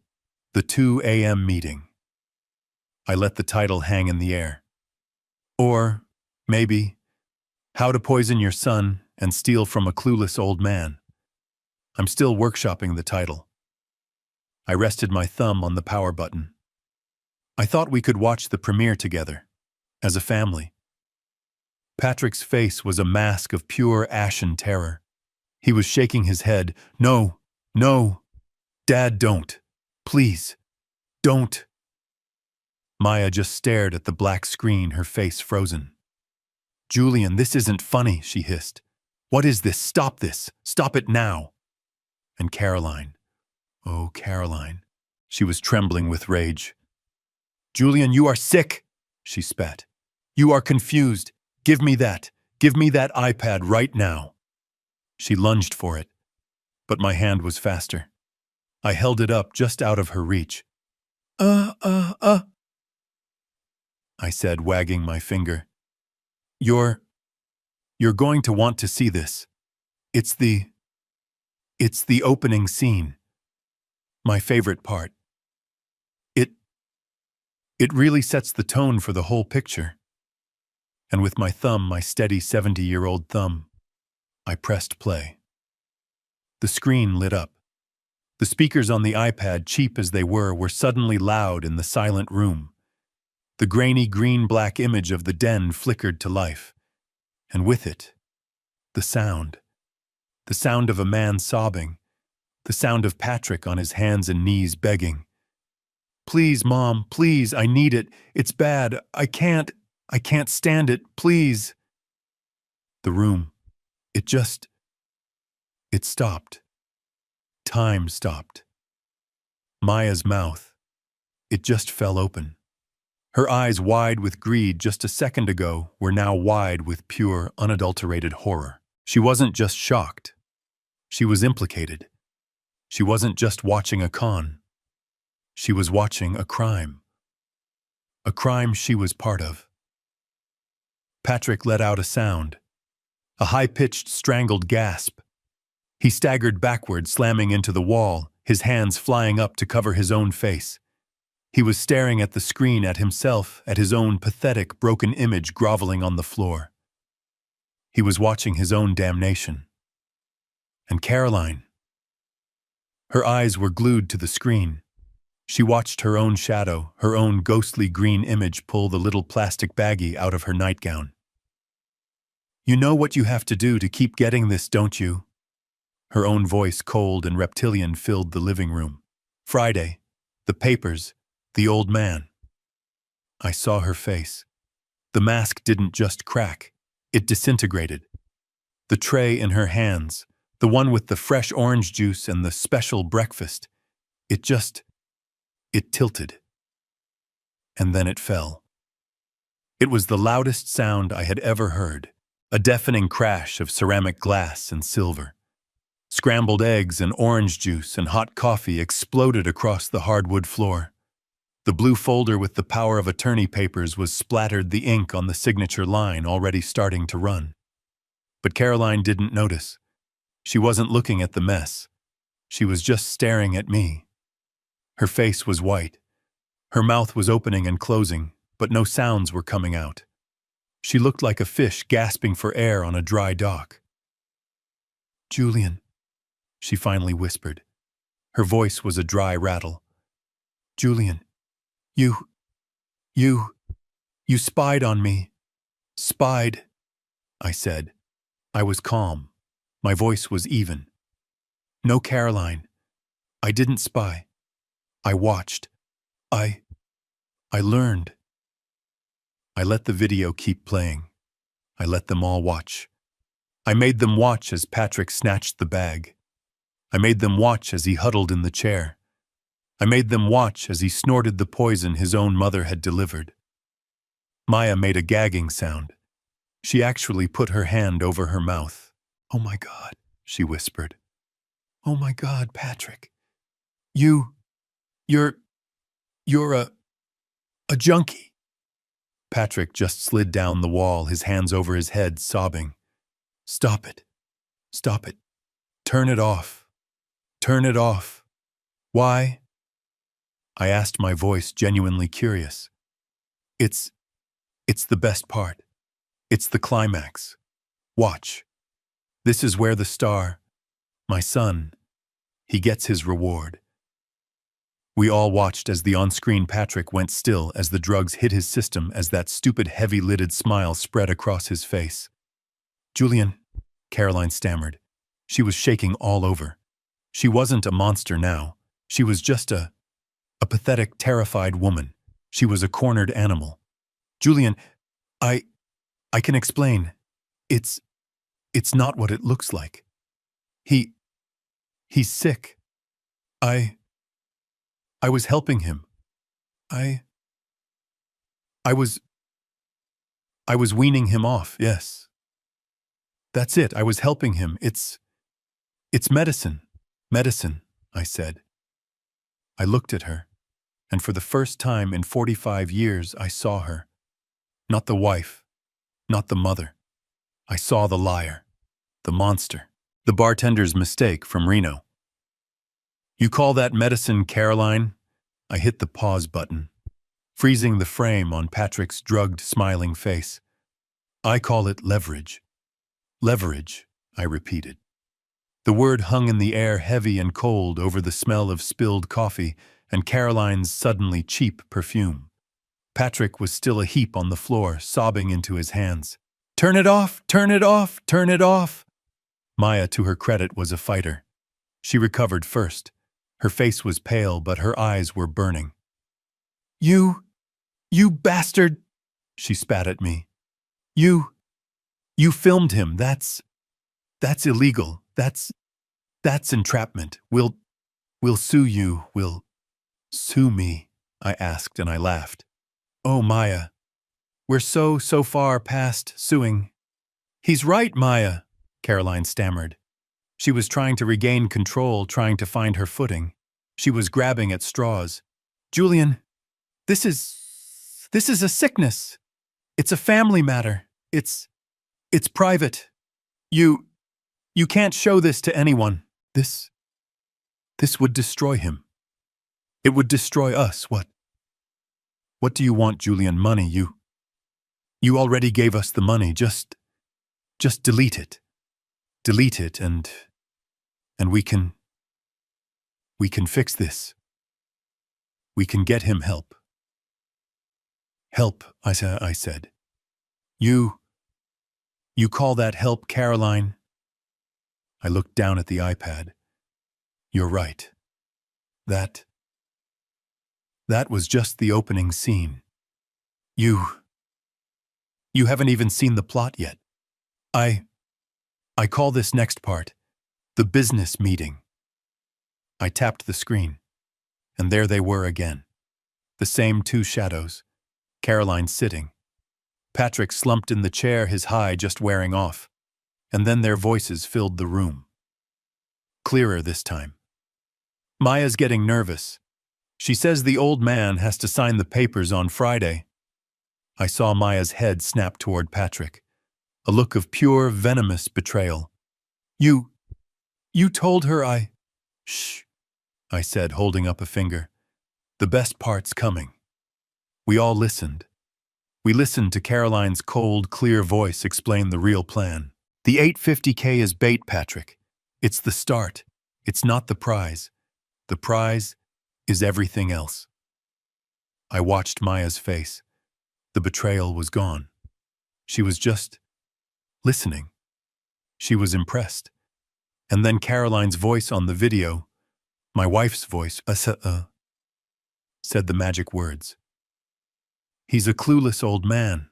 S1: the 2 a.m. meeting. I let the title hang in the air. Or, maybe, How to Poison Your Son and Steal from a Clueless Old Man. I'm still workshopping the title. I rested my thumb on the power button. I thought we could watch the premiere together, as a family. Patrick's face was a mask of pure ashen terror. He was shaking his head. No, Dad, don't. Please, don't. Maya just stared at the black screen, her face frozen. Julian, this isn't funny, she hissed. What is this? Stop this. Stop it now. And Caroline. Oh, Caroline. She was trembling with rage. Julian, you are sick, she spat. You are confused. Give me that. Give me that iPad right now. She lunged for it, but my hand was faster. I held it up just out of her reach. I said, wagging my finger. You're going to want to see this. It's the opening scene. My favorite part. It really sets the tone for the whole picture. And with my thumb, my steady 70-year-old thumb, I pressed play. The screen lit up. The speakers on the iPad, cheap as they were suddenly loud in the silent room. The grainy green-black image of the den flickered to life. And with it, the sound. The sound of a man sobbing. The sound of Patrick on his hands and knees begging. Please, Mom, please, I need it. It's bad. I can't stand it, please. The room, it stopped. Time stopped. Maya's mouth, it just fell open. Her eyes, wide with greed just a second ago, were now wide with pure, unadulterated horror. She wasn't just shocked. She was implicated. She wasn't just watching a con. She was watching a crime. A crime she was part of. Patrick let out a sound. A high-pitched, strangled gasp. He staggered backward, slamming into the wall, his hands flying up to cover his own face. He was staring at the screen, at himself, at his own pathetic, broken image groveling on the floor. He was watching his own damnation. And Caroline. Her eyes were glued to the screen. She watched her own shadow, her own ghostly green image pull the little plastic baggie out of her nightgown. You know what you have to do to keep getting this, don't you? Her own voice, cold and reptilian, filled the living room. Friday, the papers, the old man. I saw her face. The mask didn't just crack, it disintegrated. The tray in her hands, the one with the fresh orange juice and the special breakfast, it tilted. And then it fell. It was the loudest sound I had ever heard, a deafening crash of ceramic glass and silver. Scrambled eggs and orange juice and hot coffee exploded across the hardwood floor. The blue folder with the power of attorney papers was splattered the ink on the signature line already starting to run. But Caroline didn't notice. She wasn't looking at the mess. She was just staring at me. Her face was white. Her mouth was opening and closing, but no sounds were coming out. She looked like a fish gasping for air on a dry dock. "Julian," she finally whispered. Her voice was a dry rattle. "Julian, you spied on me." "Spied," I said. I was calm. My voice was even. "No, Caroline. I didn't spy. I watched. I learned." I let the video keep playing. I let them all watch. I made them watch as Patrick snatched the bag. I made them watch as he huddled in the chair. I made them watch as he snorted the poison his own mother had delivered. Maya made a gagging sound. She actually put her hand over her mouth. "Oh my God," she whispered. "Oh my God, Patrick. You're a junkie." Patrick just slid down the wall, his hands over his head, sobbing. "Stop it. Stop it. Turn it off. Turn it off." "Why?" I asked, my voice genuinely curious. It's the best part. It's the climax. Watch. This is where the star, my son, he gets his reward." We all watched as the on-screen Patrick went still as the drugs hit his system, as that stupid heavy-lidded smile spread across his face. "Julian," Caroline stammered. She was shaking all over. She wasn't a monster now. She was just a pathetic, terrified woman. She was a cornered animal. "Julian, I can explain. It's not what it looks like. He's sick. I was helping him. I was weaning him off, yes. That's it, I was helping him. It's medicine. Medicine," I said. I looked at her, and for the first time in 45 years I saw her. Not the wife, not the mother. I saw the liar, the monster, the bartender's mistake from Reno. "You call that medicine, Caroline?" I hit the pause button, freezing the frame on Patrick's drugged, smiling face. "I call it leverage." "Leverage," I repeated. The word hung in the air, heavy and cold, over the smell of spilled coffee and Caroline's suddenly cheap perfume. Patrick was still a heap on the floor, sobbing into his hands. "Turn it off! Turn it off! Turn it off!" Maya, to her credit, was a fighter. She recovered first. Her face was pale, but her eyes were burning. You bastard!" she spat at me. You filmed him. That's illegal. That's entrapment. We'll sue you. We'll sue me," I asked, and I laughed. "Oh, Maya, we're so far past suing." "He's right, Maya," Caroline stammered. She was trying to regain control, trying to find her footing. She was grabbing at straws. "Julian, this is a sickness. It's a family matter. It's private. You can't show this to anyone. This would destroy him. It would destroy us. What do you want, Julian? Money? You already gave us the money. Just delete it. Delete it and we can fix this. We can get him help." "Help," I said. You call that help, Caroline?" I looked down at the iPad. "You're right. That was just the opening scene. You haven't even seen the plot yet. I call this next part the business meeting." I tapped the screen, and there they were again. The same two shadows. Caroline sitting. Patrick slumped in the chair, his high just wearing off. And then their voices filled the room. Clearer this time. "Maya's getting nervous. She says the old man has to sign the papers on Friday. I saw Maya's head snap toward Patrick, a look of pure, venomous betrayal. You told her I— Shh, I said, holding up a finger. The best part's coming. We all listened. We listened to Caroline's cold, clear voice explain the real plan. The 850K is bait, Patrick. It's the start. It's not the prize. The prize is everything else. I watched Maya's face. The betrayal was gone. She was just listening. She was impressed. And then Caroline's voice on the video, my wife's voice, said the magic words. He's a clueless old man.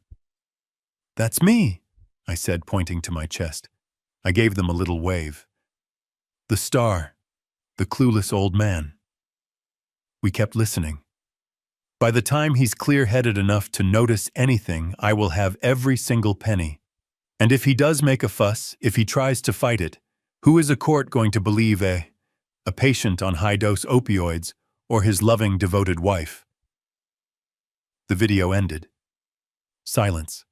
S1: That's me, I said, pointing to my chest. I gave them a little wave. The star, the clueless old man. We kept listening. By the time he's clear-headed enough to notice anything, I will have every single penny. And if he does make a fuss, if he tries to fight it, who is a court going to believe a patient on high-dose opioids or his loving, devoted wife? The video ended. Silence.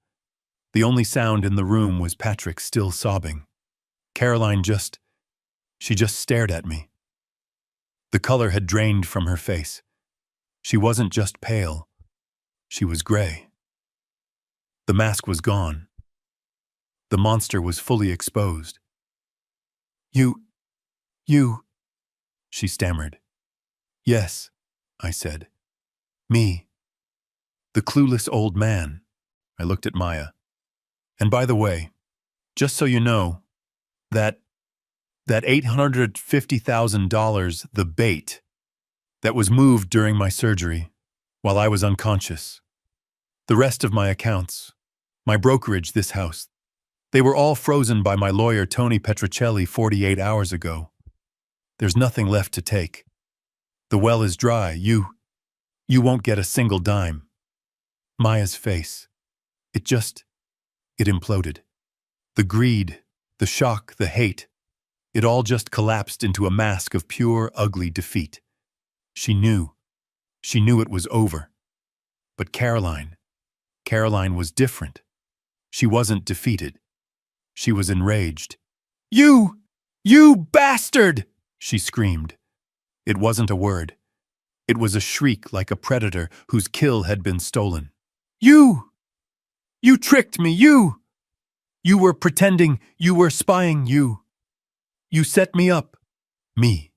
S1: The only sound in the room was Patrick still sobbing. Caroline she just stared at me. The color had drained from her face. She wasn't just pale. She was gray. The mask was gone. The monster was fully exposed. You, she stammered. Yes, I said. Me. The clueless old man. I looked at Maya. And by the way, just so you know, that $850,000, the bait, that was moved during my surgery, while I was unconscious. The rest of my accounts, my brokerage, this house, they were all frozen by my lawyer Tony Petrocelli 48 hours ago. There's nothing left to take. The well is dry. You won't get a single dime. Maya's face. It imploded. The greed, the shock, the hate, it all just collapsed into a mask of pure, ugly defeat. She knew it was over. But Caroline was different. She wasn't defeated. She was enraged. You bastard! She screamed. It wasn't a word. It was a shriek like a predator whose kill had been stolen. You tricked me, you were pretending, you were spying, you set me up. Me.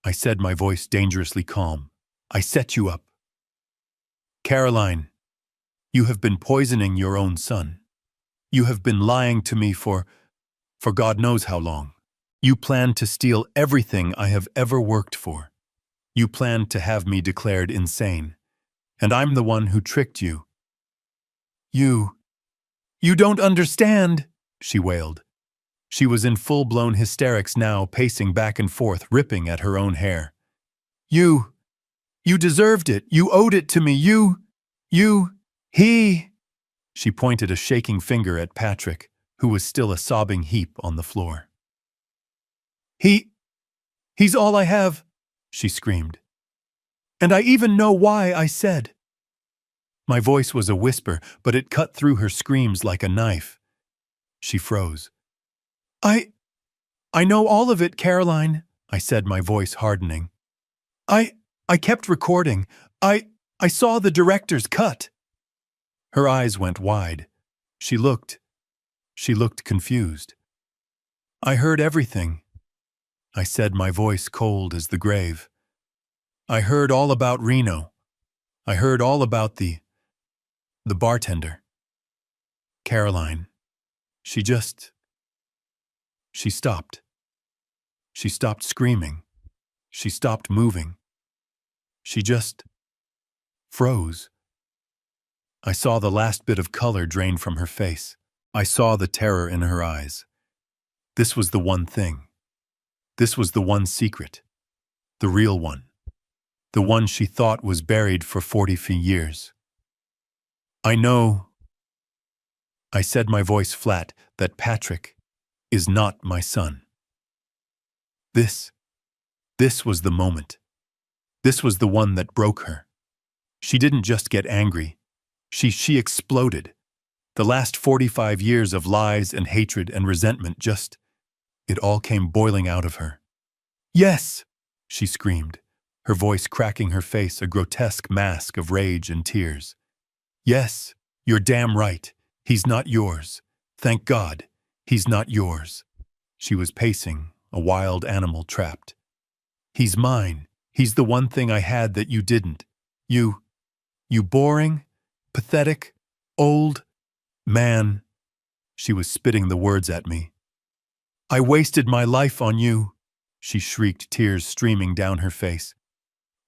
S1: I said, my voice dangerously calm. I set you up. Caroline, you have been poisoning your own son. You have been lying to me for God knows how long. You planned to steal everything I have ever worked for. You planned to have me declared insane. And I'm the one who tricked you. You don't understand, she wailed. She was in full-blown hysterics now, pacing back and forth, ripping at her own hair. You deserved it. You owed it to me. He. She pointed a shaking finger at Patrick, who was still a sobbing heap on the floor. He's all I have, she screamed. And I even know why I said. My voice was a whisper, but it cut through her screams like a knife. She froze. I know all of it, Caroline, I said, my voice hardening. I kept recording. I saw the director's cut. Her eyes went wide. She looked confused. I heard everything, I said, my voice cold as the grave. I heard all about Reno. I heard all about the bartender. Caroline, she stopped. She stopped screaming. She stopped moving. She just froze. I saw the last bit of color drain from her face. I saw the terror in her eyes. This was the one thing. This was the one secret. The real one. The one she thought was buried for 40 years. I know, I said, my voice flat, that Patrick is not my son. This was the moment. This was the one that broke her. She didn't just get angry. She exploded. The last 45 years of lies and hatred and resentment it all came boiling out of her. "Yes!" she screamed, her voice cracking her face a grotesque mask of rage and tears. "Yes, you're damn right. He's not yours. Thank God, he's not yours." She was pacing, a wild animal trapped. "He's mine. He's the one thing I had that you didn't. You boring, pathetic, old man." She was spitting the words at me. "I wasted my life on you," she shrieked, tears streaming down her face.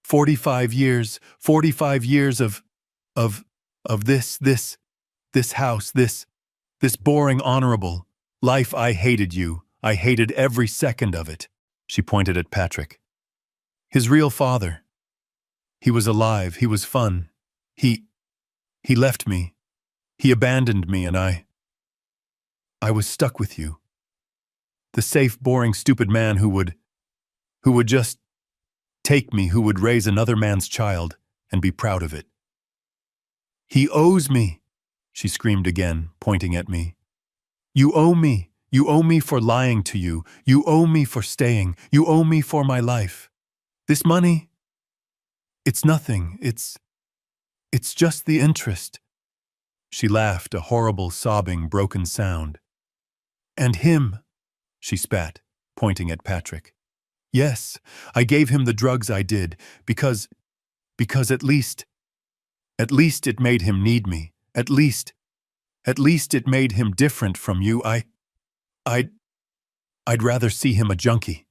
S1: 45 years of this house, this boring honorable life. I hated you. I hated every second of it." She pointed at Patrick. "His real father. He was alive. He was fun. He left me. He abandoned me, and I was stuck with you. The safe, boring, stupid man who would just take me, who would raise another man's child and be proud of it. He owes me," she screamed again, pointing at me. "You owe me. You owe me for lying to you. You owe me for staying. You owe me for my life. This money, it's nothing. It's just the interest." She laughed, a horrible, sobbing, broken sound. "And him," she spat, pointing at Patrick. "Yes, I gave him the drugs I did, because at least it made him need me. At least it made him different from you. I'd rather see him a junkie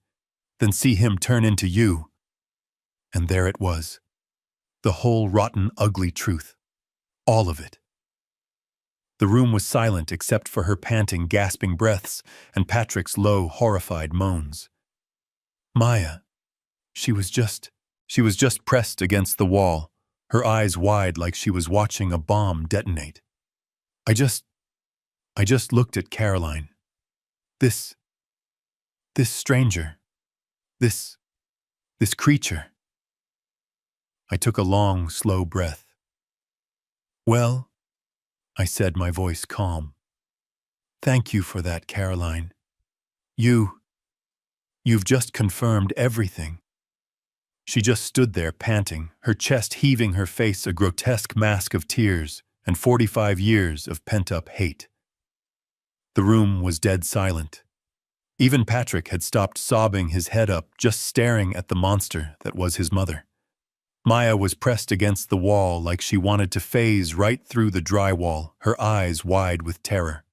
S1: than see him turn into you." And there it was. The whole rotten, ugly truth. All of it. The room was silent except for her panting, gasping breaths and Patrick's low, horrified moans. Maya. She was just pressed against the wall, her eyes wide like she was watching a bomb detonate. I just looked at Caroline. This stranger. This creature. I took a long, slow breath. "Well," I said, my voice calm. "Thank you for that, Caroline. You've just confirmed everything." She just stood there panting, her chest heaving, her face a grotesque mask of tears and 45 years of pent-up hate. The room was dead silent. Even Patrick had stopped sobbing, his head up, just staring at the monster that was his mother. Maya was pressed against the wall like she wanted to phase right through the drywall, her eyes wide with terror.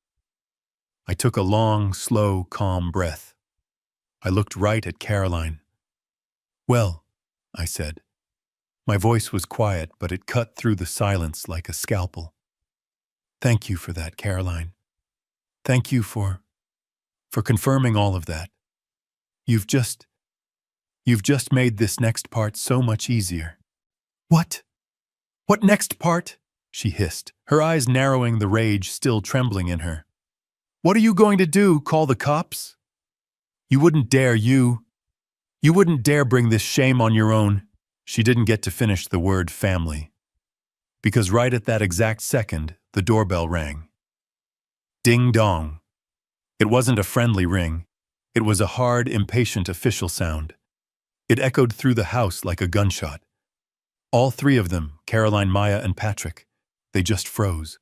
S1: I took a long, slow, calm breath. I looked right at Caroline. "Well," I said. My voice was quiet, but it cut through the silence like a scalpel. "Thank you for that, Caroline. Thank you for confirming all of that. You've just made this next part so much easier." "What? What next part?" she hissed, her eyes narrowing, the rage still trembling in her. "What are you going to do, call the cops? You wouldn't dare, you wouldn't dare bring this shame on your own." She didn't get to finish the word family, because right at that exact second, the doorbell rang. Ding dong. It wasn't a friendly ring. It was a hard, impatient official sound. It echoed through the house like a gunshot. All three of them, Caroline, Maya, and Patrick, they just froze.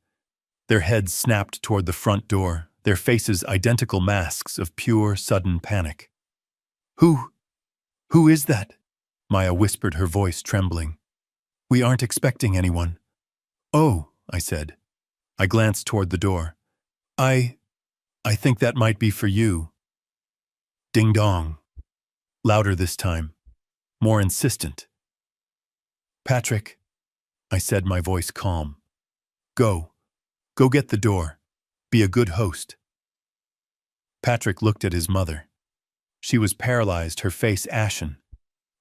S1: Their heads snapped toward the front door, their faces identical masks of pure, sudden panic. Who is that?" Maya whispered, her voice trembling. "We aren't expecting anyone." "Oh," I said. I glanced toward the door. I think that might be for you." Ding dong. Louder this time. More insistent. "Patrick," I said, my voice calm. Go get the door. Be a good host." Patrick looked at his mother. She was paralyzed, her face ashen.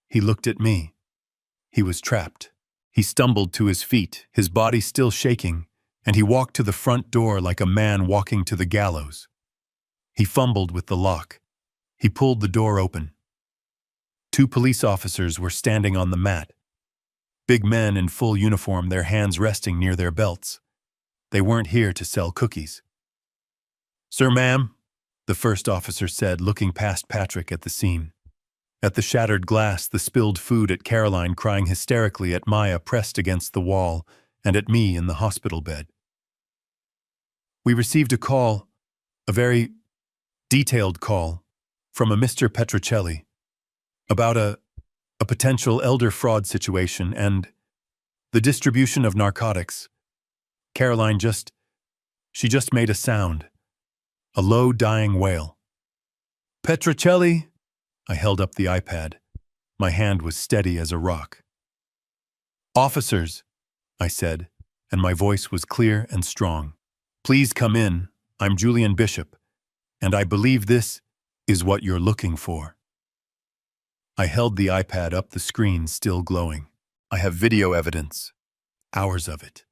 S1: He looked at me. He was trapped. He stumbled to his feet, his body still shaking, and he walked to the front door like a man walking to the gallows. He fumbled with the lock. He pulled the door open. Two police officers were standing on the mat. Big men in full uniform, their hands resting near their belts. They weren't here to sell cookies. "Sir, ma'am," the first officer said, looking past Patrick at the scene. At the shattered glass, the spilled food, at Caroline crying hysterically, at Maya pressed against the wall, and at me in the hospital bed. "We received a call, a very detailed call, from a Mr. Petrocelli, about a potential elder fraud situation and the distribution of narcotics." Caroline just made a sound, a low, dying wail. "Petrocelli?" I held up the iPad. My hand was steady as a rock. "Officers," I said, and my voice was clear and strong. "Please come in. I'm Julian Bishop, and I believe this is what you're looking for." I held the iPad up, the screen still glowing. "I have video evidence, hours of it,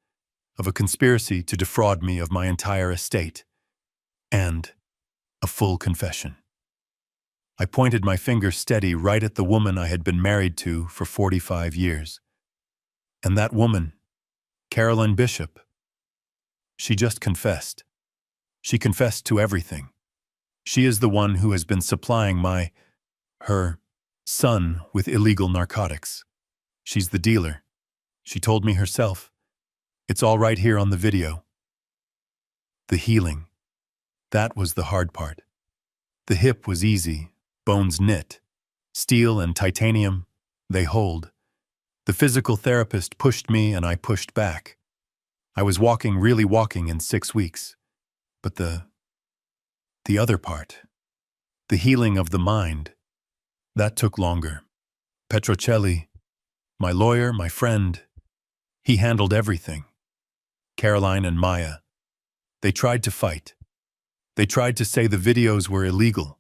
S1: of a conspiracy to defraud me of my entire estate, and a full confession." I pointed my finger steady right at the woman I had been married to for 45 years. And that woman, Caroline Bishop, she just confessed. She confessed to everything. She is the one who has been supplying her son with illegal narcotics. She's the dealer. She told me herself. It's all right here on the video. The healing. That was the hard part. The hip was easy, bones knit. Steel and titanium, they hold. The physical therapist pushed me and I pushed back. I was really walking in 6 weeks. But the other part, the healing of the mind, that took longer. Petrocelli, my lawyer, my friend, he handled everything. Caroline and Maya, they tried to fight. They tried to say the videos were illegal.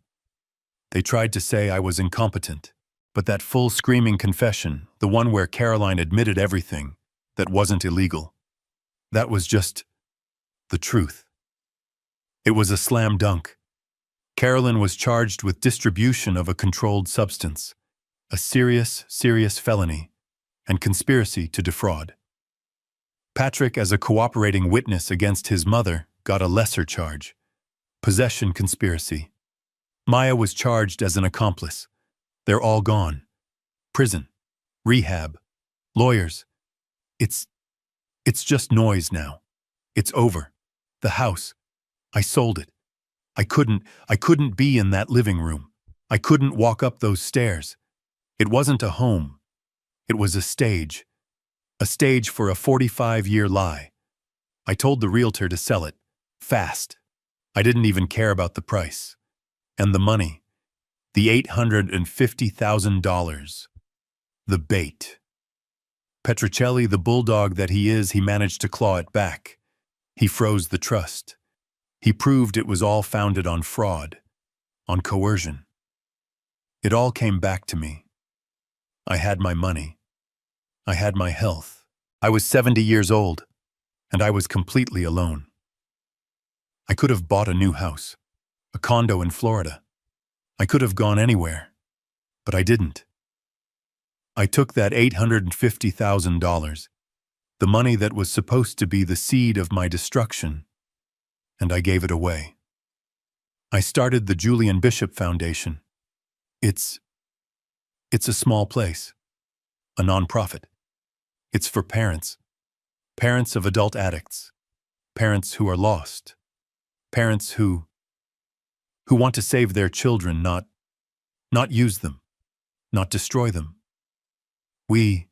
S1: They tried to say I was incompetent. But that full screaming confession, the one where Caroline admitted everything, that wasn't illegal. That was just the truth. It was a slam dunk. Caroline was charged with distribution of a controlled substance, a serious felony, and conspiracy to defraud. Patrick, as a cooperating witness against his mother, got a lesser charge, possession conspiracy. Maya was charged as an accomplice. They're all gone. Prison, rehab, lawyers. It's just noise now. It's over. The house, I sold it. I couldn't be in that living room. I couldn't walk up those stairs. It wasn't a home. It was a stage for a 45-year lie. I told the realtor to sell it, fast. I didn't even care about the price. And the money, the $850,000, the bait. Petrocelli, the bulldog that he is, he managed to claw it back. He froze the trust. He proved it was all founded on fraud, on coercion. It all came back to me. I had my money. I had my health. I was 70 years old, and I was completely alone. I could have bought a new house, a condo in Florida. I could have gone anywhere, but I didn't. I took that $850,000, the money that was supposed to be the seed of my destruction, and I gave it away. I started the Julian Bishop Foundation. It's a small place, a nonprofit. It's for parents of adult addicts, parents who are lost, parents who want to save their children, not use them, not destroy them. We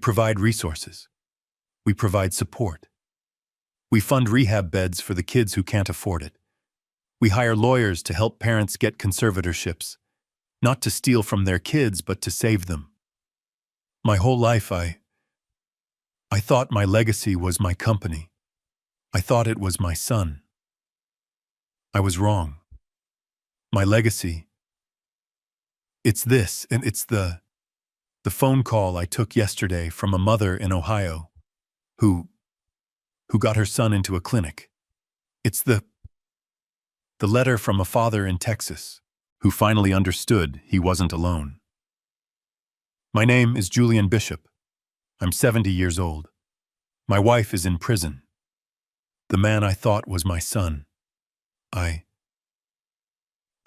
S1: provide resources. We provide support. We fund rehab beds for the kids who can't afford it. We hire lawyers to help parents get conservatorships, not to steal from their kids, but to save them. My whole life, I thought my legacy was my company. I thought it was my son. I was wrong. My legacy, it's this, and it's the phone call I took yesterday from a mother in Ohio who got her son into a clinic. It's the letter from a father in Texas who finally understood he wasn't alone. My name is Julian Bishop. I'm 70 years old. My wife is in prison. The man I thought was my son. I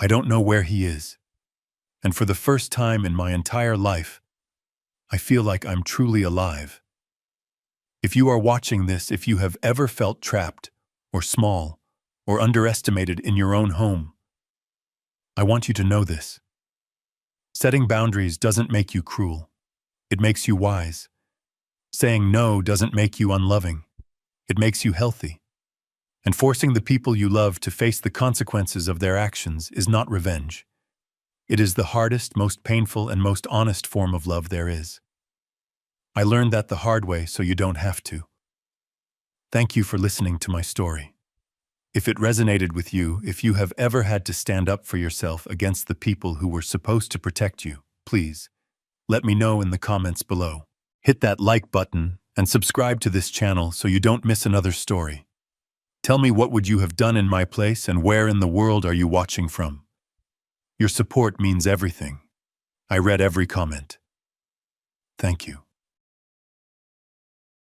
S1: don't know where he is. And for the first time in my entire life, I feel like I'm truly alive. If you are watching this, if you have ever felt trapped, or small, or underestimated in your own home, I want you to know this. Setting boundaries doesn't make you cruel. It makes you wise. Saying no doesn't make you unloving. It makes you healthy. And forcing the people you love to face the consequences of their actions is not revenge. It is the hardest, most painful, and most honest form of love there is. I learned that the hard way so you don't have to. Thank you for listening to my story. If it resonated with you, if you have ever had to stand up for yourself against the people who were supposed to protect you, please let me know in the comments below. Hit that like button and subscribe to this channel so you don't miss another story. Tell me, what would you have done in my place, and where in the world are you watching from? Your support means everything. I read every comment. Thank you.